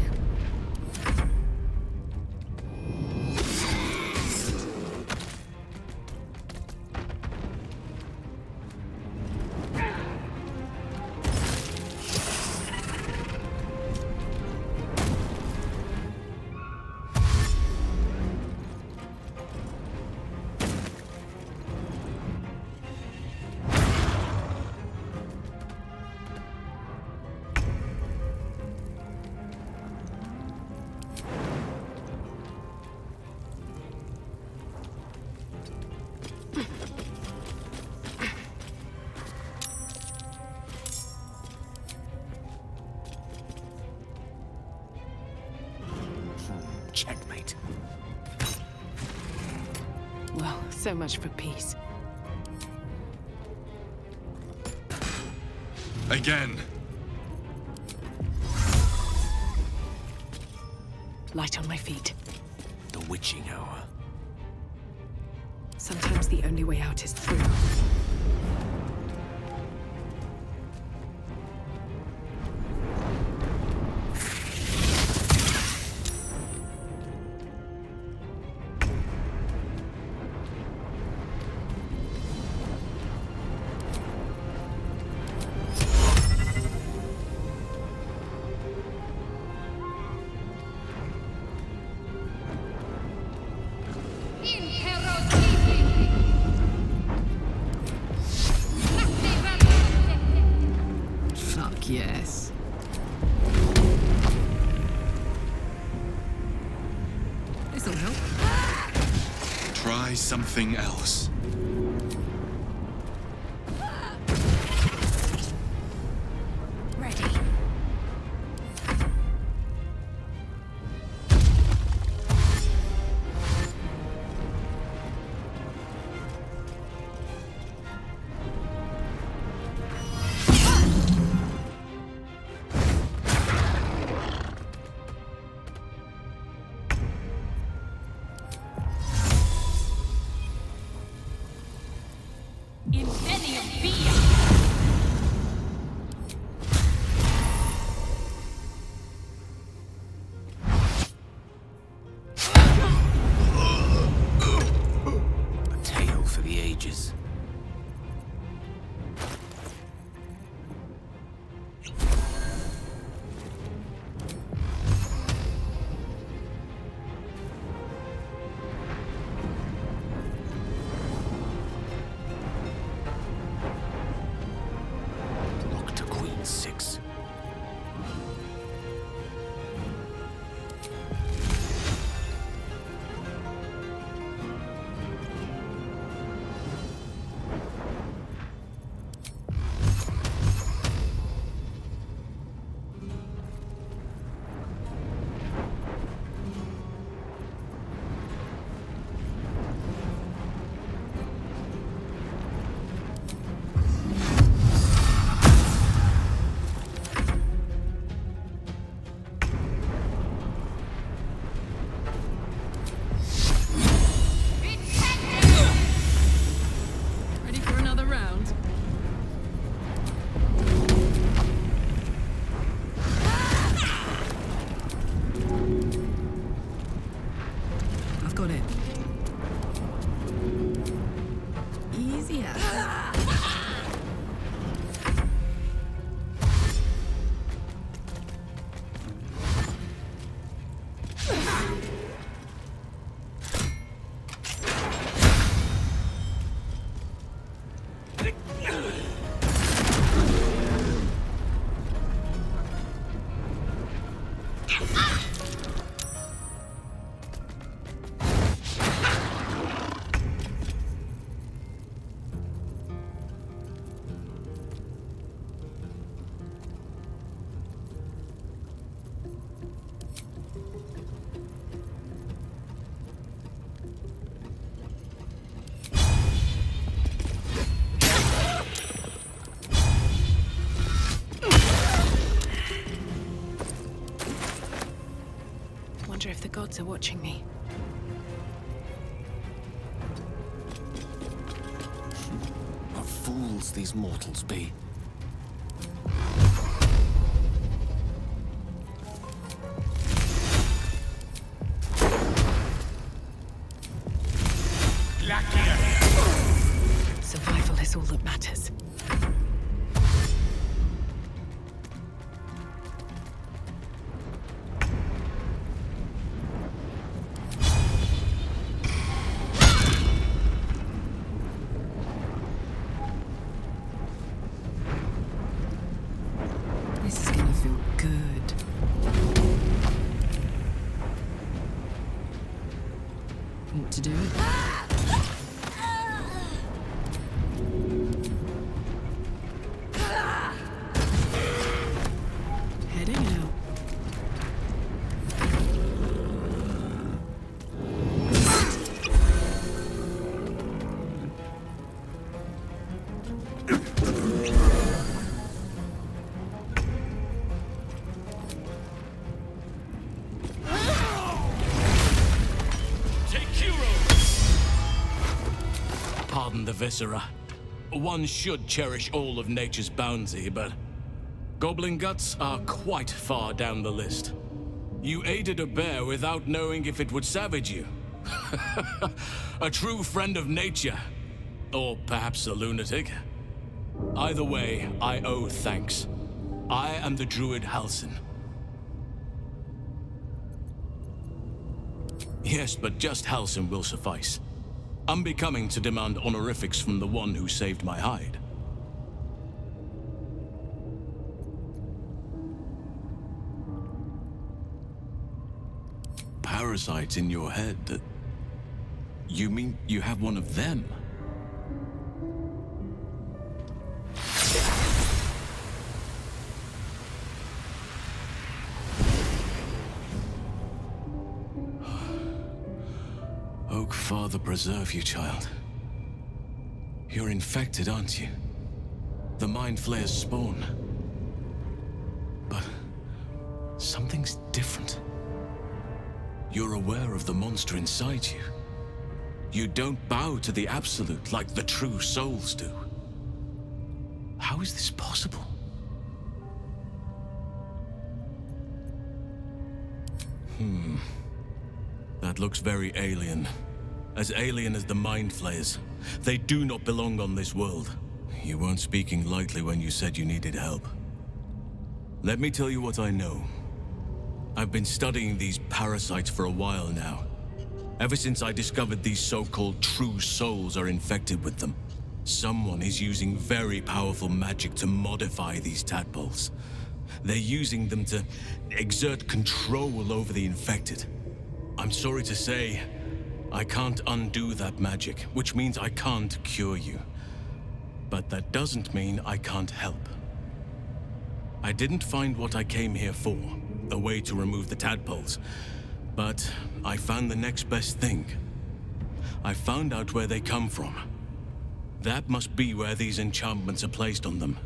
checkmate. Well, so much for peace. Again. Light on my feet. The witching hour. Sometimes the only way out is through. Fuck yes. This'll help. Try something else. Ready. A tale for the ages. Lock to Queen 6. Ready for another round? I've got it. Easier. Wonder if the gods are watching me. What fools these mortals be. Survival is all that matters. This is gonna feel good. Want to do it? Heading out. Damn the viscera. One should cherish all of nature's bounty, but goblin guts are quite far down the list. You aided a bear without knowing if it would savage you. A true friend of nature. Or perhaps a lunatic. Either way, I owe thanks. I am the druid Halsin. Yes, but just Halsin will suffice. Unbecoming to demand honorifics from the one who saved my hide. Parasites in your head that... You mean you have one of them? Oak Father preserve you, child. You're infected, aren't you? The Mind Flayer's spawn. But something's different. You're aware of the monster inside you. You don't bow to the Absolute like the true souls do. How is this possible? That looks very alien. As alien as the Mind Flayers. They do not belong on this world. You weren't speaking lightly when you said you needed help. Let me tell you what I know. I've been studying these parasites for a while now. Ever since I discovered these so-called true souls are infected with them. Someone is using very powerful magic to modify these tadpoles. They're using them to exert control over the infected. I'm sorry to say, I can't undo that magic, which means I can't cure you. But that doesn't mean I can't help. I didn't find what I came here for, a way to remove the tadpoles, but I found the next best thing. I found out where they come from. That must be where these enchantments are placed on them.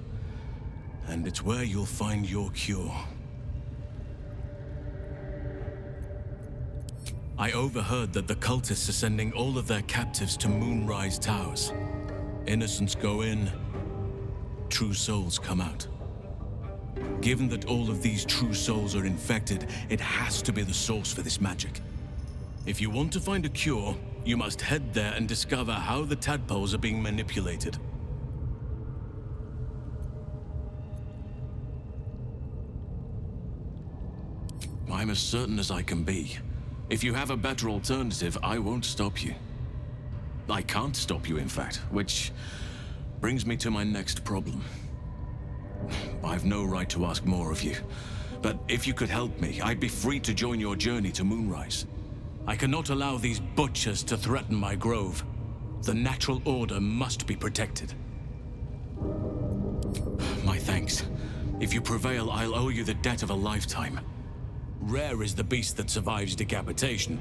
And it's where you'll find your cure. I overheard that the cultists are sending all of their captives to Moonrise Towers. Innocents go in, true souls come out. Given that all of these true souls are infected, it has to be the source for this magic. If you want to find a cure, you must head there and discover how the tadpoles are being manipulated. I'm as certain as I can be. If you have a better alternative, I won't stop you. I can't stop you, in fact, which brings me to my next problem. I've no right to ask more of you, but if you could help me, I'd be free to join your journey to Moonrise. I cannot allow these butchers to threaten my grove. The natural order must be protected. My thanks. If you prevail, I'll owe you the debt of a lifetime. Rare is the beast that survives decapitation.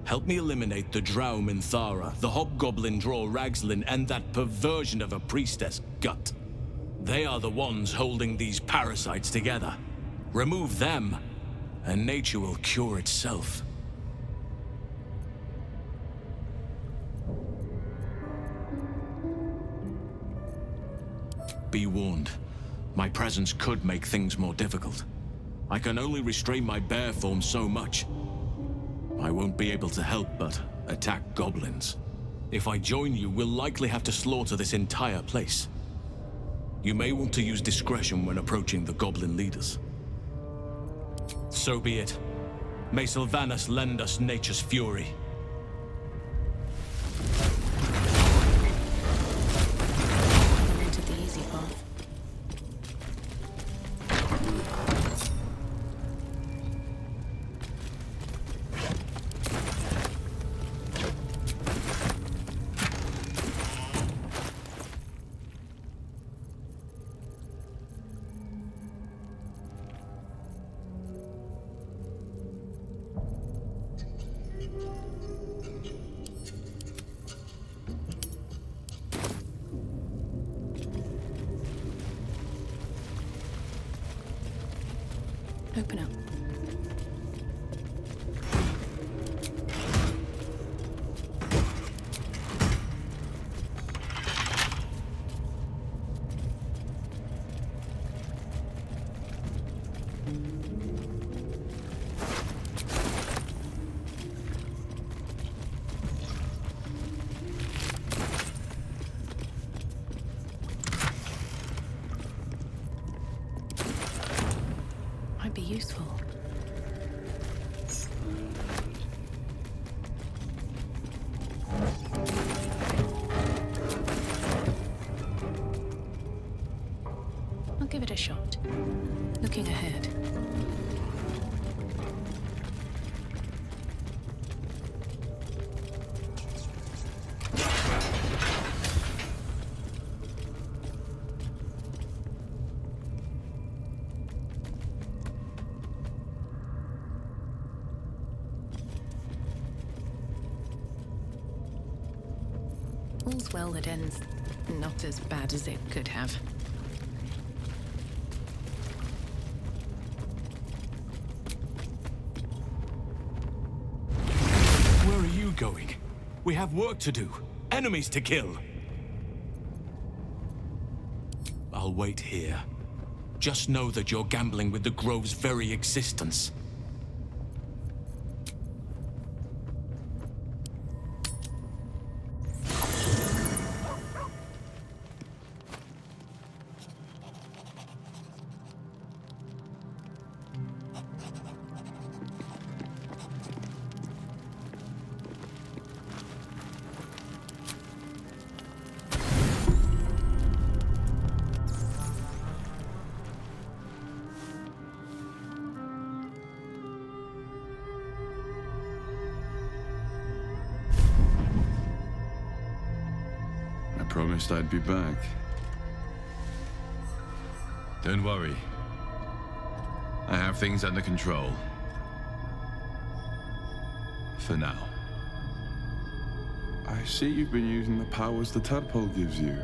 Help me eliminate the Drow Minthara, the Hobgoblin Draw Ragslin, and that perversion of a priestess, Gut. They are the ones holding these parasites together. Remove them, and nature will cure itself. Be warned. My presence could make things more difficult. I can only restrain my bear form so much. I won't be able to help but attack goblins. If I join you, we'll likely have to slaughter this entire place. You may want to use discretion when approaching the goblin leaders. So be it. May Sylvanas lend us nature's fury. Entered the easy path. Open up. be useful. I'll give it a shot. Looking ahead. All's well that ends not as bad as it could have. Where are you going? We have work to do. Enemies to kill. I'll wait here. Just know that you're gambling with the Grove's very existence. Promised I'd be back. Don't worry. I have things under control. For now. I see you've been using the powers the tadpole gives you.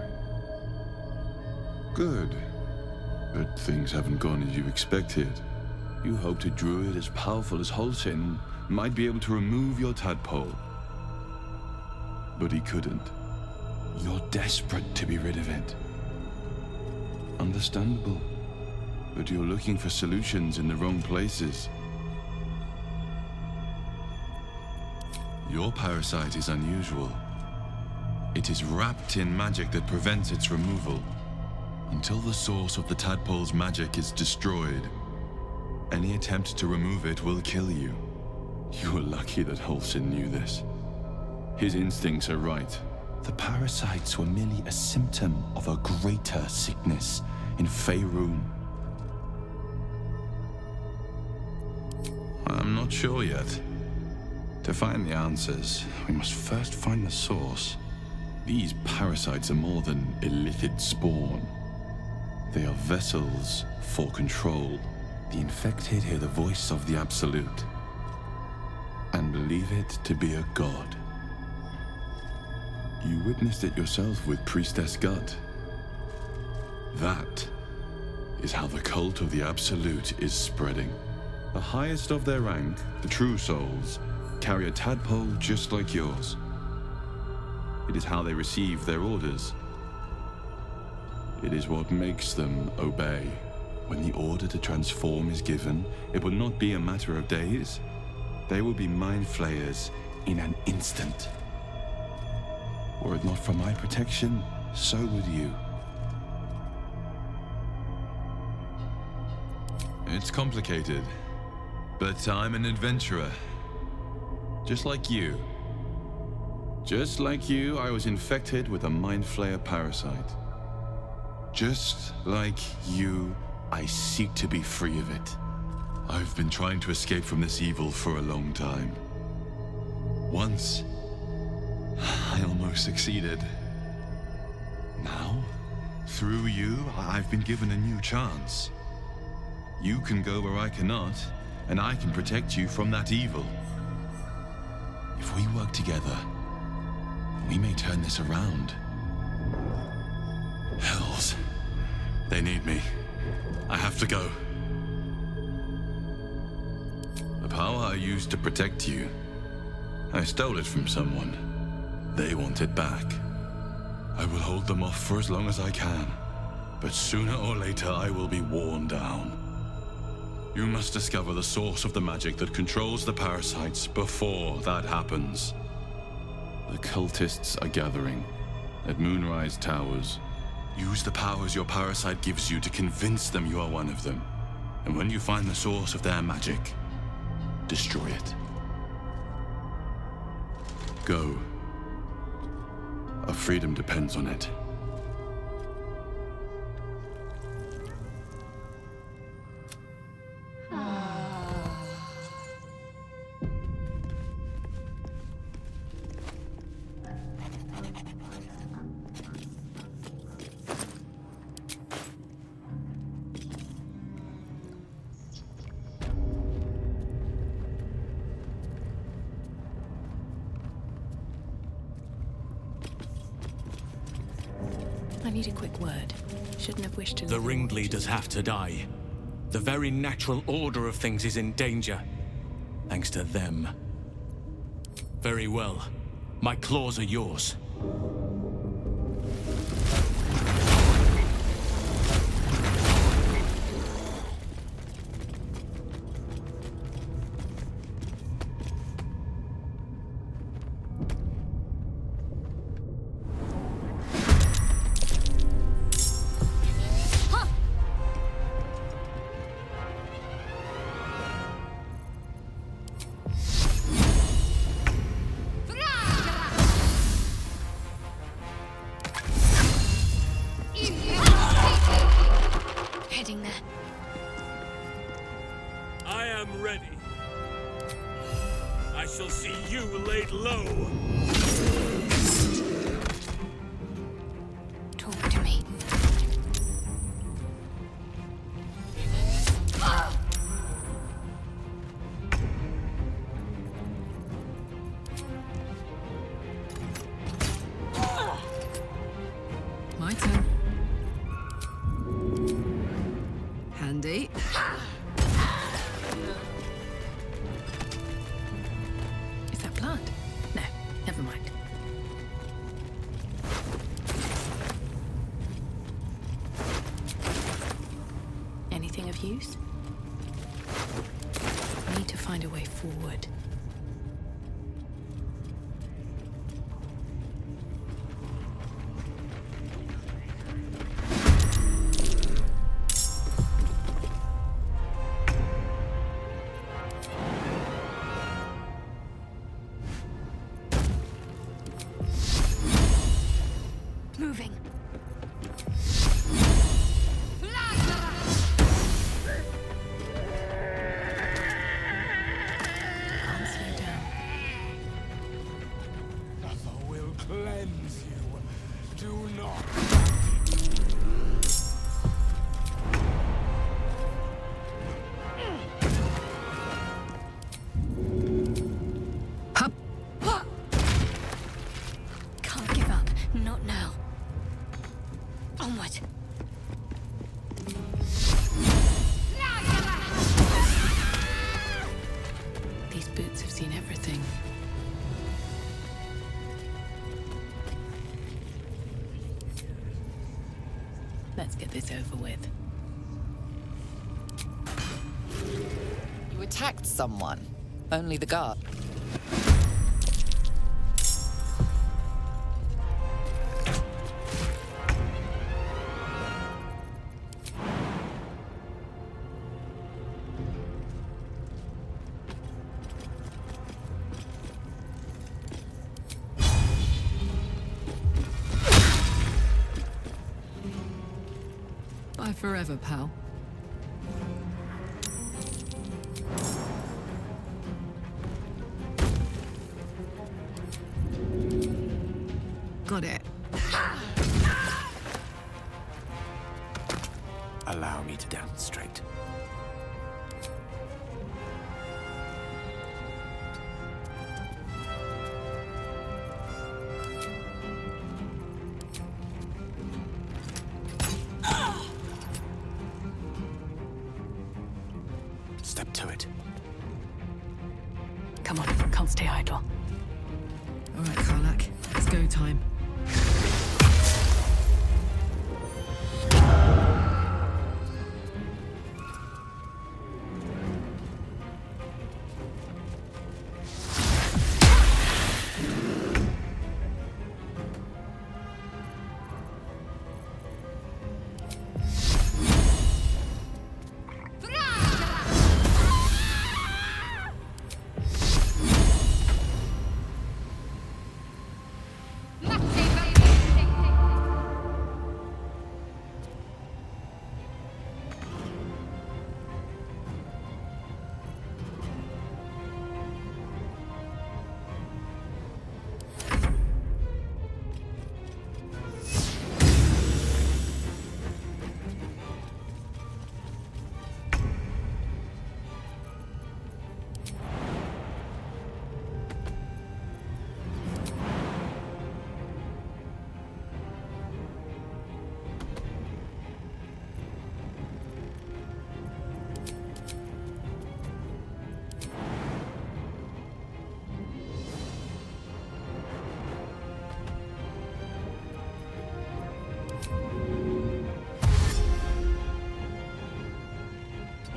Good. But things haven't gone as you expected. You hoped a druid as powerful as Halsin might be able to remove your tadpole. But he couldn't. You're desperate to be rid of it. Understandable. But you're looking for solutions in the wrong places. Your parasite is unusual. It is wrapped in magic that prevents its removal. Until the source of the tadpole's magic is destroyed, any attempt to remove it will kill you. You were lucky that Halsin knew this. His instincts are right. The parasites were merely a symptom of a greater sickness in Faerun. I'm not sure yet. To find the answers, we must first find the source. These parasites are more than illithid spawn. They are vessels for control. The infected hear the voice of the Absolute and believe it to be a god. You witnessed it yourself with Priestess Gut. That is how the cult of the Absolute is spreading. The highest of their rank, the True Souls, carry a tadpole just like yours. It is how they receive their orders. It is what makes them obey. When the order to transform is given, it will not be a matter of days. They will be mind flayers in an instant. Were it not for my protection, so would you. It's complicated, but I'm an adventurer. Just like you. Just like you, I was infected with a Mind Flayer parasite. Just like you, I seek to be free of it. I've been trying to escape from this evil for a long time. Once, I almost succeeded. Now, through you, I've been given a new chance. You can go where I cannot, and I can protect you from that evil. If we work together, we may turn this around. Hells. They need me. I have to go. The power I used to protect you, I stole it from someone. They want it back. I will hold them off for as long as I can, but sooner or later I will be worn down. You must discover the source of the magic that controls the parasites before that happens. The cultists are gathering at Moonrise Towers. Use the powers your parasite gives you to convince them you are one of them. And when you find the source of their magic, destroy it. Go. Our freedom depends on it. I need a quick word. Shouldn't have wished to. The ringleaders have to die. The very natural order of things is in danger. Thanks to them. Very well. My claws are yours. Heading there. I am ready. I shall see you laid low. Talk to me. My turn. Handy. Is that blood? No, never mind. Anything of use? I need to find a way forward. Moving. Can't slow down. Another will cleanse you. Do not. Can't give up. Not now. Onward. These boots have seen everything. Let's get this over with. You attacked someone. Only the guard. Bye forever, pal. Got it. Allow me to demonstrate. Step to it. Come on, can't stay idle. All right, Karlach. It's go time.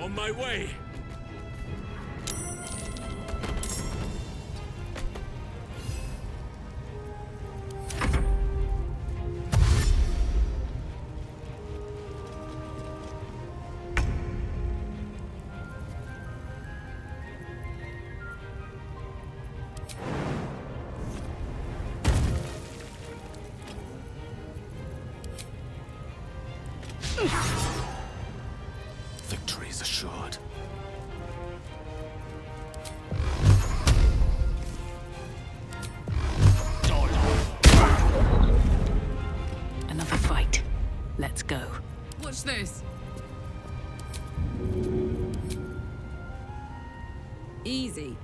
On my way! Victory is assured. Another fight. Let's go. Watch this. Easy.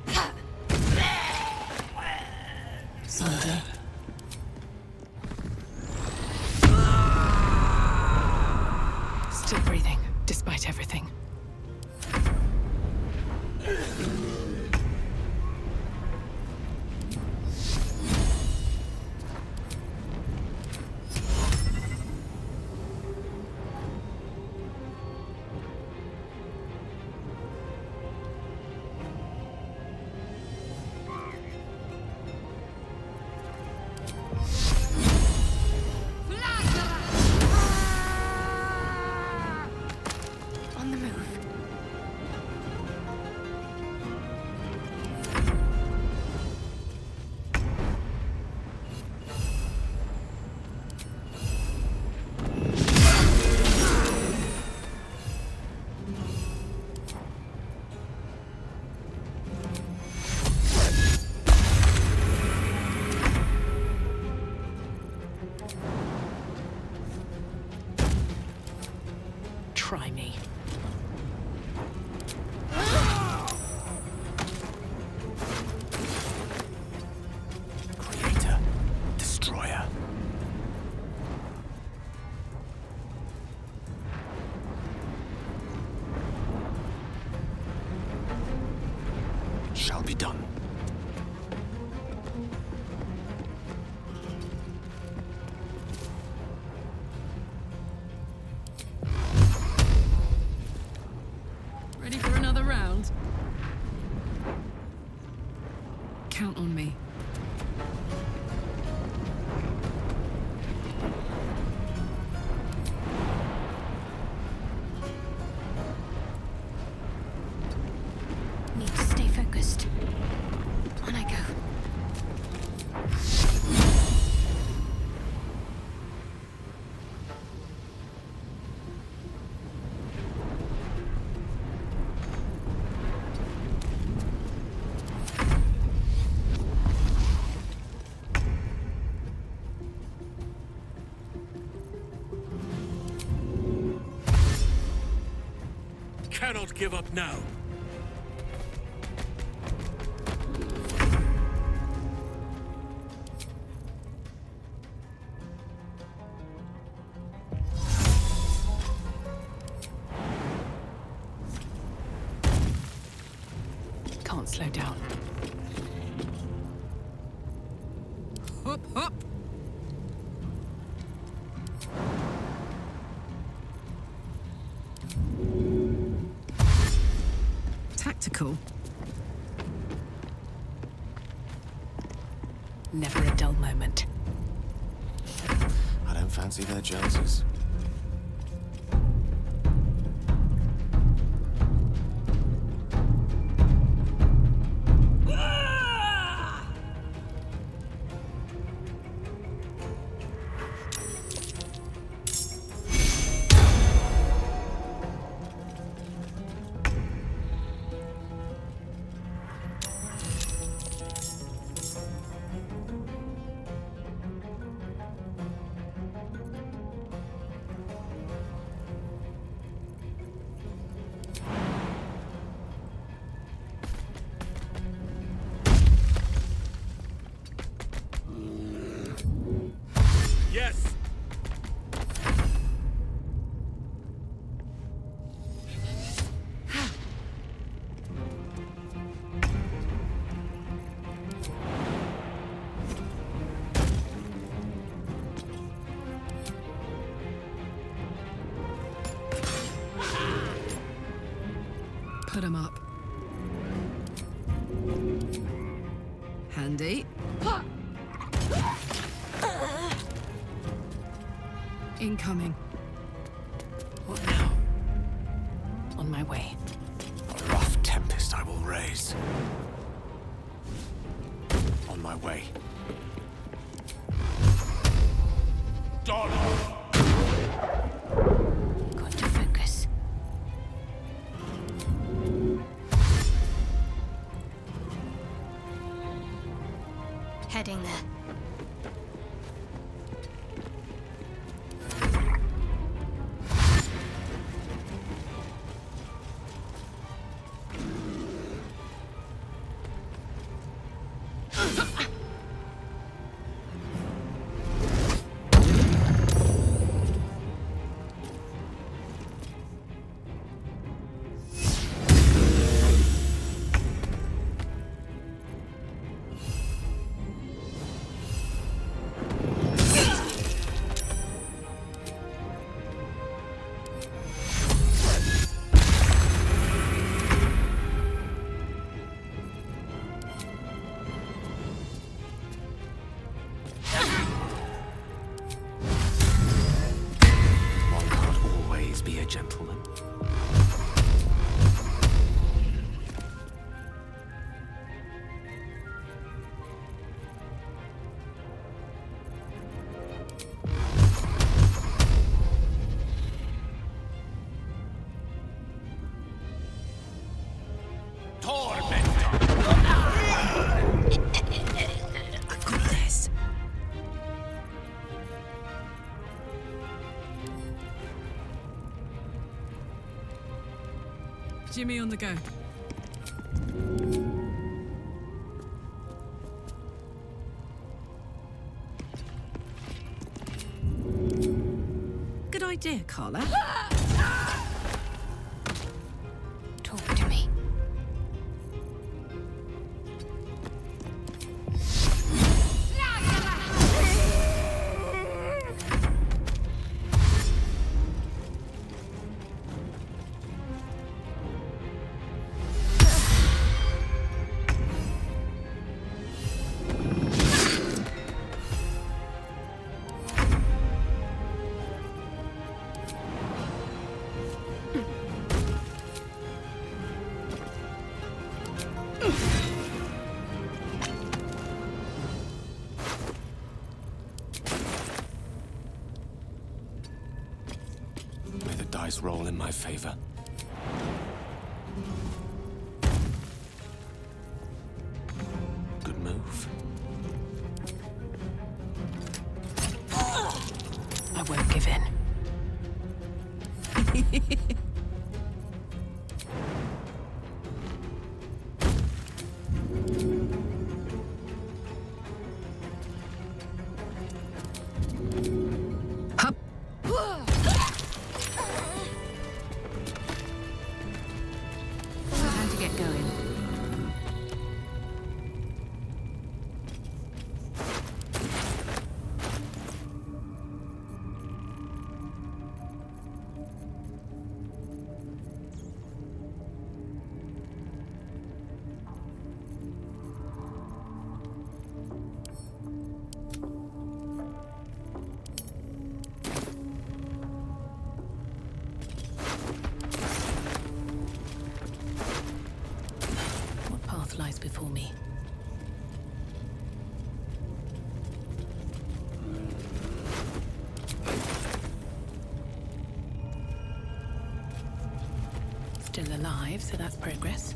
Someday. Still breathing, despite everything. On the move. Try me. Creator, destroyer. It shall be done. Ready for another round? Count on me. Need to stay focused. On I go. Cannot give up now. Can't slow down. Hop, hop. Tactical. Never a dull moment. I don't fancy their chances. Put 'em up. Handy. Incoming. What now? On my way. A rough tempest I will raise. On my way. Dollar! Got to focus. Heading there. Gentlemen. Jimmy on the go. Good idea, Karlach. Talk to me. May the dice roll in my favor. Good move. I won't give in. Time to get going. What path lies before me? Still alive, so that's progress.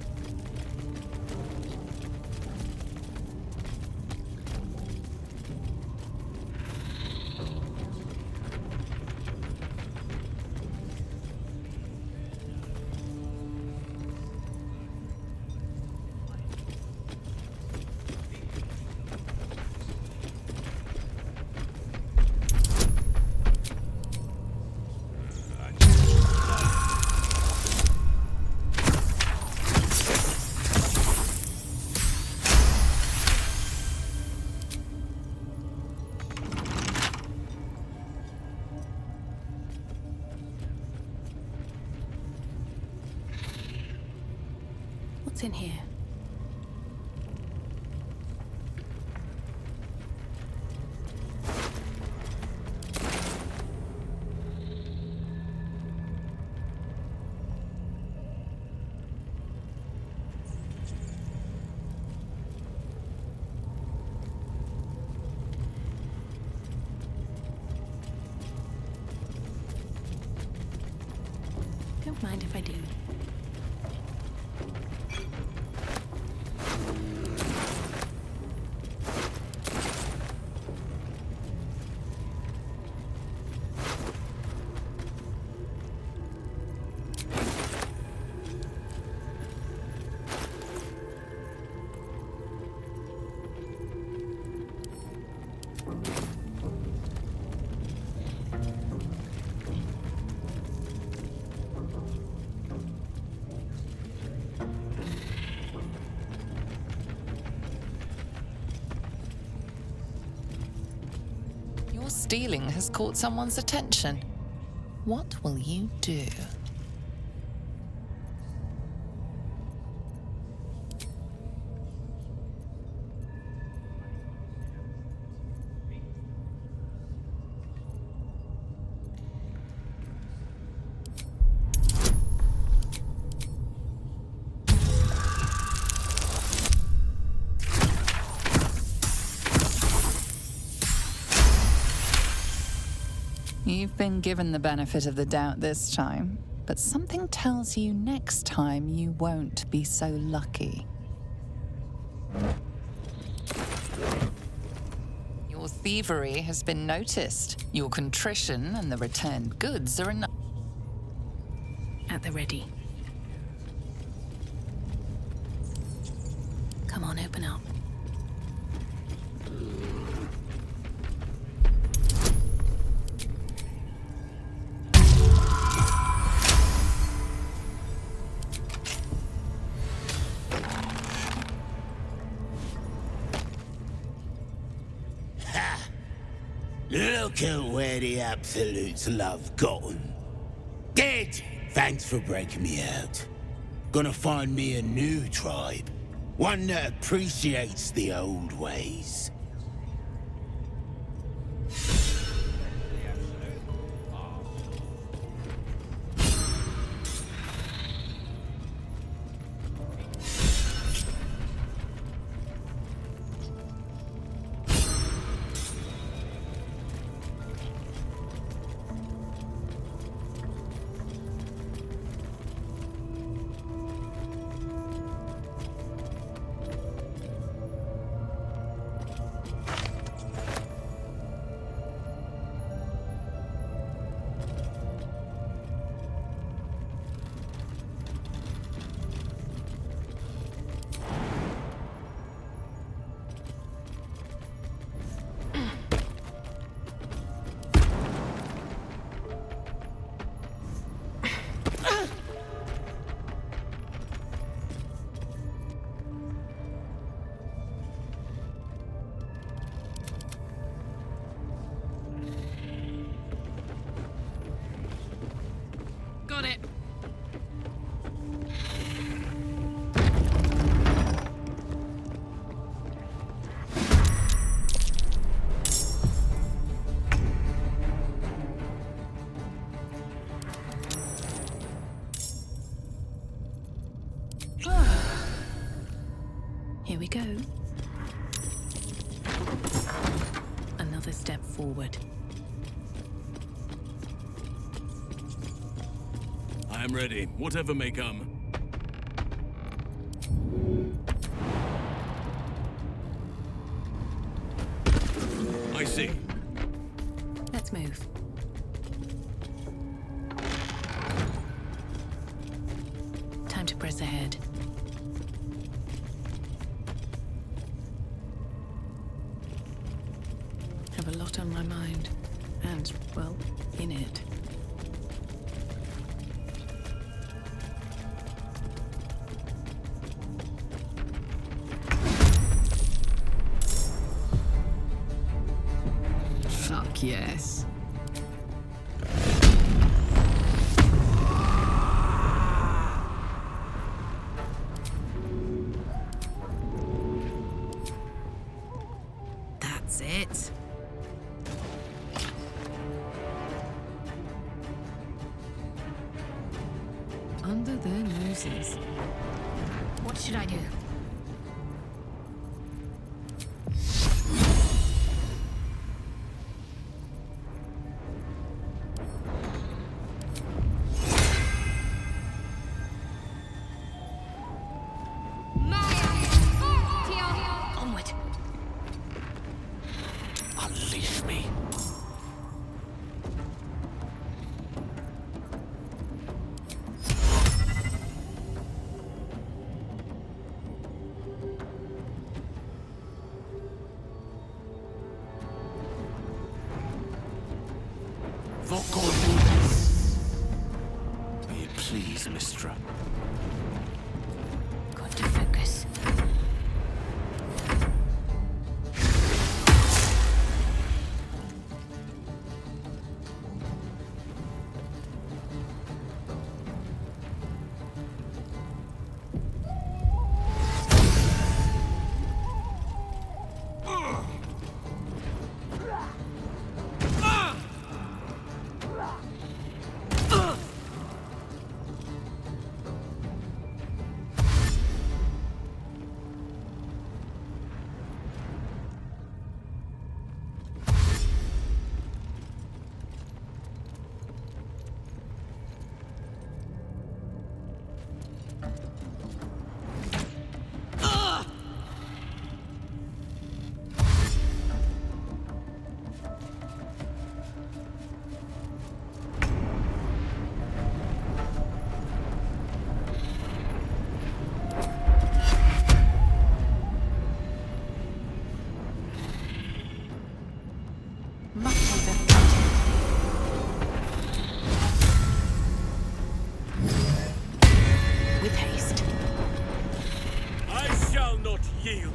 What's in here? Don't mind if I do. Your stealing has caught someone's attention. What will you do? You've been given the benefit of the doubt this time, but something tells you next time you won't be so lucky. Your thievery has been noticed. Your contrition and the returned goods are enough. At the ready. Come on, open up. Look at where the Absolutes love gotten. Dead! Thanks for breaking me out. Gonna find me a new tribe. One that appreciates the old ways. Got it. Here we go. Another step forward. I am ready, whatever may come. I see. Let's move. Time to press ahead. Have a lot on my mind. And, well, in it. Fuck yes. it. Under their noses. What should I do? Onward. Unleash me. May it please, Mistra. Got to focus. With haste. I shall not yield.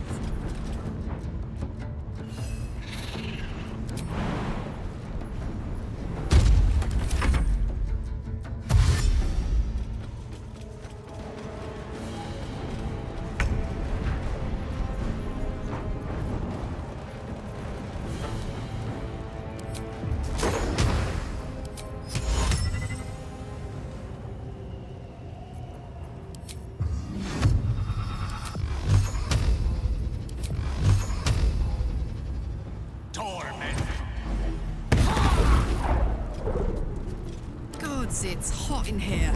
Gods, it's hot in here.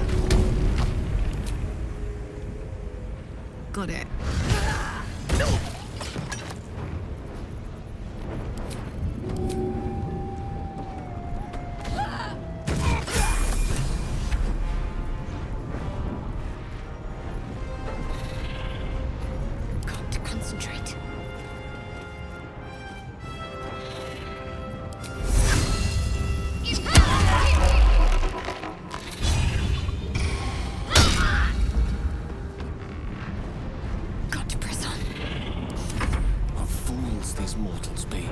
Got it. Got to concentrate. Got to press on. What fools these mortals be.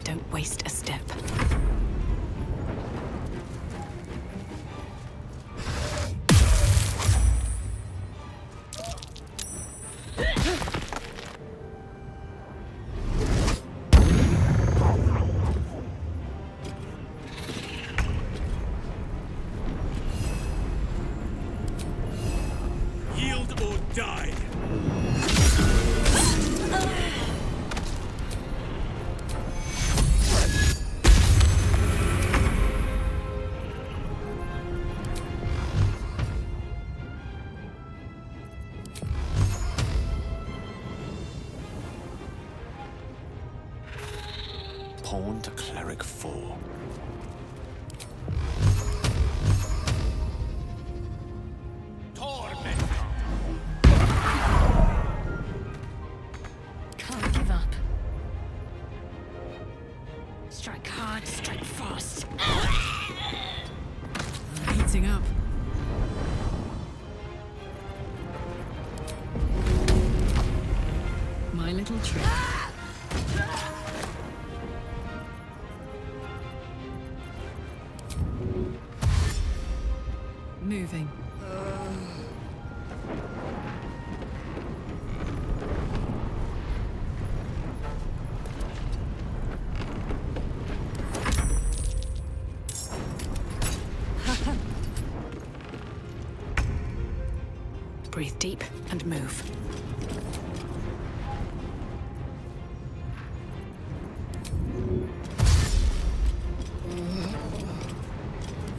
Don't waste a step. Yield or die. pawn to cleric 4. Can't give up. Strike hard, strike fast. Heating up. My little trick. Moving. Breathe deep and move.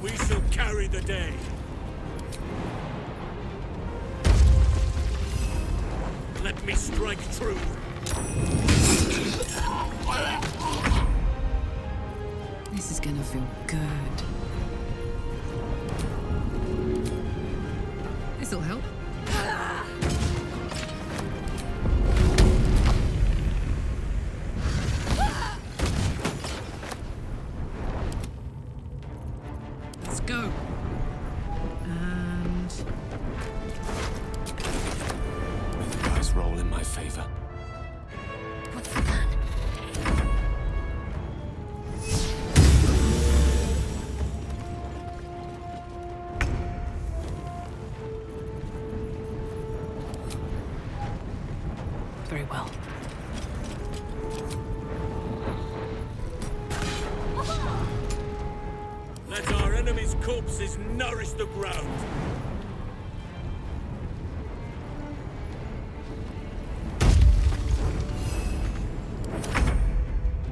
We shall carry the day. Let me strike through. This is gonna feel good. This'll help. Let's go. And May the dice roll in my favor. What's the plan? Very well. Let our enemies' corpses nourish the ground.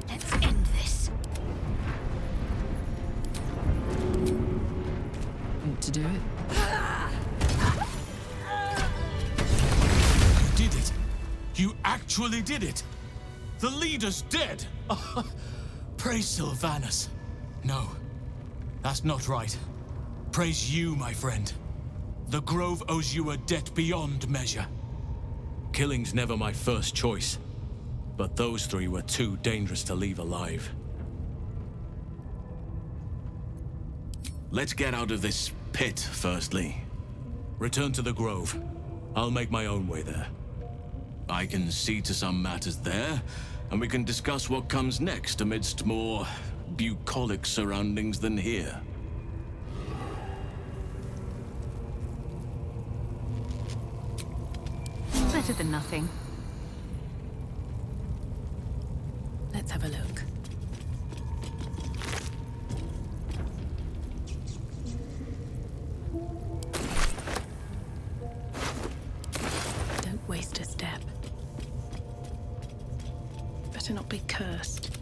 Let's end this. want to do it. You did it. You actually did it. The leader's dead. Praise Sylvanus. No, that's not right. Praise you, my friend. The Grove owes you a debt beyond measure. Killing's never my first choice, but those three were too dangerous to leave alive. Let's get out of this pit, firstly. Return to the Grove. I'll make my own way there. I can see to some matters there, and we can discuss what comes next amidst more bucolic surroundings than here. Better than nothing. Let's have a look. Don't waste a step. Better not be cursed.